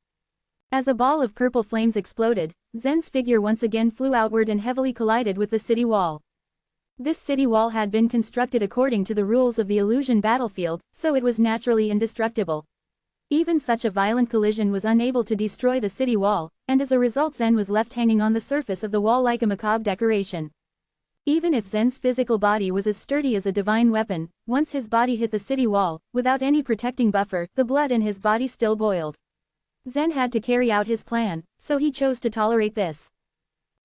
As a ball of purple flames exploded, Zen's figure once again flew outward and heavily collided with the city wall. This city wall had been constructed according to the rules of the illusion battlefield, so it was naturally indestructible. Even such a violent collision was unable to destroy the city wall, and as a result Zen was left hanging on the surface of the wall like a macabre decoration. Even if Zen's physical body was as sturdy as a divine weapon, once his body hit the city wall, without any protecting buffer, the blood in his body still boiled. Zen had to carry out his plan, so he chose to tolerate this.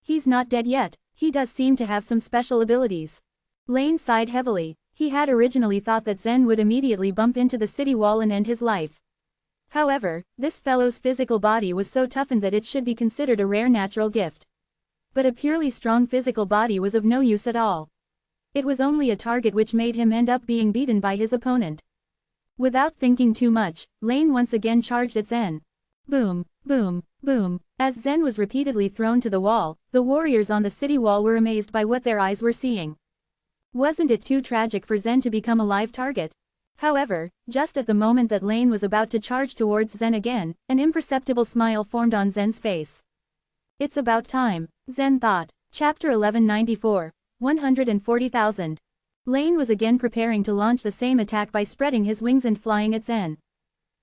He's not dead yet, he does seem to have some special abilities. Lane sighed heavily. He had originally thought that Zen would immediately bump into the city wall and end his life. However, this fellow's physical body was so toughened that it should be considered a rare natural gift. But a purely strong physical body was of no use at all. It was only a target which made him end up being beaten by his opponent. Without thinking too much, Lane once again charged at Zen. Boom, boom, boom. As Zen was repeatedly thrown to the wall, the warriors on the city wall were amazed by what their eyes were seeing. Wasn't it too tragic for Zen to become a live target? However, just at the moment that Lane was about to charge towards Zen again, an imperceptible smile formed on Zen's face. It's about time, Zen thought. Chapter 1194. 140,000. Lane was again preparing to launch the same attack by spreading his wings and flying at Zen.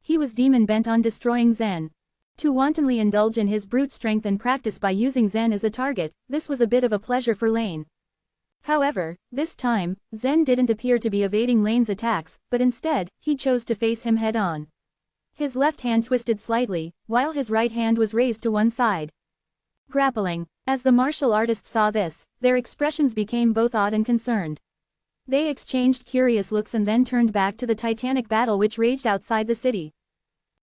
He was demon bent on destroying Zen. To wantonly indulge in his brute strength and practice by using Zen as a target, this was a bit of a pleasure for Lane. However, this time, Zen didn't appear to be evading Lane's attacks, but instead, he chose to face him head-on. His left hand twisted slightly, while his right hand was raised to one side. Grappling. As the martial artists saw this, their expressions became both odd and concerned. They exchanged curious looks and then turned back to the titanic battle which raged outside the city.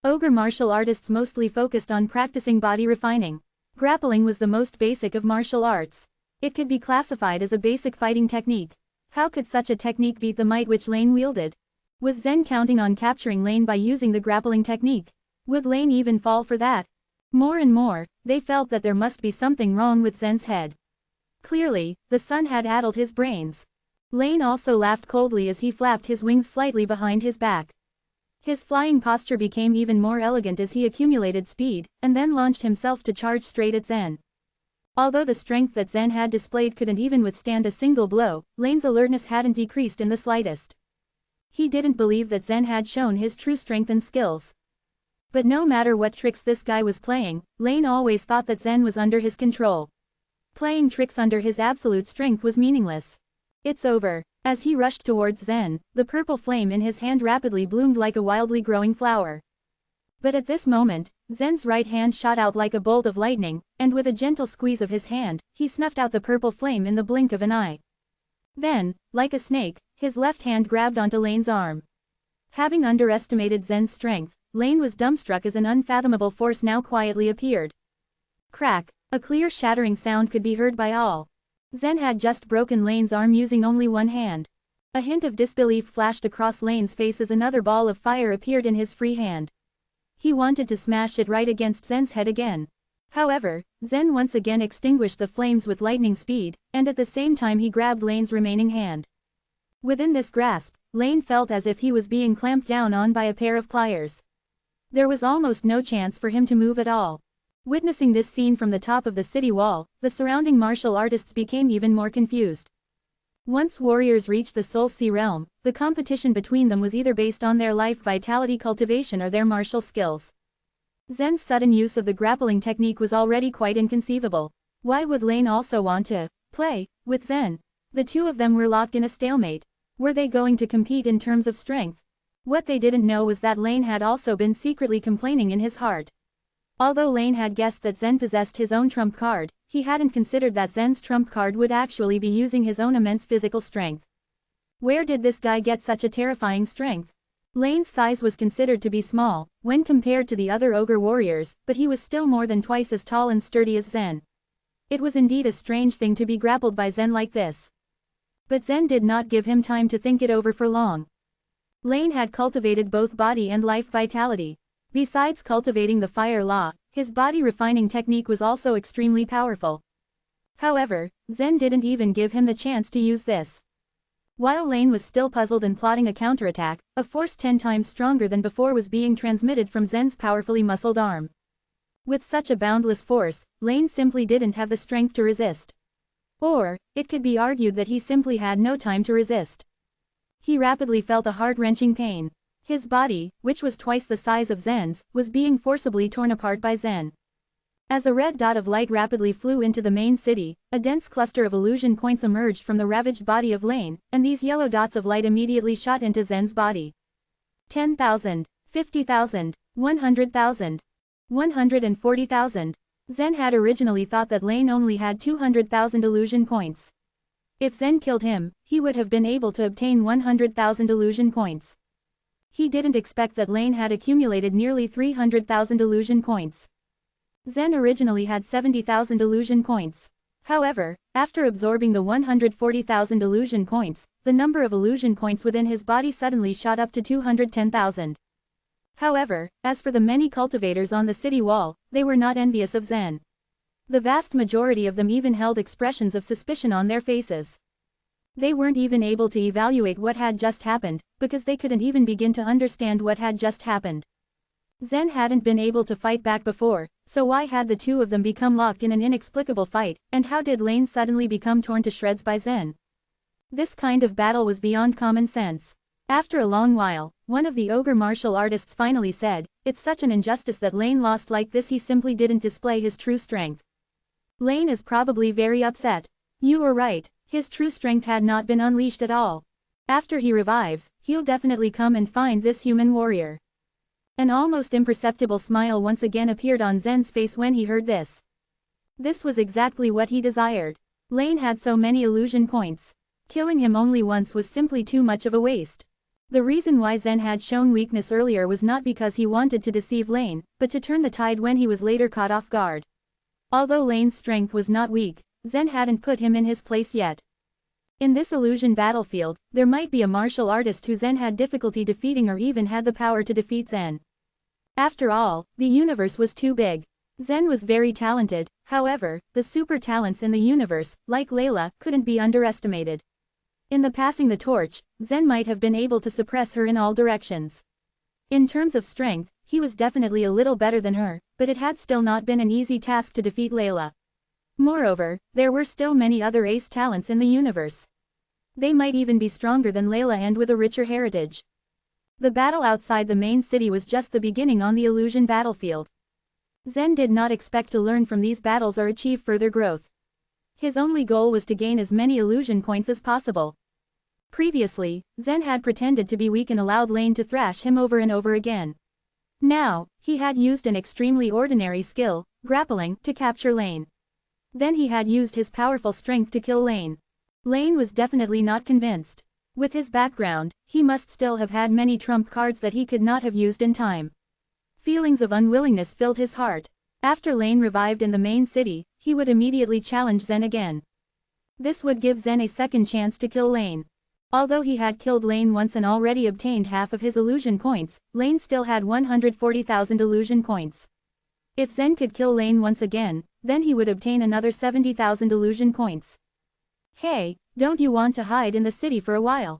Ogre martial artists mostly focused on practicing body refining. Grappling was the most basic of martial arts. It could be classified as a basic fighting technique. How could such a technique beat the might which Lane wielded? Was Zen counting on capturing Lane by using the grappling technique? Would Lane even fall for that? More and more, they felt that there must be something wrong with Zen's head. Clearly, the sun had addled his brains. Lane also laughed coldly as he flapped his wings slightly behind his back. His flying posture became even more elegant as he accumulated speed, and then launched himself to charge straight at Zen. Although the strength that Zen had displayed couldn't even withstand a single blow, Lane's alertness hadn't decreased in the slightest. He didn't believe that Zen had shown his true strength and skills. But no matter what tricks this guy was playing, Lane always thought that Zen was under his control. Playing tricks under his absolute strength was meaningless. It's over. As he rushed towards Zen, the purple flame in his hand rapidly bloomed like a wildly growing flower. But at this moment, Zen's right hand shot out like a bolt of lightning, and with a gentle squeeze of his hand, he snuffed out the purple flame in the blink of an eye. Then, like a snake, his left hand grabbed onto Lane's arm. Having underestimated Zen's strength, Lane was dumbstruck as an unfathomable force now quietly appeared. Crack! A clear shattering sound could be heard by all. Zen had just broken Lane's arm using only one hand. A hint of disbelief flashed across Lane's face as another ball of fire appeared in his free hand. He wanted to smash it right against Zen's head again. However, Zen once again extinguished the flames with lightning speed, and at the same time he grabbed Lane's remaining hand. Within this grasp, Lane felt as if he was being clamped down on by a pair of pliers. There was almost no chance for him to move at all. Witnessing this scene from the top of the city wall, the surrounding martial artists became even more confused. Once warriors reached the Soul Sea realm, the competition between them was either based on their life vitality cultivation or their martial skills. Zen's sudden use of the grappling technique was already quite inconceivable. Why would Lane also want to play with Zen? The two of them were locked in a stalemate. Were they going to compete in terms of strength? What they didn't know was that Lane had also been secretly complaining in his heart. Although Lane had guessed that Zen possessed his own trump card, he hadn't considered that Zen's trump card would actually be using his own immense physical strength. Where did this guy get such a terrifying strength? Lane's size was considered to be small, when compared to the other ogre warriors, but he was still more than twice as tall and sturdy as Zen. It was indeed a strange thing to be grappled by Zen like this. But Zen did not give him time to think it over for long. Lane had cultivated both body and life vitality. Besides cultivating the fire law, His body refining technique was also extremely powerful. However, Zen didn't even give him the chance to use this. While Lane was still puzzled and plotting a counterattack, a force 10 times stronger than before was being transmitted from Zen's powerfully muscled arm. With such a boundless force, Lane simply didn't have the strength to resist. Or, it could be argued that he simply had no time to resist. He rapidly felt a heart-wrenching pain. His body, which was twice the size of Zen's, was being forcibly torn apart by Zen. As a red dot of light rapidly flew into the main city, a dense cluster of illusion points emerged from the ravaged body of Lane, and these yellow dots of light immediately shot into Zen's body. 10,000, 50,000, 100,000, 140,000. Zen had originally thought that Lane only had 200,000 illusion points. If Zen killed him, he would have been able to obtain 100,000 illusion points. He didn't expect that Lane had accumulated nearly 300,000 illusion points. Zen originally had 70,000 illusion points. However, after absorbing the 140,000 illusion points, the number of illusion points within his body suddenly shot up to 210,000. However, as for the many cultivators on the city wall, they were not envious of Zen. The vast majority of them even held expressions of suspicion on their faces. They weren't even able to evaluate what had just happened, because they couldn't even begin to understand what had just happened. Zen hadn't been able to fight back before, so why had the two of them become locked in an inexplicable fight, and how did Lane suddenly become torn to shreds by Zen? This kind of battle was beyond common sense. After a long while, one of the ogre martial artists finally said, "It's such an injustice that Lane lost like this. He simply didn't display his true strength." Lane is probably very upset. You were right, his true strength had not been unleashed at all. After he revives, he'll definitely come and find this human warrior. An almost imperceptible smile once again appeared on Zen's face when he heard this. This was exactly what he desired. Lane had so many illusion points. Killing him only once was simply too much of a waste. The reason why Zen had shown weakness earlier was not because he wanted to deceive Lane, but to turn the tide when he was later caught off guard. Although Lane's strength was not weak, Zen hadn't put him in his place yet. In this illusion battlefield, there might be a martial artist who Zen had difficulty defeating or even had the power to defeat Zen. After all, the universe was too big. Zen was very talented, however, the super talents in the universe, like Layla, couldn't be underestimated. In the passing the torch, Zen might have been able to suppress her in all directions. In terms of strength, he was definitely a little better than her, but it had still not been an easy task to defeat Layla. Moreover, there were still many other ace talents in the universe. They might even be stronger than Layla and with a richer heritage. The battle outside the main city was just the beginning on the illusion battlefield. Zen did not expect to learn from these battles or achieve further growth. His only goal was to gain as many illusion points as possible. Previously, Zen had pretended to be weak and allowed Lane to thrash him over and over again. Now, he had used an extremely ordinary skill, grappling, to capture Lane. Then he had used his powerful strength to kill Lane. Lane was definitely not convinced. With his background, he must still have had many trump cards that he could not have used in time. Feelings of unwillingness filled his heart. After Lane revived in the main city, he would immediately challenge Zen again. This would give Zen a second chance to kill Lane. Although he had killed Lane once and already obtained half of his illusion points, Lane still had 140,000 illusion points. If Zen could kill Lane once again, then he would obtain another 70,000 illusion points. Hey, don't you want to hide in the city for a while?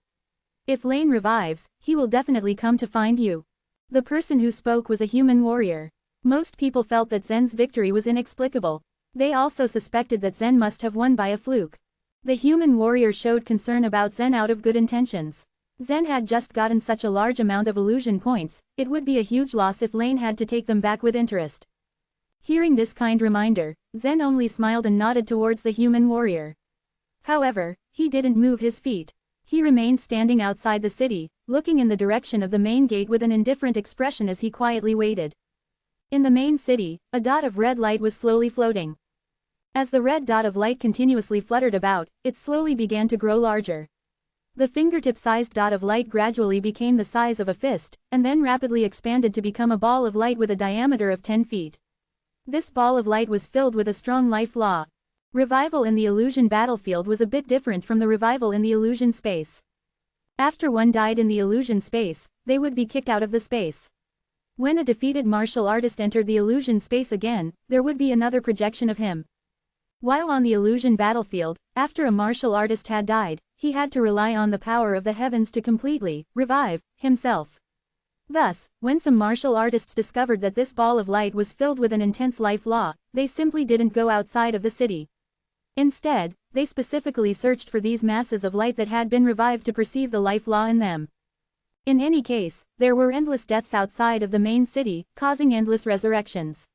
If Lane revives, he will definitely come to find you. The person who spoke was a human warrior. Most people felt that Zen's victory was inexplicable. They also suspected that Zen must have won by a fluke. The human warrior showed concern about Zen out of good intentions. Zen had just gotten such a large amount of illusion points, it would be a huge loss if Lane had to take them back with interest. Hearing this kind reminder, Zen only smiled and nodded towards the human warrior. However, he didn't move his feet. He remained standing outside the city, looking in the direction of the main gate with an indifferent expression as he quietly waited. In the main city, a dot of red light was slowly floating. As the red dot of light continuously fluttered about, it slowly began to grow larger. The fingertip-sized dot of light gradually became the size of a fist, and then rapidly expanded to become a ball of light with a diameter of 10 feet. This ball of light was filled with a strong life law. Revival in the illusion battlefield was a bit different from the revival in the illusion space. After one died in the illusion space, they would be kicked out of the space. When a defeated martial artist entered the illusion space again, there would be another projection of him. While on the illusion battlefield, after a martial artist had died, he had to rely on the power of the heavens to completely revive himself. Thus, when some martial artists discovered that this ball of light was filled with an intense life law, they simply didn't go outside of the city. Instead, they specifically searched for these masses of light that had been revived to perceive the life law in them. In any case, there were endless deaths outside of the main city, causing endless resurrections.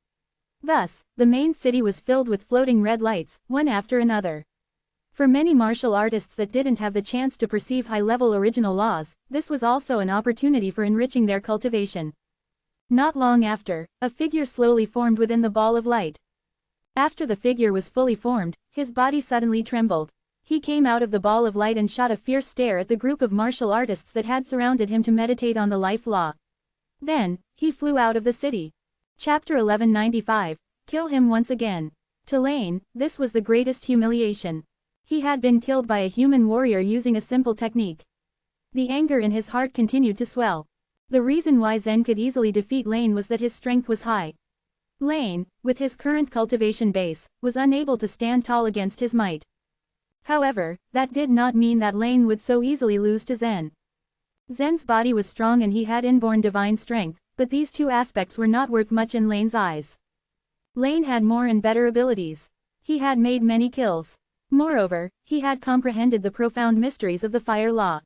Thus, the main city was filled with floating red lights, one after another. For many martial artists that didn't have the chance to perceive high-level original laws, this was also an opportunity for enriching their cultivation. Not long after, a figure slowly formed within the ball of light. After the figure was fully formed, his body suddenly trembled. He came out of the ball of light and shot a fierce stare at the group of martial artists that had surrounded him to meditate on the life law. Then, he flew out of the city. Chapter 1195, Kill him once again. To Lane, this was the greatest humiliation. He had been killed by a human warrior using a simple technique. The anger in his heart continued to swell. The reason why Zen could easily defeat Lane was that his strength was high. Lane, with his current cultivation base, was unable to stand tall against his might. However, that did not mean that Lane would so easily lose to Zen. Zen's body was strong and he had inborn divine strength, but these two aspects were not worth much in Lane's eyes. Lane had more and better abilities. He had made many kills. Moreover, he had comprehended the profound mysteries of the fire law.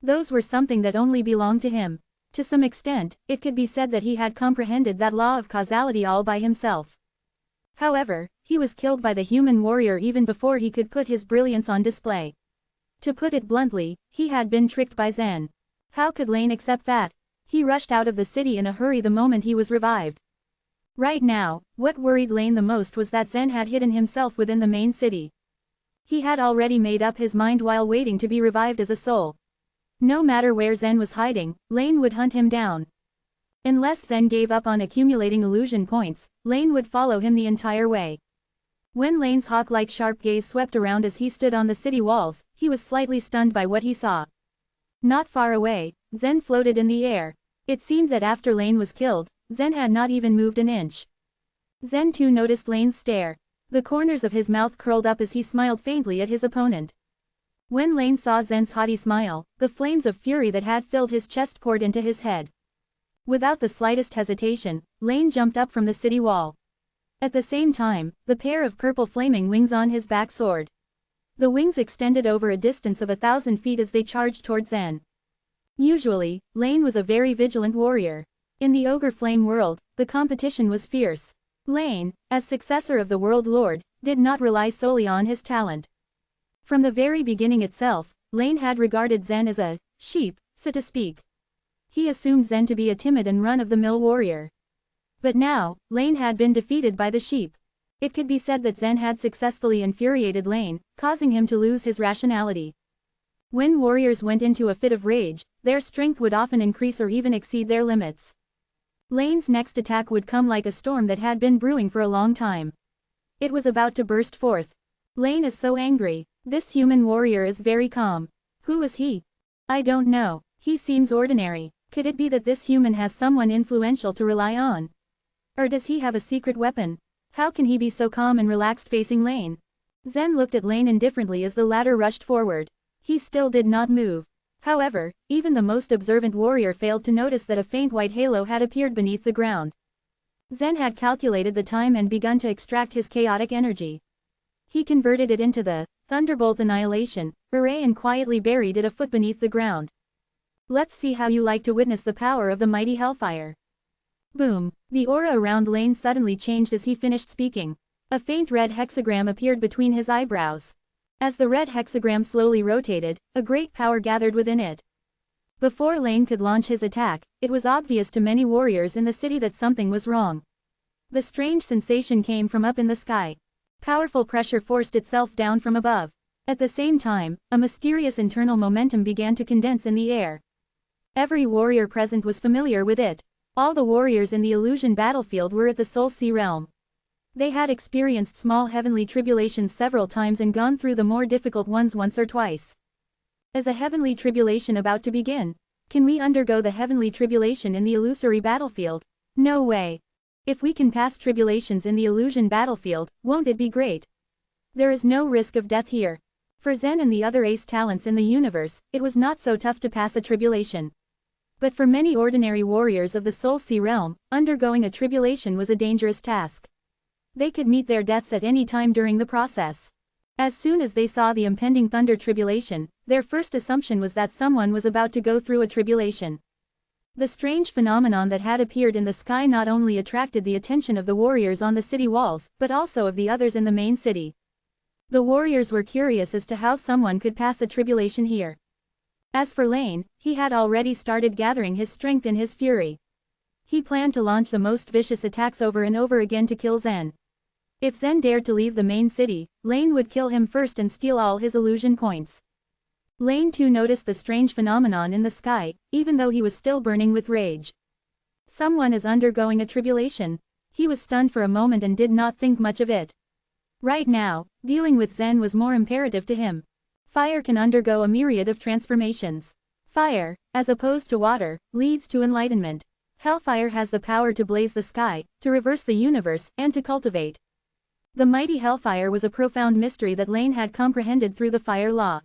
Those were something that only belonged to him. To some extent, it could be said that he had comprehended that law of causality all by himself. However, he was killed by the human warrior even before he could put his brilliance on display. To put it bluntly, he had been tricked by Zen. How could Lane accept that? He rushed out of the city in a hurry the moment he was revived. Right now, what worried Lane the most was that Zen had hidden himself within the main city. He had already made up his mind while waiting to be revived as a soul. No matter where Zen was hiding, Lane would hunt him down. Unless Zen gave up on accumulating illusion points, Lane would follow him the entire way. When Lane's hawk-like sharp gaze swept around as he stood on the city walls, he was slightly stunned by what he saw. Not far away, Zen floated in the air. It seemed that after Lane was killed, Zen had not even moved an inch. Zen too noticed Lane's stare. The corners of his mouth curled up as he smiled faintly at his opponent. When Lane saw Zen's haughty smile, the flames of fury that had filled his chest poured into his head. Without the slightest hesitation, Lane jumped up from the city wall. At the same time, the pair of purple flaming wings on his back soared. The wings extended over a distance of 1,000 feet as they charged toward Zen. Usually, Lane was a very vigilant warrior. In the Ogre Flame world, the competition was fierce. Lane, as successor of the World Lord, did not rely solely on his talent. From the very beginning itself, Lane had regarded Zen as a sheep, so to speak. He assumed Zen to be a timid and run-of-the-mill warrior. But now, Lane had been defeated by the sheep. It could be said that Zen had successfully infuriated Lane, causing him to lose his rationality. When warriors went into a fit of rage, their strength would often increase or even exceed their limits. Lane's next attack would come like a storm that had been brewing for a long time. It was about to burst forth. Lane is so angry. This human warrior is very calm. Who is he? I don't know. He seems ordinary. Could it be that this human has someone influential to rely on? Or does he have a secret weapon? How can he be so calm and relaxed facing Lane? Zen looked at Lane indifferently as the latter rushed forward. He still did not move. However, even the most observant warrior failed to notice that a faint white halo had appeared beneath the ground. Zen had calculated the time and begun to extract his chaotic energy. He converted it into the Thunderbolt Annihilation array and quietly buried it a foot beneath the ground. Let's see how you like to witness the power of the mighty Hellfire. Boom! The aura around Lane suddenly changed as he finished speaking. A faint red hexagram appeared between his eyebrows. As the red hexagram slowly rotated, a great power gathered within it. Before Lane could launch his attack, it was obvious to many warriors in the city that something was wrong. The strange sensation came from up in the sky. Powerful pressure forced itself down from above. At the same time, a mysterious internal momentum began to condense in the air. Every warrior present was familiar with it. All the warriors in the illusion battlefield were at the Soul Sea realm. They had experienced small heavenly tribulations several times and gone through the more difficult ones once or twice. As a heavenly tribulation about to begin, Can we undergo the heavenly tribulation in the illusory battlefield? No way. If we can pass tribulations in the illusion battlefield, won't it be great? There is no risk of death here. For Zen and the other ace talents in the universe, it was not so tough to pass a tribulation. But for many ordinary warriors of the Soul Sea realm, undergoing a tribulation was a dangerous task. They could meet their deaths at any time during the process. As soon as they saw the impending thunder tribulation, their first assumption was that someone was about to go through a tribulation. The strange phenomenon that had appeared in the sky not only attracted the attention of the warriors on the city walls, but also of the others in the main city. The warriors were curious as to how someone could pass a tribulation here. As for Lane, he had already started gathering his strength in his fury. He planned to launch the most vicious attacks over and over again to kill Zen. If Zen dared to leave the main city, Lane would kill him first and steal all his illusion points. Lane too noticed the strange phenomenon in the sky, even though he was still burning with rage. Someone is undergoing a tribulation. He was stunned for a moment and did not think much of it. Right now, dealing with Zen was more imperative to him. Fire can undergo a myriad of transformations. Fire, as opposed to water, leads to enlightenment. Hellfire has the power to blaze the sky, to reverse the universe, and to cultivate. The mighty hellfire was a profound mystery that Lane had comprehended through the fire law.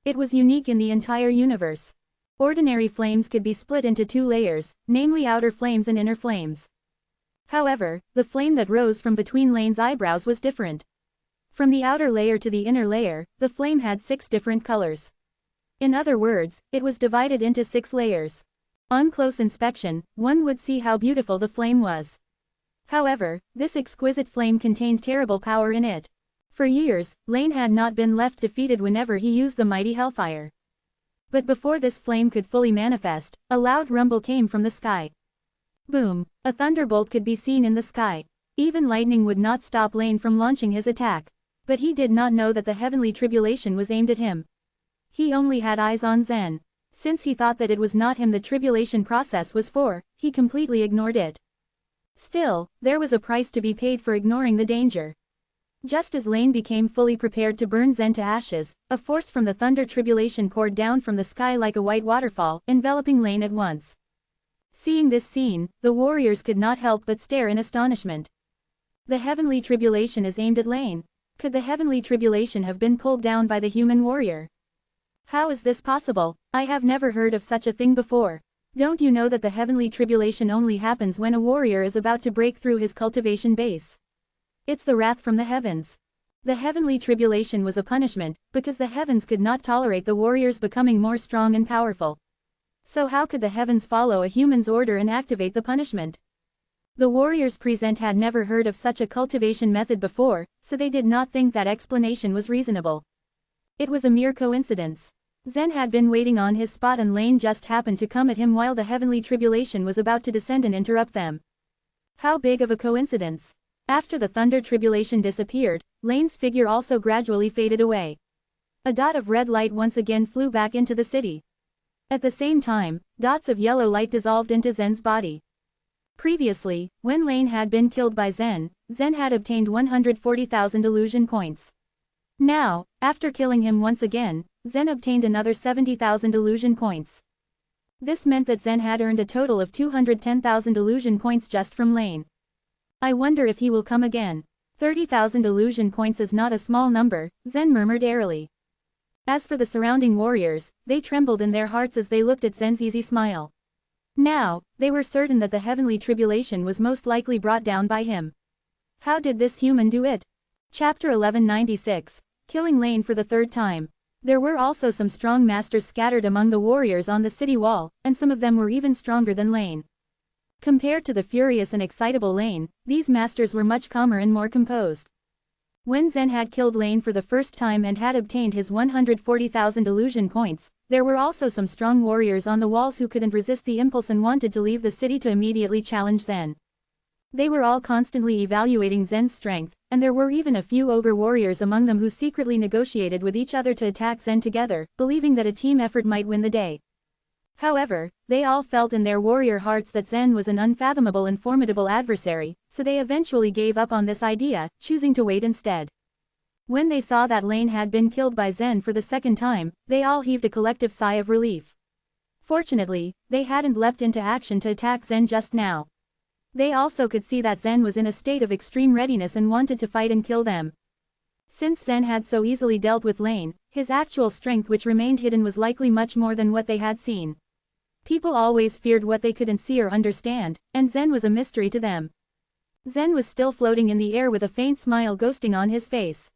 It was unique in the entire universe. Ordinary flames could be split into two layers, namely outer flames and inner flames. However, the flame that rose from between Lane's eyebrows was different. From the outer layer to the inner layer, the flame had 6 different colors. In other words, it was divided into 6 layers. On close inspection, one would see how beautiful the flame was. However, this exquisite flame contained terrible power in it. For years, Lane had not been left defeated whenever he used the mighty hellfire. But before this flame could fully manifest, a loud rumble came from the sky. Boom! A thunderbolt could be seen in the sky. Even lightning would not stop Lane from launching his attack. But he did not know that the heavenly tribulation was aimed at him. He only had eyes on Zen. Since he thought that it was not him the tribulation process was for, he completely ignored it. Still, there was a price to be paid for ignoring the danger. Just as Lane became fully prepared to burn Zen to ashes, a force from the thunder tribulation poured down from the sky like a white waterfall, enveloping Lane at once. Seeing this scene, the warriors could not help but stare in astonishment. The heavenly tribulation is aimed at Lane. Could the heavenly tribulation have been pulled down by the human warrior? How is this possible? I have never heard of such a thing before. Don't you know that the heavenly tribulation only happens when a warrior is about to break through his cultivation base? It's the wrath from the heavens. The heavenly tribulation was a punishment, because the heavens could not tolerate the warriors becoming more strong and powerful. So how could the heavens follow a human's order and activate the punishment? The warriors present had never heard of such a cultivation method before, so they did not think that explanation was reasonable. It was a mere coincidence. Zen had been waiting on his spot and Lane just happened to come at him while the heavenly tribulation was about to descend and interrupt them. How big of a coincidence! After the thunder tribulation disappeared, Lane's figure also gradually faded away. A dot of red light once again flew back into the city. At the same time, dots of yellow light dissolved into Zen's body. Previously, when Lane had been killed by Zen, Zen had obtained 140,000 illusion points. Now, after killing him once again, Zen obtained another 70,000 illusion points. This meant that Zen had earned a total of 210,000 illusion points just from Lane. I wonder if he will come again. 30,000 illusion points is not a small number, Zen murmured airily. As for the surrounding warriors, they trembled in their hearts as they looked at Zen's easy smile. Now, they were certain that the heavenly tribulation was most likely brought down by him. How did this human do it? Chapter 1196. Killing Lane for the 3rd time. There were also some strong masters scattered among the warriors on the city wall, and some of them were even stronger than Lane. Compared to the furious and excitable Lane, these masters were much calmer and more composed. When Zen had killed Lane for the first time and had obtained his 140,000 illusion points, there were also some strong warriors on the walls who couldn't resist the impulse and wanted to leave the city to immediately challenge Zen. They were all constantly evaluating Zen's strength, and there were even a few ogre warriors among them who secretly negotiated with each other to attack Zen together, believing that a team effort might win the day. However, they all felt in their warrior hearts that Zen was an unfathomable and formidable adversary, so they eventually gave up on this idea, choosing to wait instead. When they saw that Lane had been killed by Zen for the 2nd time, they all heaved a collective sigh of relief. Fortunately, they hadn't leapt into action to attack Zen just now. They also could see that Zen was in a state of extreme readiness and wanted to fight and kill them. Since Zen had so easily dealt with Lane, his actual strength which remained hidden was likely much more than what they had seen. People always feared what they couldn't see or understand, and Zen was a mystery to them. Zen was still floating in the air with a faint smile ghosting on his face.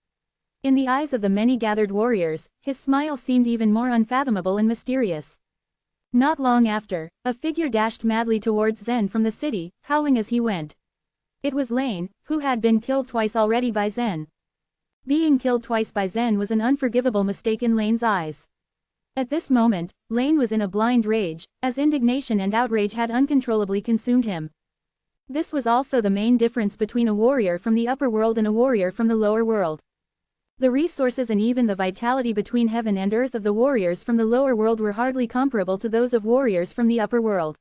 In the eyes of the many gathered warriors, his smile seemed even more unfathomable and mysterious. Not long after, a figure dashed madly towards Zen from the city, howling as he went. It was Lane, who had been killed twice already by Zen. Being killed twice by Zen was an unforgivable mistake in Lane's eyes. At this moment, Lane was in a blind rage, as indignation and outrage had uncontrollably consumed him. This was also the main difference between a warrior from the upper world and a warrior from the lower world. The resources and even the vitality between heaven and earth of the warriors from the lower world were hardly comparable to those of warriors from the upper world.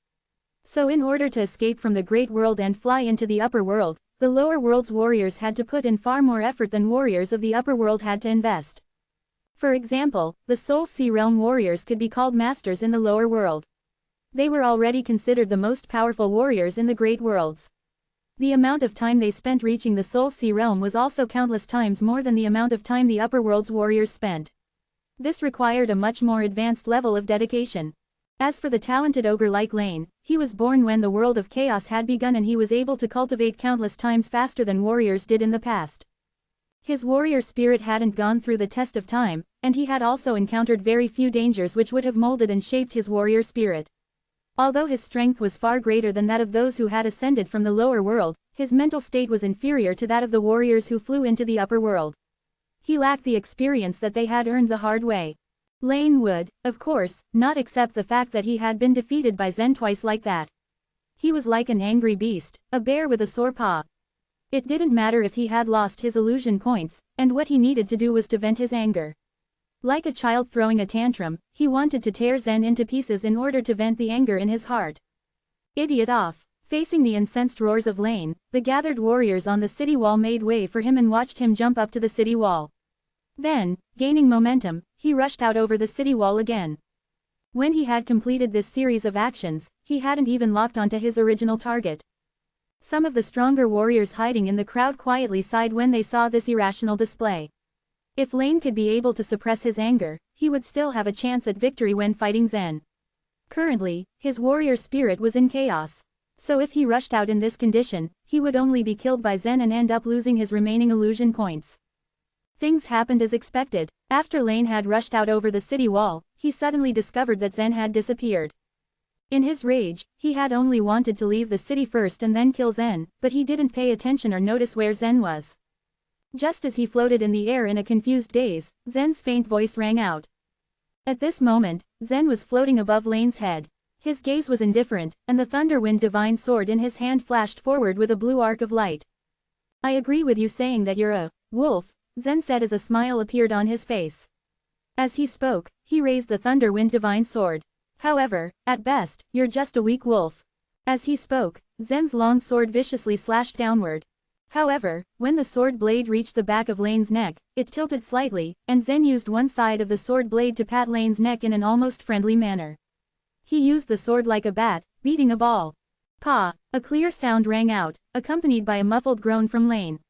So in order to escape from the great world and fly into the upper world, the lower world's warriors had to put in far more effort than warriors of the upper world had to invest. For example, the Soul Sea Realm warriors could be called masters in the lower world. They were already considered the most powerful warriors in the great worlds. The amount of time they spent reaching the Soul Sea Realm was also countless times more than the amount of time the upper world's warriors spent. This required a much more advanced level of dedication. As for the talented ogre like Lane, he was born when the world of chaos had begun and he was able to cultivate countless times faster than warriors did in the past. His warrior spirit hadn't gone through the test of time, and he had also encountered very few dangers which would have molded and shaped his warrior spirit. Although his strength was far greater than that of those who had ascended from the lower world, his mental state was inferior to that of the warriors who flew into the upper world. He lacked the experience that they had earned the hard way. Lane would, of course, not accept the fact that he had been defeated by Zen twice like that. He was like an angry beast, a bear with a sore paw. It didn't matter if he had lost his illusion points, and what he needed to do was to vent his anger. Like a child throwing a tantrum, he wanted to tear Zen into pieces in order to vent the anger in his heart. Idiot off. Facing the incensed roars of Lane, the gathered warriors on the city wall made way for him and watched him jump up to the city wall. Then, gaining momentum, he rushed out over the city wall again. When he had completed this series of actions, he hadn't even locked onto his original target. Some of the stronger warriors hiding in the crowd quietly sighed when they saw this irrational display. If Lane could be able to suppress his anger, he would still have a chance at victory when fighting Zen. Currently, his warrior spirit was in chaos. So if he rushed out in this condition, he would only be killed by Zen and end up losing his remaining illusion points. Things happened as expected. After Lane had rushed out over the city wall, he suddenly discovered that Zen had disappeared. In his rage, he had only wanted to leave the city first and then kill Zen, but he didn't pay attention or notice where Zen was. Just as he floated in the air in a confused daze, Zen's faint voice rang out. At this moment, Zen was floating above Lane's head. His gaze was indifferent, and the Thunderwind divine sword in his hand flashed forward with a blue arc of light. I agree with you saying that you're a wolf, Zen said as a smile appeared on his face. As he spoke, he raised the Thunderwind divine sword. However, at best, you're just a weak wolf. As he spoke, Zen's long sword viciously slashed downward. However, when the sword blade reached the back of Lane's neck, it tilted slightly, and Zen used one side of the sword blade to pat Lane's neck in an almost friendly manner. He used the sword like a bat, beating a ball. Pa! A clear sound rang out, accompanied by a muffled groan from Lane.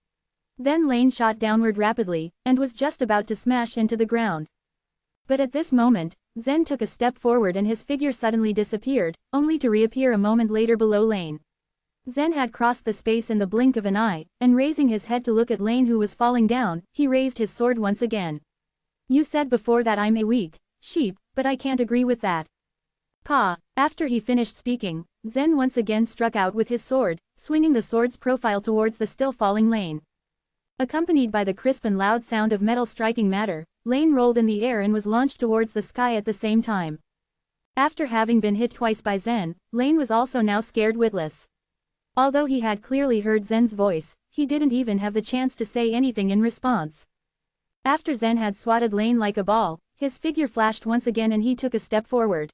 Then Lane shot downward rapidly, and was just about to smash into the ground. But at this moment, Zen took a step forward and his figure suddenly disappeared, only to reappear a moment later below Lane. Zen had crossed the space in the blink of an eye, and raising his head to look at Lane who was falling down, he raised his sword once again. You said before that I'm a weak sheep, but I can't agree with that. Pa! After he finished speaking, Zen once again struck out with his sword, swinging the sword's profile towards the still falling Lane. Accompanied by the crisp and loud sound of metal striking matter, Lane rolled in the air and was launched towards the sky at the same time. After having been hit twice by Zen, Lane was also now scared witless. Although he had clearly heard Zen's voice, he didn't even have the chance to say anything in response. After Zen had swatted Lane like a ball, his figure flashed once again and he took a step forward.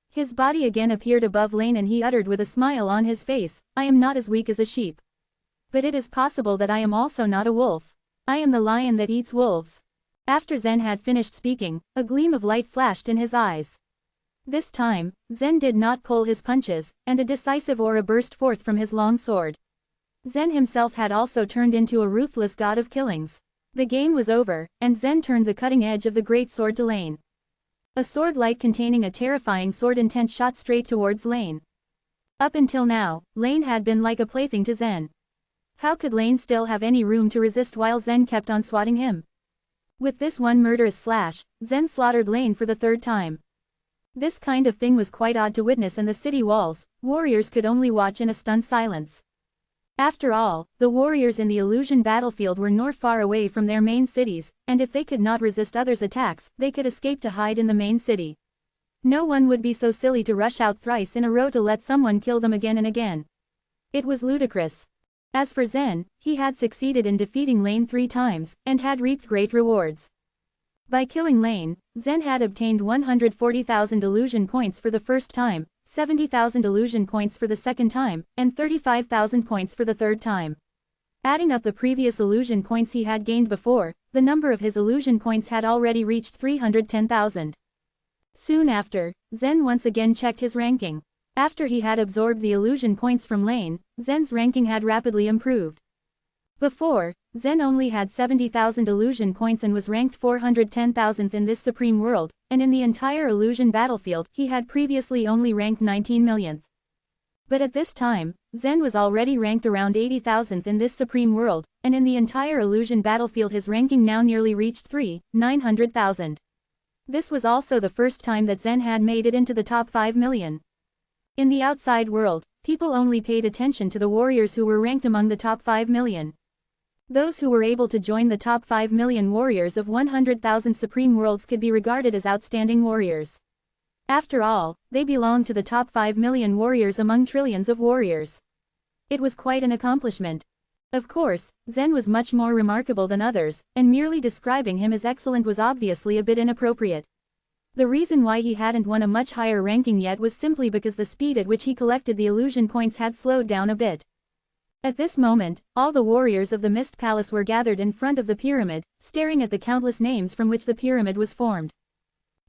His body again appeared above Lane and he uttered with a smile on his face, I am not as weak as a sheep. But it is possible that I am also not a wolf. I am the lion that eats wolves. After Zen had finished speaking, a gleam of light flashed in his eyes. This time, Zen did not pull his punches, and a decisive aura burst forth from his long sword. Zen himself had also turned into a ruthless god of killings. The game was over, and Zen turned the cutting edge of the great sword to Lane. A sword light containing a terrifying sword intent shot straight towards Lane. Up until now, Lane had been like a plaything to Zen. How could Lane still have any room to resist while Zen kept on swatting him? With this one murderous slash, Zen slaughtered Lane for the third time. This kind of thing was quite odd to witness, and the city walls, warriors could only watch in a stunned silence. After all, the warriors in the illusion battlefield were nor far away from their main cities, and if they could not resist others' attacks, they could escape to hide in the main city. No one would be so silly to rush out thrice in a row to let someone kill them again and again. It was ludicrous. As for Zen, he had succeeded in defeating Lane 3 times, and had reaped great rewards. By killing Lane, Zen had obtained 140,000 illusion points for the first time, 70,000 illusion points for the second time, and 35,000 points for the third time. Adding up the previous illusion points he had gained before, the number of his illusion points had already reached 310,000. Soon after, Zen once again checked his ranking. After he had absorbed the illusion points from Lane, Zen's ranking had rapidly improved. Before, Zen only had 70,000 illusion points and was ranked 410,000th in this supreme world, and in the entire illusion battlefield he had previously only ranked 19 millionth. But at this time, Zen was already ranked around 80,000th in this supreme world, and in the entire illusion battlefield his ranking now nearly reached 900,000. This was also the first time that Zen had made it into the top 5 million. In the outside world, people only paid attention to the warriors who were ranked among the top 5 million. Those who were able to join the top 5 million warriors of 100,000 supreme worlds could be regarded as outstanding warriors. After all, they belonged to the top 5 million warriors among trillions of warriors. It was quite an accomplishment. Of course, Zen was much more remarkable than others, and merely describing him as excellent was obviously a bit inappropriate. The reason why he hadn't won a much higher ranking yet was simply because the speed at which he collected the illusion points had slowed down a bit. At this moment, all the warriors of the Mist Palace were gathered in front of the pyramid, staring at the countless names from which the pyramid was formed.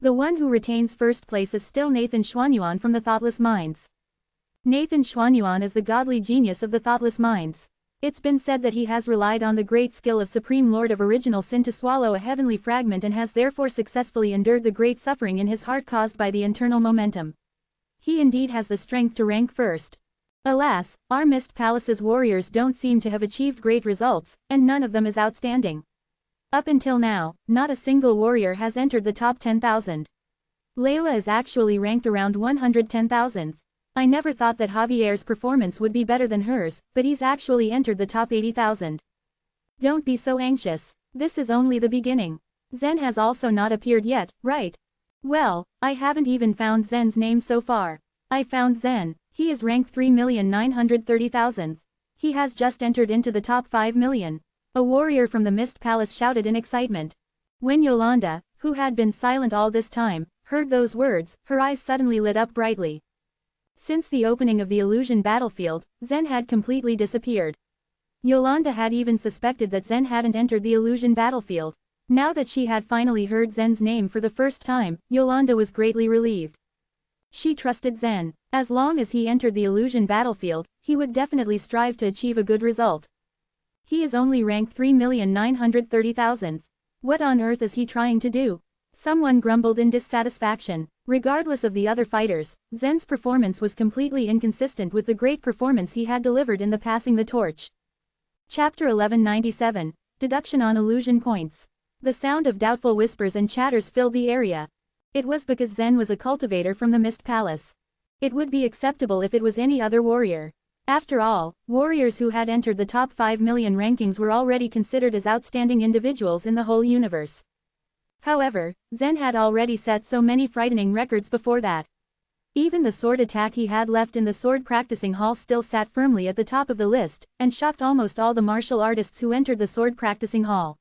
The one who retains first place is still Nathan Xuanyuan from the Thoughtless Minds. Nathan Xuanyuan is the godly genius of the Thoughtless Minds. It's been said that he has relied on the great skill of Supreme Lord of Original Sin to swallow a heavenly fragment and has therefore successfully endured the great suffering in his heart caused by the internal momentum. He indeed has the strength to rank first. Alas, our Mist Palace's warriors don't seem to have achieved great results, and none of them is outstanding. Up until now, not a single warrior has entered the top 10,000. Layla is actually ranked around 110,000th. I never thought that Javier's performance would be better than hers, but he's actually entered the top 80,000. Don't be so anxious. This is only the beginning. Zen has also not appeared yet, right? Well, I haven't even found Zen's name so far. I found Zen. He is ranked 3,930,000th. He has just entered into the top 5 million. A warrior from the Mist Palace shouted in excitement. When Yolanda, who had been silent all this time, heard those words, her eyes suddenly lit up brightly. Since the opening of the illusion battlefield, Zen had completely disappeared. Yolanda had even suspected that Zen hadn't entered the illusion battlefield. Now that she had finally heard Zen's name for the first time, Yolanda was greatly relieved. She trusted Zen. As long as he entered the illusion battlefield, he would definitely strive to achieve a good result. He is only ranked 3,930,000th. What on earth is he trying to do? Someone grumbled in dissatisfaction. Regardless of the other fighters, Zen's performance was completely inconsistent with the great performance he had delivered in the Passing the Torch. Chapter 1197, Deduction on Illusion Points. The sound of doubtful whispers and chatters filled the area. It was because Zen was a cultivator from the Mist Palace. It would be acceptable if it was any other warrior. After all, warriors who had entered the top 5 million rankings were already considered as outstanding individuals in the whole universe. However, Zen had already set so many frightening records before that. Even the sword attack he had left in the sword practicing hall still sat firmly at the top of the list, and shocked almost all the martial artists who entered the sword practicing hall.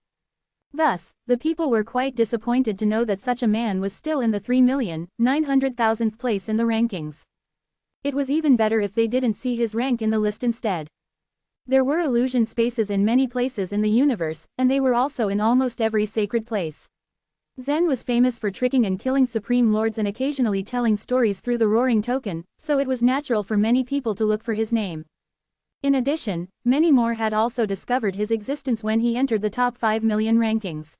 Thus, the people were quite disappointed to know that such a man was still in the 3,900,000th place in the rankings. It was even better if they didn't see his rank in the list instead. There were illusion spaces in many places in the universe, and they were also in almost every sacred place. Zen was famous for tricking and killing supreme lords and occasionally telling stories through the roaring token, so it was natural for many people to look for his name. In addition, many more had also discovered his existence when he entered the top 5 million rankings.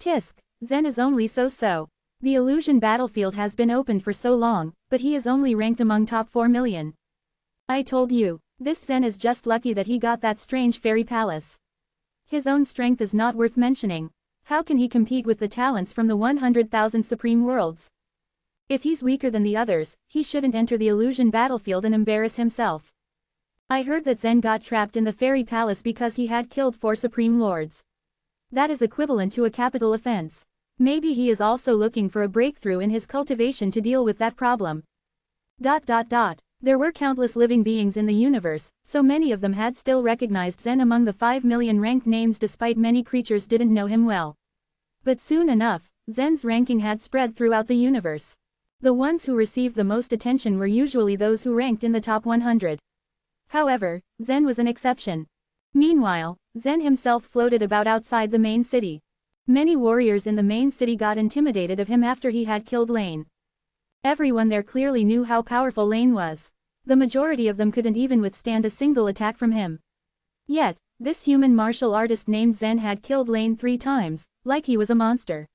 Tisk, Zen is only so-so. The illusion battlefield has been opened for so long, but he is only ranked among top 4 million. I told you, this Zen is just lucky that he got that strange fairy palace. His own strength is not worth mentioning. How can he compete with the talents from the 100,000 supreme worlds? If he's weaker than the others, he shouldn't enter the illusion battlefield and embarrass himself. I heard that Zen got trapped in the fairy palace because he had killed 4 supreme lords. That is equivalent to a capital offense. Maybe he is also looking for a breakthrough in his cultivation to deal with that problem. There were countless living beings in the universe, so many of them had still recognized Zen among the 5 million ranked names despite many creatures didn't know him well. But soon enough, Zen's ranking had spread throughout the universe. The ones who received the most attention were usually those who ranked in the top 100. However, Zen was an exception. Meanwhile, Zen himself floated about outside the main city. Many warriors in the main city got intimidated of him after he had killed Lane. Everyone there clearly knew how powerful Lane was. The majority of them couldn't even withstand a single attack from him. Yet, this human martial artist named Zen had killed Lane 3 times, like he was a monster.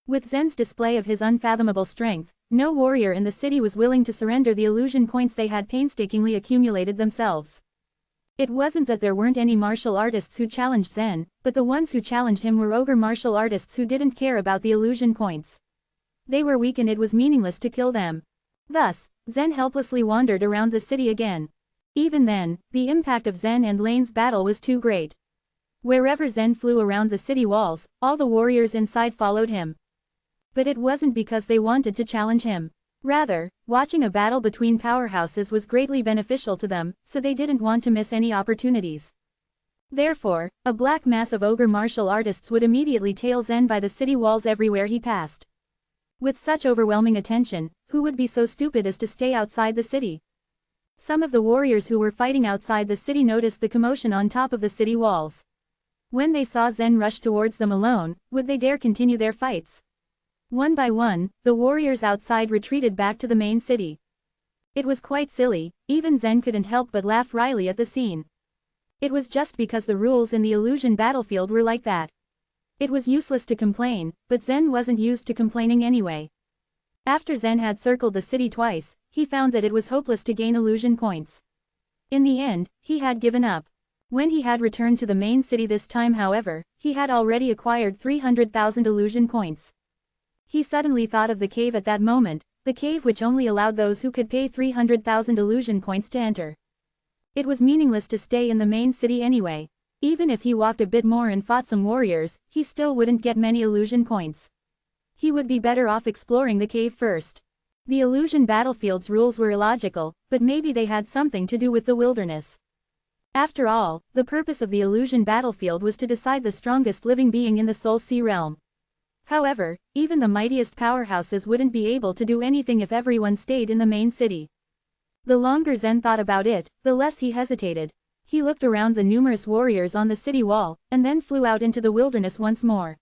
With Zen's display of his unfathomable strength, no warrior in the city was willing to surrender the illusion points they had painstakingly accumulated themselves. It wasn't that there weren't any martial artists who challenged Zen, but the ones who challenged him were ogre martial artists who didn't care about the illusion points. They were weak and it was meaningless to kill them. Thus, Zen helplessly wandered around the city again. Even then, the impact of Zen and Lane's battle was too great. Wherever Zen flew around the city walls, all the warriors inside followed him. But it wasn't because they wanted to challenge him. Rather, watching a battle between powerhouses was greatly beneficial to them, so they didn't want to miss any opportunities. Therefore, a black mass of ogre martial artists would immediately tail Zen by the city walls everywhere he passed. With such overwhelming attention, who would be so stupid as to stay outside the city? Some of the warriors who were fighting outside the city noticed the commotion on top of the city walls. When they saw Zen rush towards them alone, would they dare continue their fights? One by one, the warriors outside retreated back to the main city. It was quite silly, even Zen couldn't help but laugh wryly at the scene. It was just because the rules in the illusion battlefield were like that. It was useless to complain, but Zen wasn't used to complaining anyway. After Zen had circled the city twice, he found that it was hopeless to gain illusion points. In the end, he had given up. When he had returned to the main city this time, however, he had already acquired 300,000 illusion points. He suddenly thought of the cave at that moment, the cave which only allowed those who could pay 300,000 illusion points to enter. It was meaningless to stay in the main city anyway. Even if he walked a bit more and fought some warriors, he still wouldn't get many illusion points. He would be better off exploring the cave first. The illusion battlefield's rules were illogical, but maybe they had something to do with the wilderness. After all, the purpose of the illusion battlefield was to decide the strongest living being in the Soul Sea realm. However, even the mightiest powerhouses wouldn't be able to do anything if everyone stayed in the main city. The longer Zen thought about it, the less he hesitated. He looked around the numerous warriors on the city wall, and then flew out into the wilderness once more.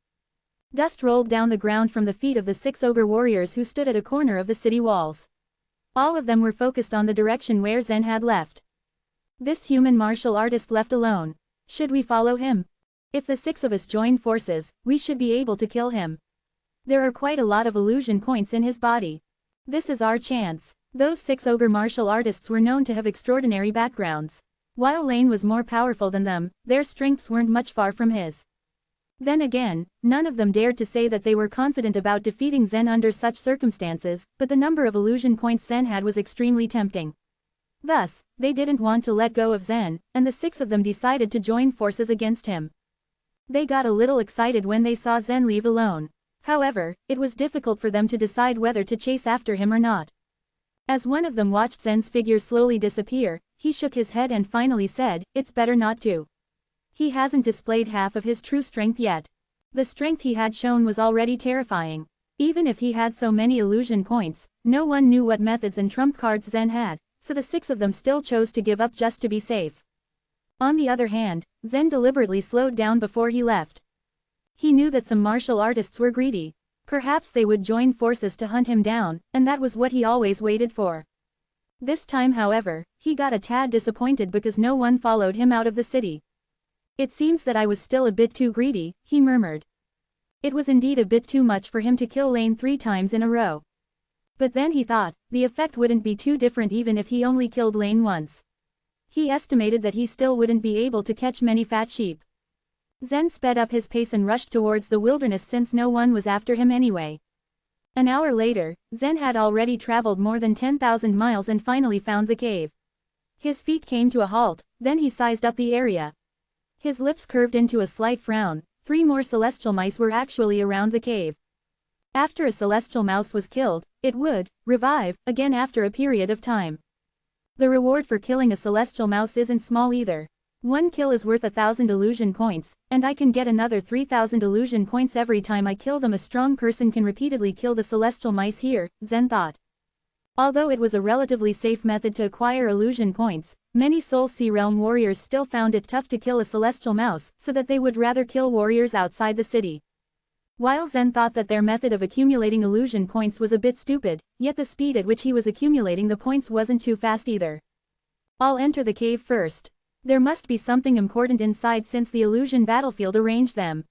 Dust rolled down the ground from the feet of the 6 ogre warriors who stood at a corner of the city walls. All of them were focused on the direction where Zen had left. This human martial artist left alone. Should we follow him? If the 6 of us join forces, we should be able to kill him. There are quite a lot of illusion points in his body. This is our chance. Those 6 ogre martial artists were known to have extraordinary backgrounds. While Lane was more powerful than them, their strengths weren't much far from his. Then again, none of them dared to say that they were confident about defeating Zen under such circumstances, but the number of illusion points Zen had was extremely tempting. Thus, they didn't want to let go of Zen, and the 6 of them decided to join forces against him. They got a little excited when they saw Zen leave alone. However, it was difficult for them to decide whether to chase after him or not. As one of them watched Zen's figure slowly disappear, he shook his head and finally said, "It's better not to. He hasn't displayed half of his true strength yet." The strength he had shown was already terrifying. Even if he had so many illusion points, no one knew what methods and trump cards Zen had, so the 6 of them still chose to give up just to be safe. On the other hand, Zen deliberately slowed down before he left. He knew that some martial artists were greedy. Perhaps they would join forces to hunt him down, and that was what he always waited for. This time, however, he got a tad disappointed because no one followed him out of the city. It seems that I was still a bit too greedy, he murmured. It was indeed a bit too much for him to kill Lane 3 times in a row. But then he thought, the effect wouldn't be too different even if he only killed Lane once. He estimated that he still wouldn't be able to catch many fat sheep. Zen sped up his pace and rushed towards the wilderness since no one was after him anyway. An hour later, Zen had already traveled more than 10,000 miles and finally found the cave. His feet came to a halt, then he sized up the area. His lips curved into a slight frown. 3 more celestial mice were actually around the cave. After a celestial mouse was killed, it would revive again after a period of time. The reward for killing a celestial mouse isn't small either. 1 kill is worth 1,000 illusion points, and I can get another 3,000 illusion points every time I kill them. A strong person can repeatedly kill the celestial mice here, Zen thought. Although it was a relatively safe method to acquire illusion points, many Soul Sea Realm warriors still found it tough to kill a celestial mouse, so that they would rather kill warriors outside the city. While Zen thought that their method of accumulating illusion points was a bit stupid, yet the speed at which he was accumulating the points wasn't too fast either. I'll enter the cave first. There must be something important inside since the illusion battlefield arranged them.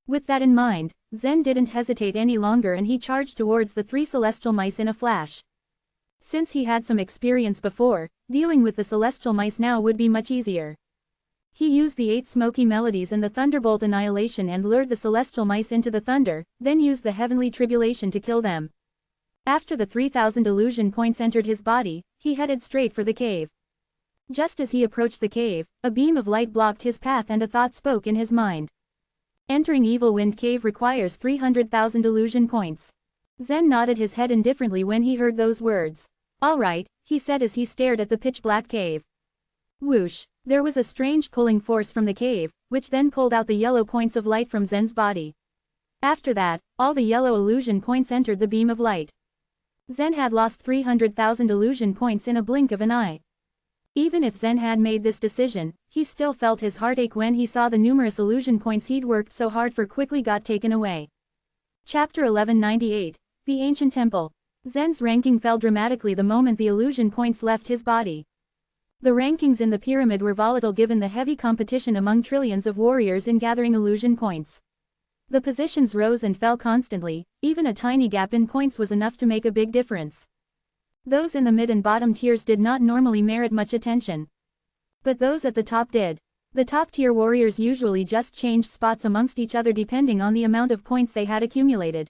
With that in mind, Zen didn't hesitate any longer and he charged towards the 3 celestial mice in a flash. Since he had some experience before, dealing with the celestial mice now would be much easier. He used the 8 smoky melodies and the thunderbolt annihilation and lured the celestial mice into the thunder, then used the heavenly tribulation to kill them. After the 3,000 illusion points entered his body, he headed straight for the cave. Just as he approached the cave, a beam of light blocked his path and a thought spoke in his mind. Entering Evil Wind Cave requires 300,000 illusion points. Zen nodded his head indifferently when he heard those words. All right, he said as he stared at the pitch-black cave. Whoosh! There was a strange pulling force from the cave, which then pulled out the yellow points of light from Zen's body. After that, all the yellow illusion points entered the beam of light. Zen had lost 300,000 illusion points in a blink of an eye. Even if Zen had made this decision, he still felt his heart ache when he saw the numerous illusion points he'd worked so hard for quickly got taken away. Chapter 1198, The Ancient Temple. Zen's ranking fell dramatically the moment the illusion points left his body. The rankings in the pyramid were volatile given the heavy competition among trillions of warriors in gathering illusion points. The positions rose and fell constantly, even a tiny gap in points was enough to make a big difference. Those in the mid and bottom tiers did not normally merit much attention. But those at the top did. The top-tier warriors usually just changed spots amongst each other depending on the amount of points they had accumulated.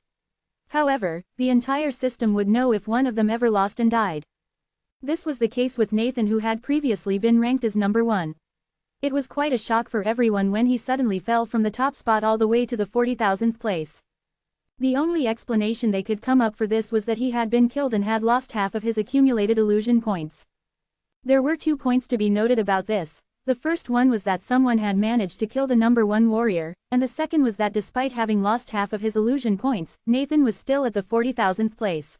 However, the entire system would know if one of them ever lost and died. This was the case with Nathan, who had previously been ranked as number 1. It was quite a shock for everyone when he suddenly fell from the top spot all the way to the 40,000th place. The only explanation they could come up for this was that he had been killed and had lost half of his accumulated illusion points. There were 2 points to be noted about this. The first one was that someone had managed to kill the number 1 warrior, and the second was that despite having lost half of his illusion points, Nathan was still at the 40,000th place.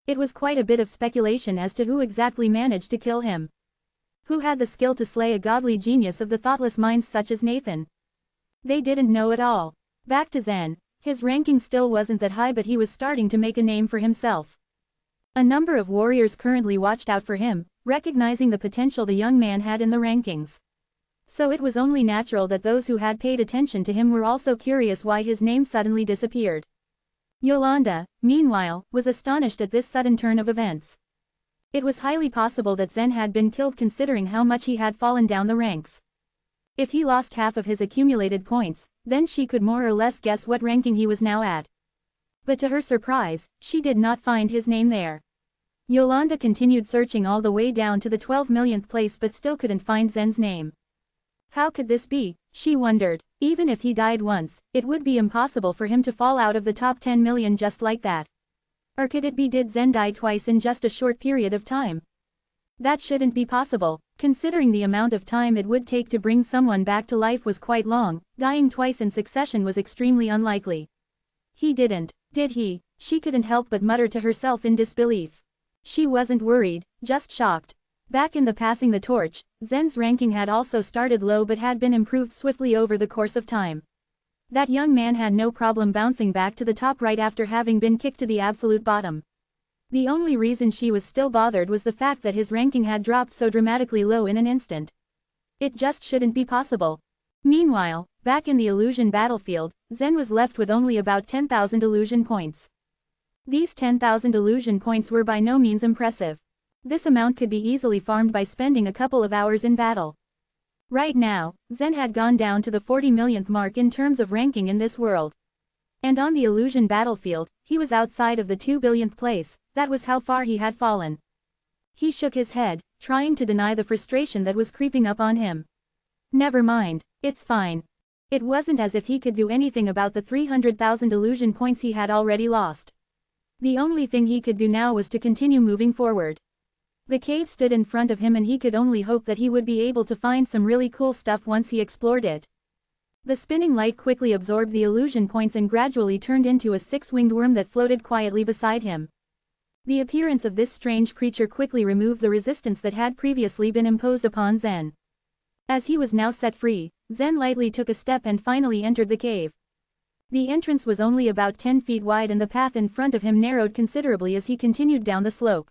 It was quite a bit of speculation as to who exactly managed to kill him. Who had the skill to slay a godly genius of the thoughtless minds such as Nathan? They didn't know at all. Back to Zen. His ranking still wasn't that high, but he was starting to make a name for himself. A number of warriors currently watched out for him, recognizing the potential the young man had in the rankings. So it was only natural that those who had paid attention to him were also curious why his name suddenly disappeared. Yolanda, meanwhile, was astonished at this sudden turn of events. It was highly possible that Zen had been killed considering how much he had fallen down the ranks. If he lost half of his accumulated points, then she could more or less guess what ranking he was now at. But to her surprise, she did not find his name there. Yolanda continued searching all the way down to the 12 millionth place but still couldn't find Zen's name. How could this be, she wondered. Even if he died once, it would be impossible for him to fall out of the top 10 million just like that. Or could it be did Zen die twice in just a short period of time? That shouldn't be possible, considering the amount of time it would take to bring someone back to life was quite long. Dying twice in succession was extremely unlikely. He didn't, did he? She couldn't help but mutter to herself in disbelief. She wasn't worried, just shocked. Back in the Passing the Torch, Zen's ranking had also started low but had been improved swiftly over the course of time. That young man had no problem bouncing back to the top right after having been kicked to the absolute bottom. The only reason she was still bothered was the fact that his ranking had dropped so dramatically low in an instant. It just shouldn't be possible. Meanwhile, back in the illusion battlefield, Zen was left with only about 10,000 illusion points. These 10,000 illusion points were by no means impressive. This amount could be easily farmed by spending a couple of hours in battle. Right now, Zen had gone down to the 40 millionth mark in terms of ranking in this world. And on the illusion battlefield, he was outside of the 2 billionth place. That was how far he had fallen. He shook his head, trying to deny the frustration that was creeping up on him. Never mind, it's fine. It wasn't as if he could do anything about the 300,000 illusion points he had already lost. The only thing he could do now was to continue moving forward. The cave stood in front of him and he could only hope that he would be able to find some really cool stuff once he explored it. The spinning light quickly absorbed the illusion points and gradually turned into a six-winged worm that floated quietly beside him. The appearance of this strange creature quickly removed the resistance that had previously been imposed upon Zen. As he was now set free, Zen lightly took a step and finally entered the cave. The entrance was only about 10 feet wide and the path in front of him narrowed considerably as he continued down the slope.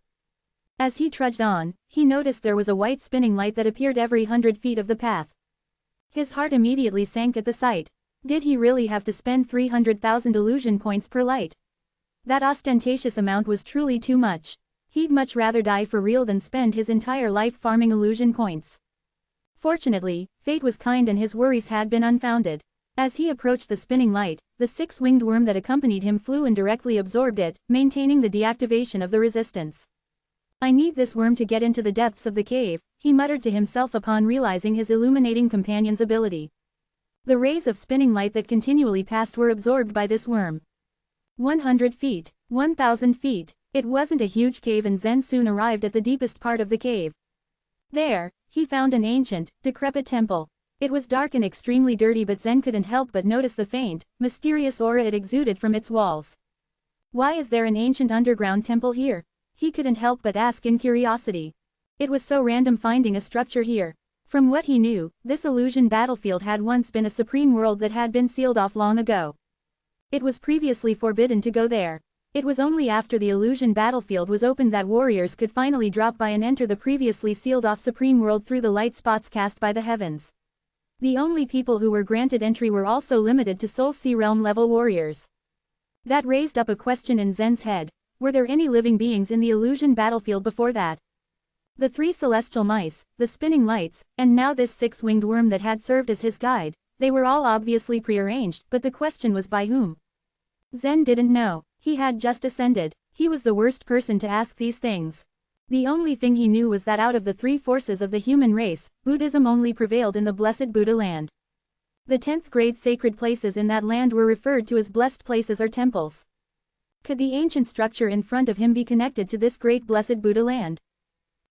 As he trudged on, he noticed there was a white spinning light that appeared every 100 feet of the path. His heart immediately sank at the sight. Did he really have to spend 300,000 illusion points per light? That ostentatious amount was truly too much. He'd much rather die for real than spend his entire life farming illusion points. Fortunately, fate was kind and his worries had been unfounded. As he approached the spinning light, the six-winged worm that accompanied him flew and directly absorbed it, maintaining the deactivation of the resistance. I need this worm to get into the depths of the cave, he muttered to himself upon realizing his illuminating companion's ability. The rays of spinning light that continually passed were absorbed by this worm. 100 feet, 1,000 feet, it wasn't a huge cave and Zen soon arrived at the deepest part of the cave. There, he found an ancient, decrepit temple. It was dark and extremely dirty but Zen couldn't help but notice the faint, mysterious aura it exuded from its walls. Why is there an ancient underground temple here? He couldn't help but ask in curiosity. It was so random finding a structure here. From what he knew, this illusion battlefield had once been a supreme world that had been sealed off long ago. It was previously forbidden to go there. It was only after the illusion battlefield was opened that warriors could finally drop by and enter the previously sealed-off supreme world through the light spots cast by the heavens. The only people who were granted entry were also limited to Soul Sea Realm level warriors. That raised up a question in Zen's head. Were there any living beings in the illusion battlefield before that? The three celestial mice, the spinning lights, and now this six-winged worm that had served as his guide, they were all obviously prearranged, but the question was by whom? Zen didn't know. He had just ascended. He was the worst person to ask these things. The only thing he knew was that out of the three forces of the human race, Buddhism only prevailed in the blessed Buddha land. The 10th grade sacred places in that land were referred to as blessed places or temples. Could the ancient structure in front of him be connected to this great blessed Buddha land?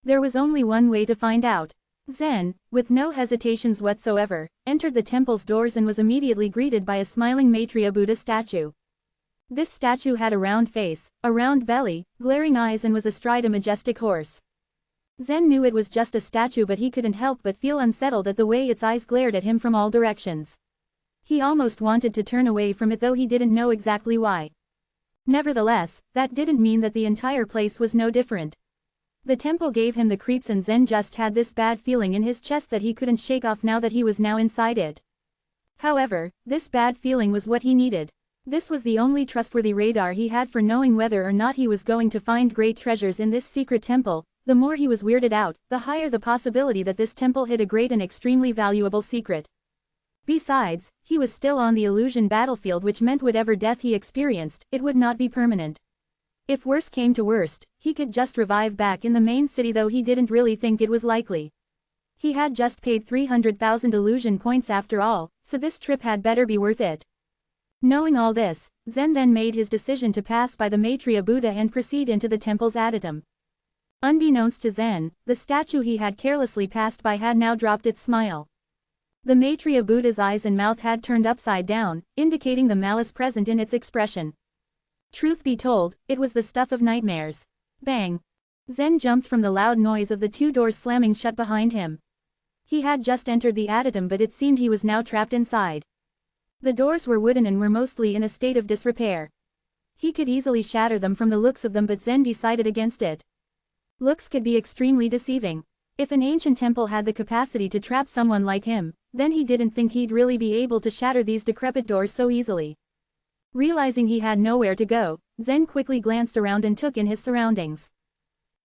There was only one way to find out. Zen, with no hesitations whatsoever, entered the temple's doors and was immediately greeted by a smiling Maitreya Buddha statue. This statue had a round face, a round belly, glaring eyes and was astride a majestic horse. Zen knew it was just a statue but he couldn't help but feel unsettled at the way its eyes glared at him from all directions. He almost wanted to turn away from it though he didn't know exactly why. Nevertheless, that didn't mean that the entire place was no different. The temple gave him the creeps and Zen just had this bad feeling in his chest that he couldn't shake off now that he was now inside it. However, this bad feeling was what he needed. This was the only trustworthy radar he had for knowing whether or not he was going to find great treasures in this secret temple. The more he was weirded out, the higher the possibility that this temple hid a great and extremely valuable secret. Besides, he was still on the illusion battlefield, which meant whatever death he experienced, it would not be permanent. If worse came to worst, he could just revive back in the main city, though he didn't really think it was likely. He had just paid 300,000 illusion points after all, so this trip had better be worth it. Knowing all this, Zen then made his decision to pass by the Maitreya Buddha and proceed into the temple's adytum. Unbeknownst to Zen, the statue he had carelessly passed by had now dropped its smile. The Maitreya Buddha's eyes and mouth had turned upside down, indicating the malice present in its expression. Truth be told, it was the stuff of nightmares. Bang! Zen jumped from the loud noise of the two doors slamming shut behind him. He had just entered the adytum but it seemed he was now trapped inside. The doors were wooden and were mostly in a state of disrepair. He could easily shatter them from the looks of them, but Zen decided against it. Looks could be extremely deceiving. If an ancient temple had the capacity to trap someone like him, then he didn't think he'd really be able to shatter these decrepit doors so easily. Realizing he had nowhere to go, Zen quickly glanced around and took in his surroundings.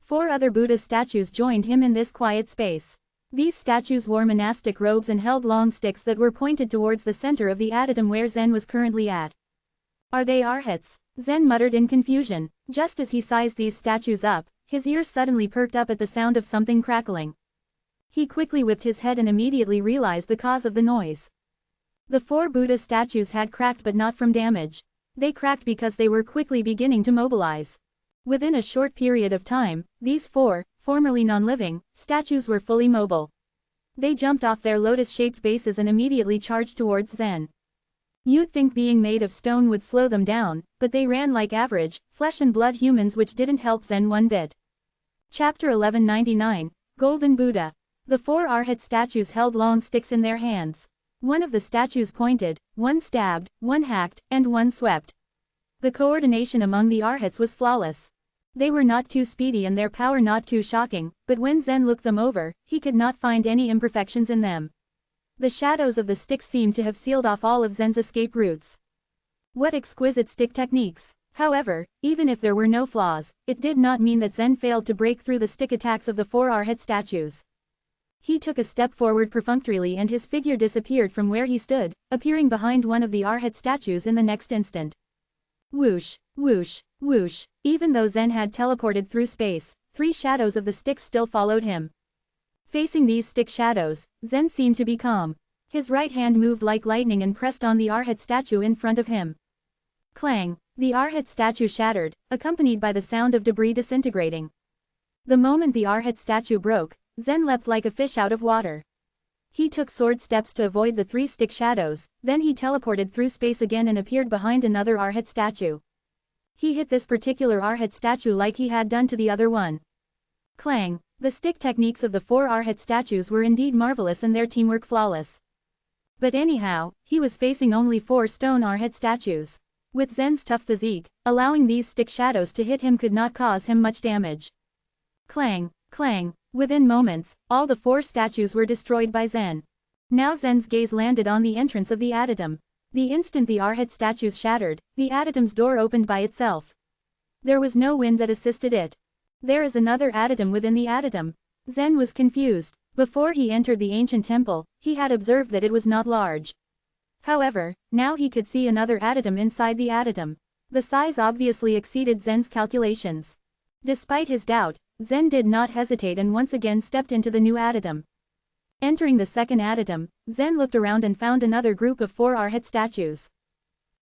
4 other Buddha statues joined him in this quiet space. These statues wore monastic robes and held long sticks that were pointed towards the center of the adytum where Zen was currently at. Are they arhats? Zen muttered in confusion. Just as he sized these statues up, his ears suddenly perked up at the sound of something crackling. He quickly whipped his head and immediately realized the cause of the noise. The 4 Buddha statues had cracked, but not from damage. They cracked because they were quickly beginning to mobilize. Within a short period of time, these 4, formerly non-living, statues were fully mobile. They jumped off their lotus-shaped bases and immediately charged towards Zen. You'd think being made of stone would slow them down, but they ran like average, flesh and blood humans, which didn't help Zen one bit. Chapter 1199, Golden Buddha. The 4 arhat statues held long sticks in their hands. One of the statues pointed, one stabbed, one hacked, and one swept. The coordination among the arhats was flawless. They were not too speedy and their power not too shocking, but when Zen looked them over, he could not find any imperfections in them. The shadows of the sticks seemed to have sealed off all of Zen's escape routes. What exquisite stick techniques! However, even if there were no flaws, it did not mean that Zen failed to break through the stick attacks of the 4 arhat statues. He took a step forward perfunctorily and his figure disappeared from where he stood, appearing behind one of the arhat statues in the next instant. Whoosh, whoosh, whoosh. Even though Zen had teleported through space, 3 shadows of the sticks still followed him. Facing these stick shadows, Zen seemed to be calm. His right hand moved like lightning and pressed on the arhat statue in front of him. Clang! The arhat statue shattered, accompanied by the sound of debris disintegrating. The moment the arhat statue broke, Zen leapt like a fish out of water. He took sword steps to avoid the 3 stick shadows, then he teleported through space again and appeared behind another arhat statue. He hit this particular arhat statue like he had done to the other one. Clang! The stick techniques of the 4 arhat statues were indeed marvelous and their teamwork flawless. But anyhow, he was facing only 4 stone arhat statues. With Zen's tough physique, allowing these stick shadows to hit him could not cause him much damage. Clang! Clang! Within moments, all the 4 statues were destroyed by Zen. Now Zen's gaze landed on the entrance of the adytum. The instant the arhat statues shattered, the adytum's door opened by itself. There was no wind that assisted it. There is another adytum within the adytum. Zen was confused. Before he entered the ancient temple, he had observed that it was not large. However, now he could see another adytum inside the adytum. The size obviously exceeded Zen's calculations. Despite his doubt, Zen did not hesitate and once again stepped into the new adytum. Entering the second adytum, Zen looked around and found another group of 4 arhat statues.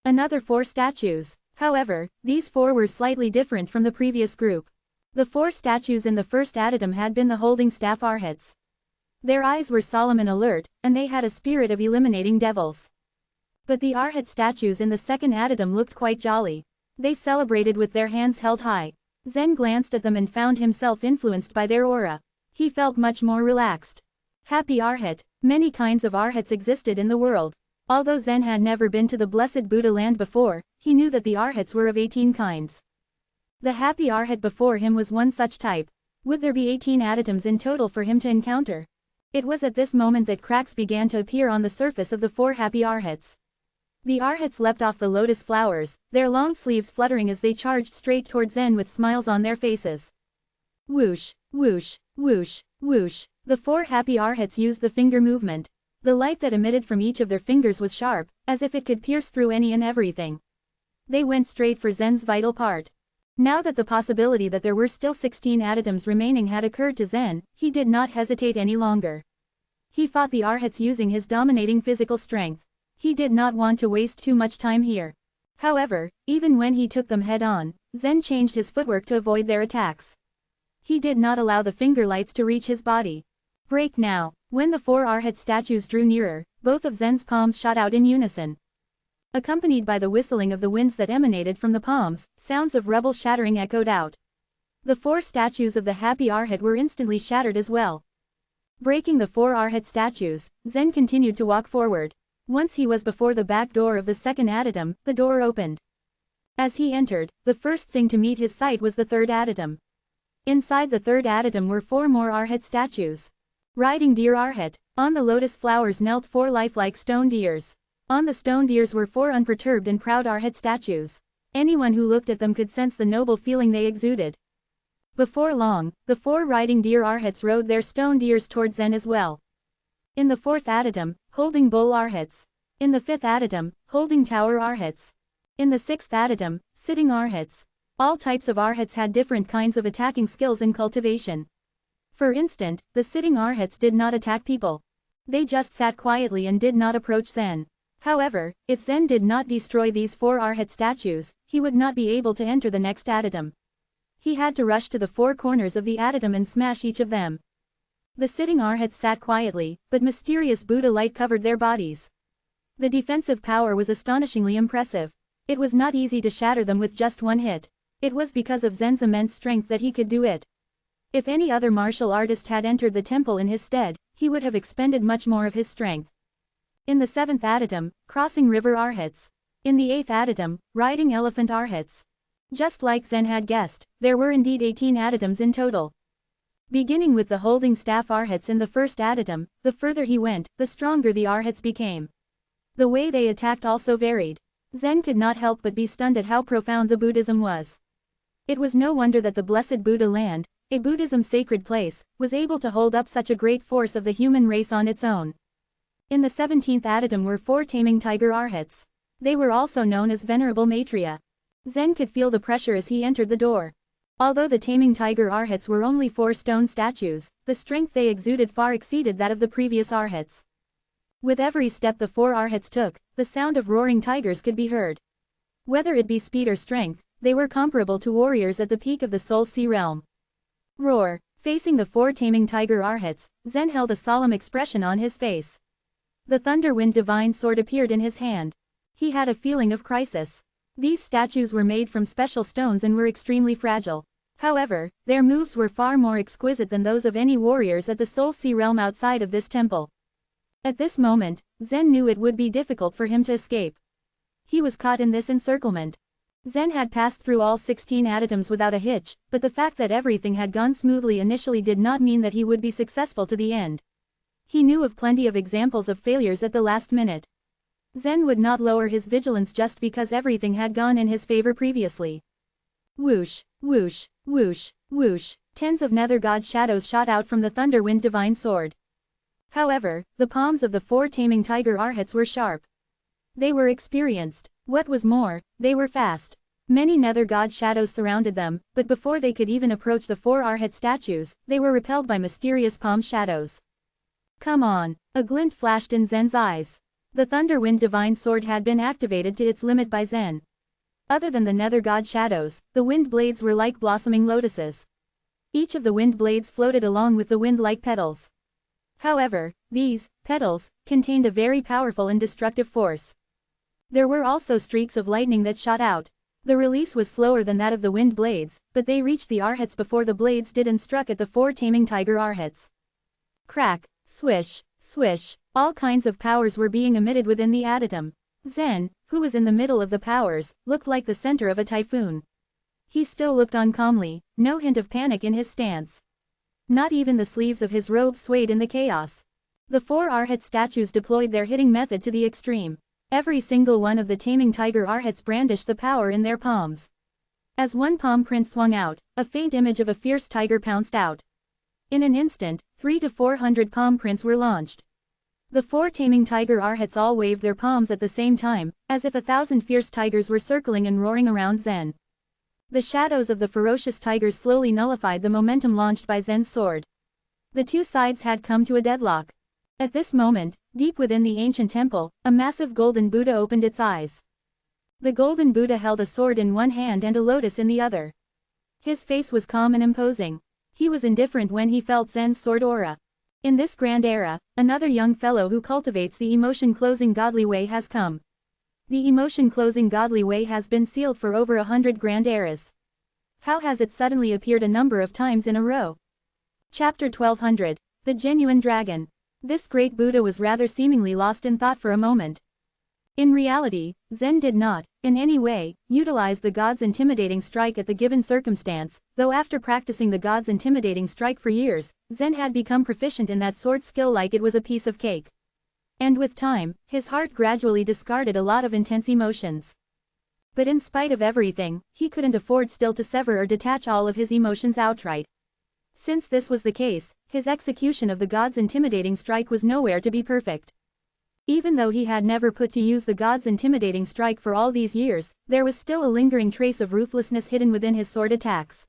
Another 4 statues. However, these 4 were slightly different from the previous group. The 4 statues in the first adytum had been the holding staff arhats. Their eyes were solemn and alert, and they had a spirit of eliminating devils. But the arhat statues in the second adytum looked quite jolly. They celebrated with their hands held high. Zen glanced at them and found himself influenced by their aura. He felt much more relaxed. Happy arhat. Many kinds of arhats existed in the world. Although Zen had never been to the blessed Buddha land before, he knew that the arhats were of 18 kinds. The happy arhat before him was one such type. Would there be 18 adytums in total for him to encounter? It was at this moment that cracks began to appear on the surface of the 4 happy arhats. The arhats leapt off the lotus flowers, their long sleeves fluttering as they charged straight towards Zen with smiles on their faces. Whoosh, whoosh, whoosh, whoosh. The 4 happy arhats used the finger movement. The light that emitted from each of their fingers was sharp, as if it could pierce through any and everything. They went straight for Zen's vital part. Now that the possibility that there were still 16 adytums remaining had occurred to Zen, he did not hesitate any longer. He fought the arhats using his dominating physical strength. He did not want to waste too much time here. However, even when he took them head-on, Zen changed his footwork to avoid their attacks. He did not allow the finger lights to reach his body. Break now. When the 4 arhat statues drew nearer, both of Zen's palms shot out in unison. Accompanied by the whistling of the winds that emanated from the palms, sounds of rubble shattering echoed out. The 4 statues of the happy arhat were instantly shattered as well. Breaking the 4 arhat statues, Zen continued to walk forward. Once he was before the back door of the second adytum, the door opened. As he entered, the first thing to meet his sight was the third adytum. Inside the third adytum were 4 more Arhat statues. Riding deer Arhat. On the lotus flowers knelt 4 lifelike stone deers. On the stone deers were 4 unperturbed and proud Arhat statues. Anyone who looked at them could sense the noble feeling they exuded. Before long, the 4 riding deer Arhats rode their stone deers towards Zen as well. In the 4th adytum, holding bull Arhats. In the 5th adytum, holding tower Arhats. In the 6th adytum, sitting Arhats. All types of Arhats had different kinds of attacking skills and cultivation. For instance, the sitting Arhats did not attack people. They just sat quietly and did not approach Zen. However, if Zen did not destroy these 4 Arhat statues, he would not be able to enter the next adytum. He had to rush to the 4 corners of the adytum and smash each of them. The sitting Arhats sat quietly, but mysterious Buddha light covered their bodies. The defensive power was astonishingly impressive. It was not easy to shatter them with just one hit. It was because of Zen's immense strength that he could do it. If any other martial artist had entered the temple in his stead, he would have expended much more of his strength. In the 7th adytum, crossing river Arhats. In the 8th adytum, riding elephant Arhats. Just like Zen had guessed, there were indeed 18 adytums in total. Beginning with the holding staff Arhats in the 1st adytum, the further he went, the stronger the Arhats became. The way they attacked also varied. Zen could not help but be stunned at how profound the Buddhism was. It was no wonder that the blessed Buddha land, a Buddhism sacred place, was able to hold up such a great force of the human race on its own. In the 17th adytum were 4 taming tiger Arhats. They were also known as Venerable Maitreya. Zen could feel the pressure as he entered the door. Although the taming tiger Arhats were only 4 stone statues, the strength they exuded far exceeded that of the previous Arhats. With every step the 4 Arhats took, the sound of roaring tigers could be heard. Whether it be speed or strength, they were comparable to warriors at the peak of the Soul Sea realm. Roar. Facing the 4 taming tiger Arhats, Zen held a solemn expression on his face. The Thunder Wind Divine Sword appeared in his hand. He had a feeling of crisis. These statues were made from special stones and were extremely fragile. However, their moves were far more exquisite than those of any warriors at the Soul Sea realm outside of this temple. At this moment, Zen knew it would be difficult for him to escape. He was caught in this encirclement. Zen had passed through all 16 adytums without a hitch, but the fact that everything had gone smoothly initially did not mean that he would be successful to the end. He knew of plenty of examples of failures at the last minute. Zen would not lower his vigilance just because everything had gone in his favor previously. Whoosh, whoosh, whoosh, whoosh, tens of nether god shadows shot out from the Thunder Wind Divine Sword. However, the palms of the 4 taming tiger Arhats were sharp. They were experienced. What was more, they were fast. Many nether god shadows surrounded them, but before they could even approach the 4 Arhat statues, they were repelled by mysterious palm shadows. Come on. A glint flashed in Zen's eyes. The Thunder Wind Divine Sword had been activated to its limit by Zen. Other than the nether god shadows, the wind blades were like blossoming lotuses. Each of the wind blades floated along with the wind-like petals. However, these petals contained a very powerful and destructive force. There were also streaks of lightning that shot out. The release was slower than that of the wind blades, but they reached the Arhats before the blades did and struck at the 4 taming tiger Arhats. Crack, swish, swish, all kinds of powers were being emitted within the adytum. Zen, who was in the middle of the powers, looked like the center of a typhoon. He still looked on calmly, no hint of panic in his stance. Not even the sleeves of his robe swayed in the chaos. The 4 Arhat statues deployed their hitting method to the extreme. Every single one of the taming tiger Arhats brandished the power in their palms. As one palm print swung out, a faint image of a fierce tiger pounced out. In an instant, 300 to 400 palm prints were launched. The 4 taming tiger Arhats all waved their palms at the same time, as if 1,000 fierce tigers were circling and roaring around Zen. The shadows of the ferocious tigers slowly nullified the momentum launched by Zen's sword. The 2 sides had come to a deadlock. At this moment, deep within the ancient temple, a massive golden Buddha opened its eyes. The golden Buddha held a sword in one hand and a lotus in the other. His face was calm and imposing. He was indifferent when he felt Zen's sword aura. In this grand era, another young fellow who cultivates the emotion-closing godly way has come. The emotion-closing godly way has been sealed for over 100 grand eras. How has it suddenly appeared a number of times in a row? Chapter 1200. The Genuine Dragon. This great Buddha was rather seemingly lost in thought for a moment. In reality, Zen did not, in any way, utilize the god's intimidating strike at the given circumstance, though after practicing the god's intimidating strike for years, Zen had become proficient in that sword skill like it was a piece of cake. And with time, his heart gradually discarded a lot of intense emotions. But in spite of everything, he couldn't afford still to sever or detach all of his emotions outright. Since this was the case, his execution of the god's intimidating strike was nowhere to be perfect. Even though he had never put to use the god's intimidating strike for all these years, there was still a lingering trace of ruthlessness hidden within his sword attacks.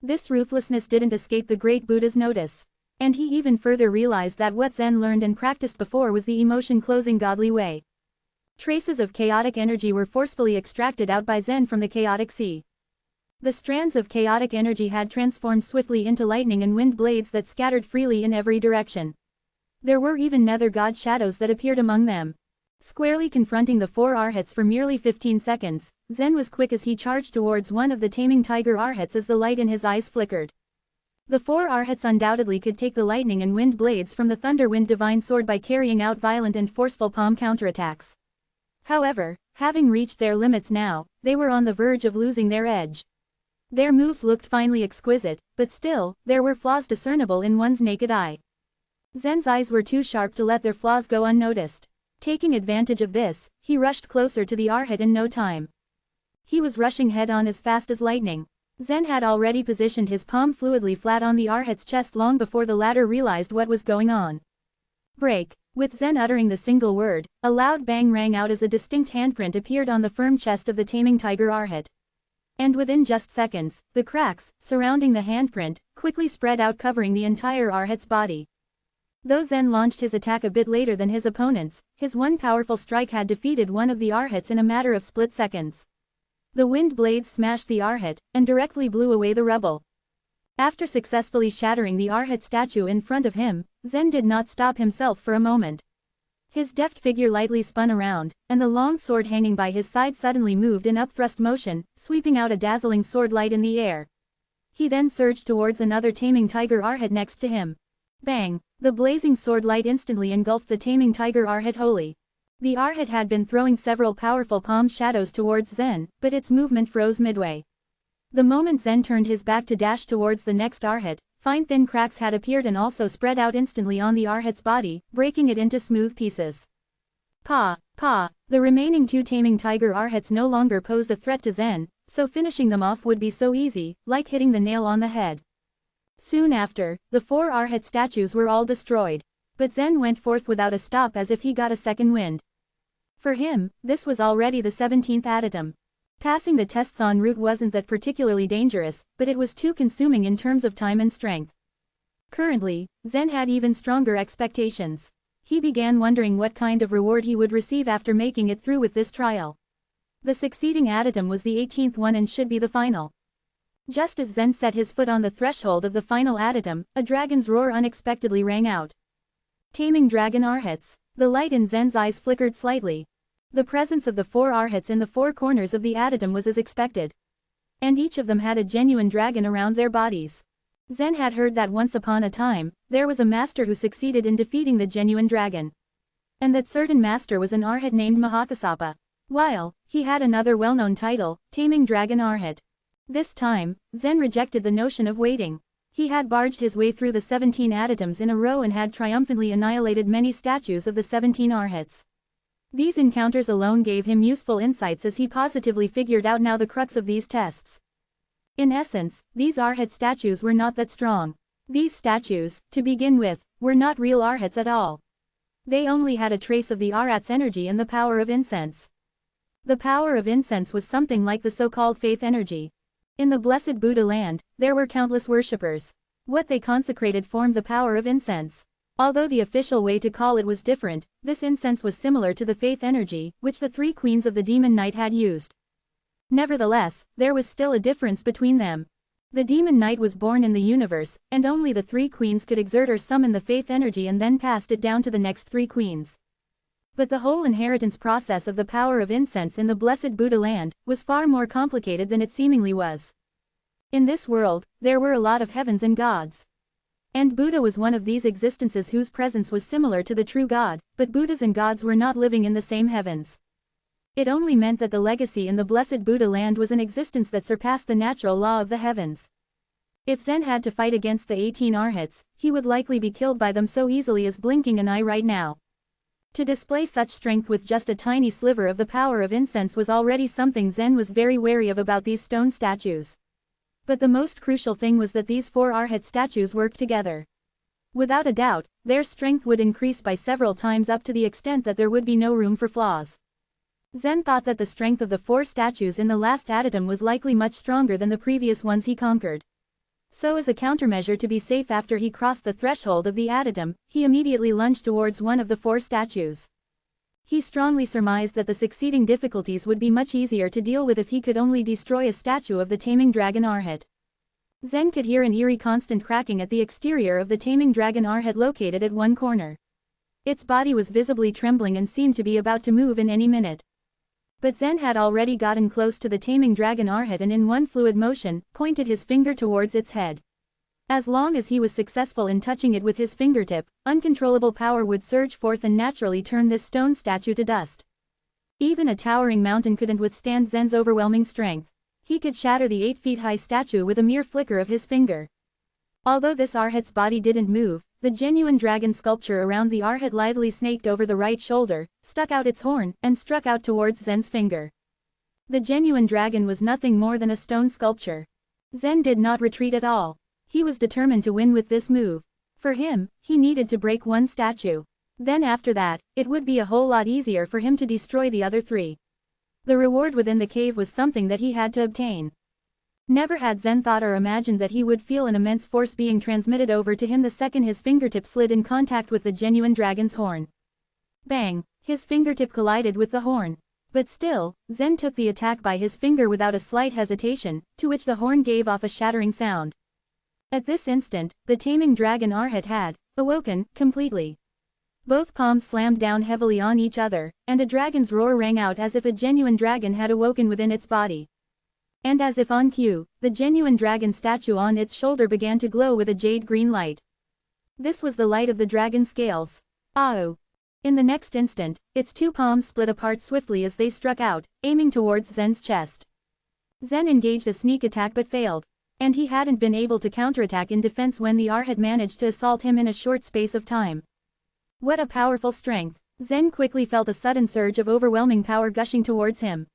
This ruthlessness didn't escape the great Buddha's notice. And he even further realized that what Zen learned and practiced before was the emotion-closing godly way. Traces of chaotic energy were forcefully extracted out by Zen from the chaotic sea. The strands of chaotic energy had transformed swiftly into lightning and wind blades that scattered freely in every direction. There were even nether god shadows that appeared among them. Squarely confronting the four arhats for merely 15 seconds, Zen was quick as he charged towards one of the taming tiger arhats as the light in his eyes flickered. The four arhats undoubtedly could take the lightning and wind blades from the thunder wind divine sword by carrying out violent and forceful palm counterattacks. However, having reached their limits now, they were on the verge of losing their edge. Their moves looked finely exquisite, but still, there were flaws discernible in one's naked eye. Zen's eyes were too sharp to let their flaws go unnoticed. Taking advantage of this, he rushed closer to the arhat in no time. He was rushing head-on as fast as lightning. Zen had already positioned his palm fluidly flat on the arhat's chest long before the latter realized what was going on. Break. With Zen uttering the single word, a loud bang rang out as a distinct handprint appeared on the firm chest of the taming tiger arhat. And within just seconds, the cracks, surrounding the handprint, quickly spread out covering the entire arhat's body. Though Zen launched his attack a bit later than his opponents, his one powerful strike had defeated one of the arhats in a matter of split seconds. The wind blades smashed the arhat, and directly blew away the rebel. After successfully shattering the arhat statue in front of him, Zen did not stop himself for a moment. His deft figure lightly spun around, and the long sword hanging by his side suddenly moved in upthrust motion, sweeping out a dazzling sword light in the air. He then surged towards another taming tiger arhat next to him. Bang! The blazing sword light instantly engulfed the taming tiger arhat wholly. The arhat had been throwing several powerful palm shadows towards Zen, but its movement froze midway. The moment Zen turned his back to dash towards the next arhat, fine thin cracks had appeared and also spread out instantly on the arhat's body, breaking it into smooth pieces. Pa! The remaining two taming tiger arhats no longer posed a threat to Zen, so finishing them off would be so easy, like hitting the nail on the head. Soon after, the four arhat statues were all destroyed. But Zen went forth without a stop as if he got a second wind. For him, this was already the 17th adytum. Passing the tests en route wasn't that particularly dangerous, but it was too consuming in terms of time and strength. Currently, Zen had even stronger expectations. He began wondering what kind of reward he would receive after making it through with this trial. The succeeding adytum was the 18th one and should be the final. Just as Zen set his foot on the threshold of the final adytum, a dragon's roar unexpectedly rang out. Taming dragon arhats. The light in Zen's eyes flickered slightly. The presence of the four arhats in the four corners of the adytum was as expected. And each of them had a genuine dragon around their bodies. Zen had heard that once upon a time, there was a master who succeeded in defeating the genuine dragon. And that certain master was an arhat named Mahakassapa. While, he had another well-known title, Taming Dragon Arhat. This time, Zen rejected the notion of waiting. He had barged his way through the 17 adytums in a row and had triumphantly annihilated many statues of the 17 arhats. These encounters alone gave him useful insights as he positively figured out now the crux of these tests. In essence, these arhat statues were not that strong. These statues, to begin with, were not real arhats at all. They only had a trace of the arhat's energy and the power of incense. The power of incense was something like the so-called faith energy. In the blessed Buddha land, there were countless worshippers. What they consecrated formed the power of incense. Although the official way to call it was different, this incense was similar to the faith energy, which the three queens of the demon night had used. Nevertheless, there was still a difference between them. The demon knight was born in the universe, and only the three queens could exert or summon the faith energy and then passed it down to the next three queens. But the whole inheritance process of the power of incense in the blessed Buddha land was far more complicated than it seemingly was. In this world, there were a lot of heavens and gods. And Buddha was one of these existences whose presence was similar to the true God, but Buddhas and gods were not living in the same heavens. It only meant that the legacy in the blessed Buddha land was an existence that surpassed the natural law of the heavens. If Zen had to fight against the 18 arhats, he would likely be killed by them so easily as blinking an eye right now. To display such strength with just a tiny sliver of the power of incense was already something Zen was very wary of about these stone statues. But the most crucial thing was that these 4 arhat statues worked together. Without a doubt, their strength would increase by several times up to the extent that there would be no room for flaws. Zen thought that the strength of the 4 statues in the last adytum was likely much stronger than the previous ones he conquered. So as a countermeasure to be safe after he crossed the threshold of the adytum, he immediately lunged towards one of the 4 statues. He strongly surmised that the succeeding difficulties would be much easier to deal with if he could only destroy a statue of the taming dragon arhat. Zen could hear an eerie constant cracking at the exterior of the taming dragon arhat located at one corner. Its body was visibly trembling and seemed to be about to move in any minute. But Zen had already gotten close to the taming dragon arhat and in one fluid motion, pointed his finger towards its head. As long as he was successful in touching it with his fingertip, uncontrollable power would surge forth and naturally turn this stone statue to dust. Even a towering mountain couldn't withstand Zen's overwhelming strength. He could shatter the 8-feet-high statue with a mere flicker of his finger. Although this arhat's body didn't move, the genuine dragon sculpture around the arhat lithely snaked over the right shoulder, stuck out its horn, and struck out towards Zen's finger. The genuine dragon was nothing more than a stone sculpture. Zen did not retreat at all. He was determined to win with this move. For him, he needed to break one statue. Then after that, it would be a whole lot easier for him to destroy the other 3. The reward within the cave was something that he had to obtain. Never had Zen thought or imagined that he would feel an immense force being transmitted over to him the second his fingertip slid in contact with the genuine dragon's horn. Bang! His fingertip collided with the horn. But still, Zen took the attack by his finger without a slight hesitation, to which the horn gave off a shattering sound. At this instant, the taming dragon arhat had awoken completely. Both palms slammed down heavily on each other, and a dragon's roar rang out as if a genuine dragon had awoken within its body. And as if on cue, the genuine dragon statue on its shoulder began to glow with a jade green light. This was the light of the dragon scales. Ah-oh! In the next instant, its 2 palms split apart swiftly as they struck out, aiming towards Zen's chest. Zen engaged a sneak attack but failed. And he hadn't been able to counterattack in defense when the arhat managed to assault him in a short space of time. What a powerful strength! Zen quickly felt a sudden surge of overwhelming power gushing towards him.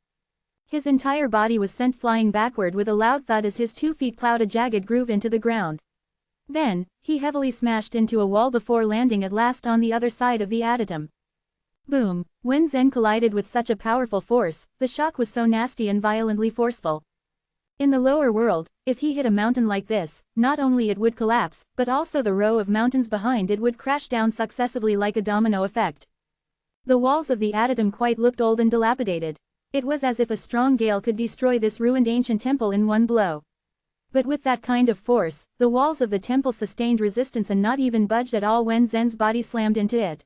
His entire body was sent flying backward with a loud thud as his 2 feet plowed a jagged groove into the ground. Then, he heavily smashed into a wall before landing at last on the other side of the adytum. Boom! When Zen collided with such a powerful force, the shock was so nasty and violently forceful. In the lower world, if he hit a mountain like this, not only it would collapse, but also the row of mountains behind it would crash down successively like a domino effect. The walls of the adytum quite looked old and dilapidated. It was as if a strong gale could destroy this ruined ancient temple in one blow. But with that kind of force, the walls of the temple sustained resistance and not even budged at all when Zen's body slammed into it.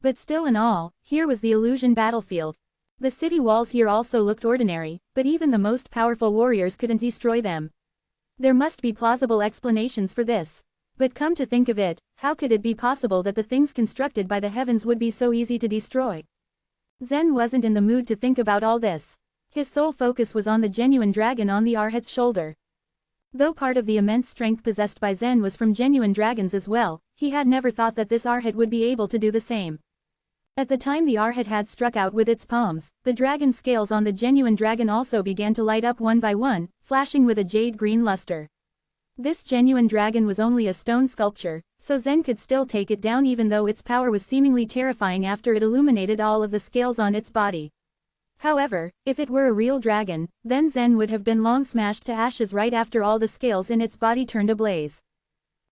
But still in all, here was the illusion battlefield. The city walls here also looked ordinary, but even the most powerful warriors couldn't destroy them. There must be plausible explanations for this. But come to think of it, how could it be possible that the things constructed by the heavens would be so easy to destroy? Zen wasn't in the mood to think about all this. His sole focus was on the genuine dragon on the arhat's shoulder. Though part of the immense strength possessed by Zen was from genuine dragons as well, he had never thought that this arhat would be able to do the same. At the time the arhat had struck out with its palms, the dragon scales on the genuine dragon also began to light up one by one, flashing with a jade green luster. This genuine dragon was only a stone sculpture, so Zen could still take it down even though its power was seemingly terrifying after it illuminated all of the scales on its body. However, if it were a real dragon, then Zen would have been long smashed to ashes right after all the scales in its body turned ablaze.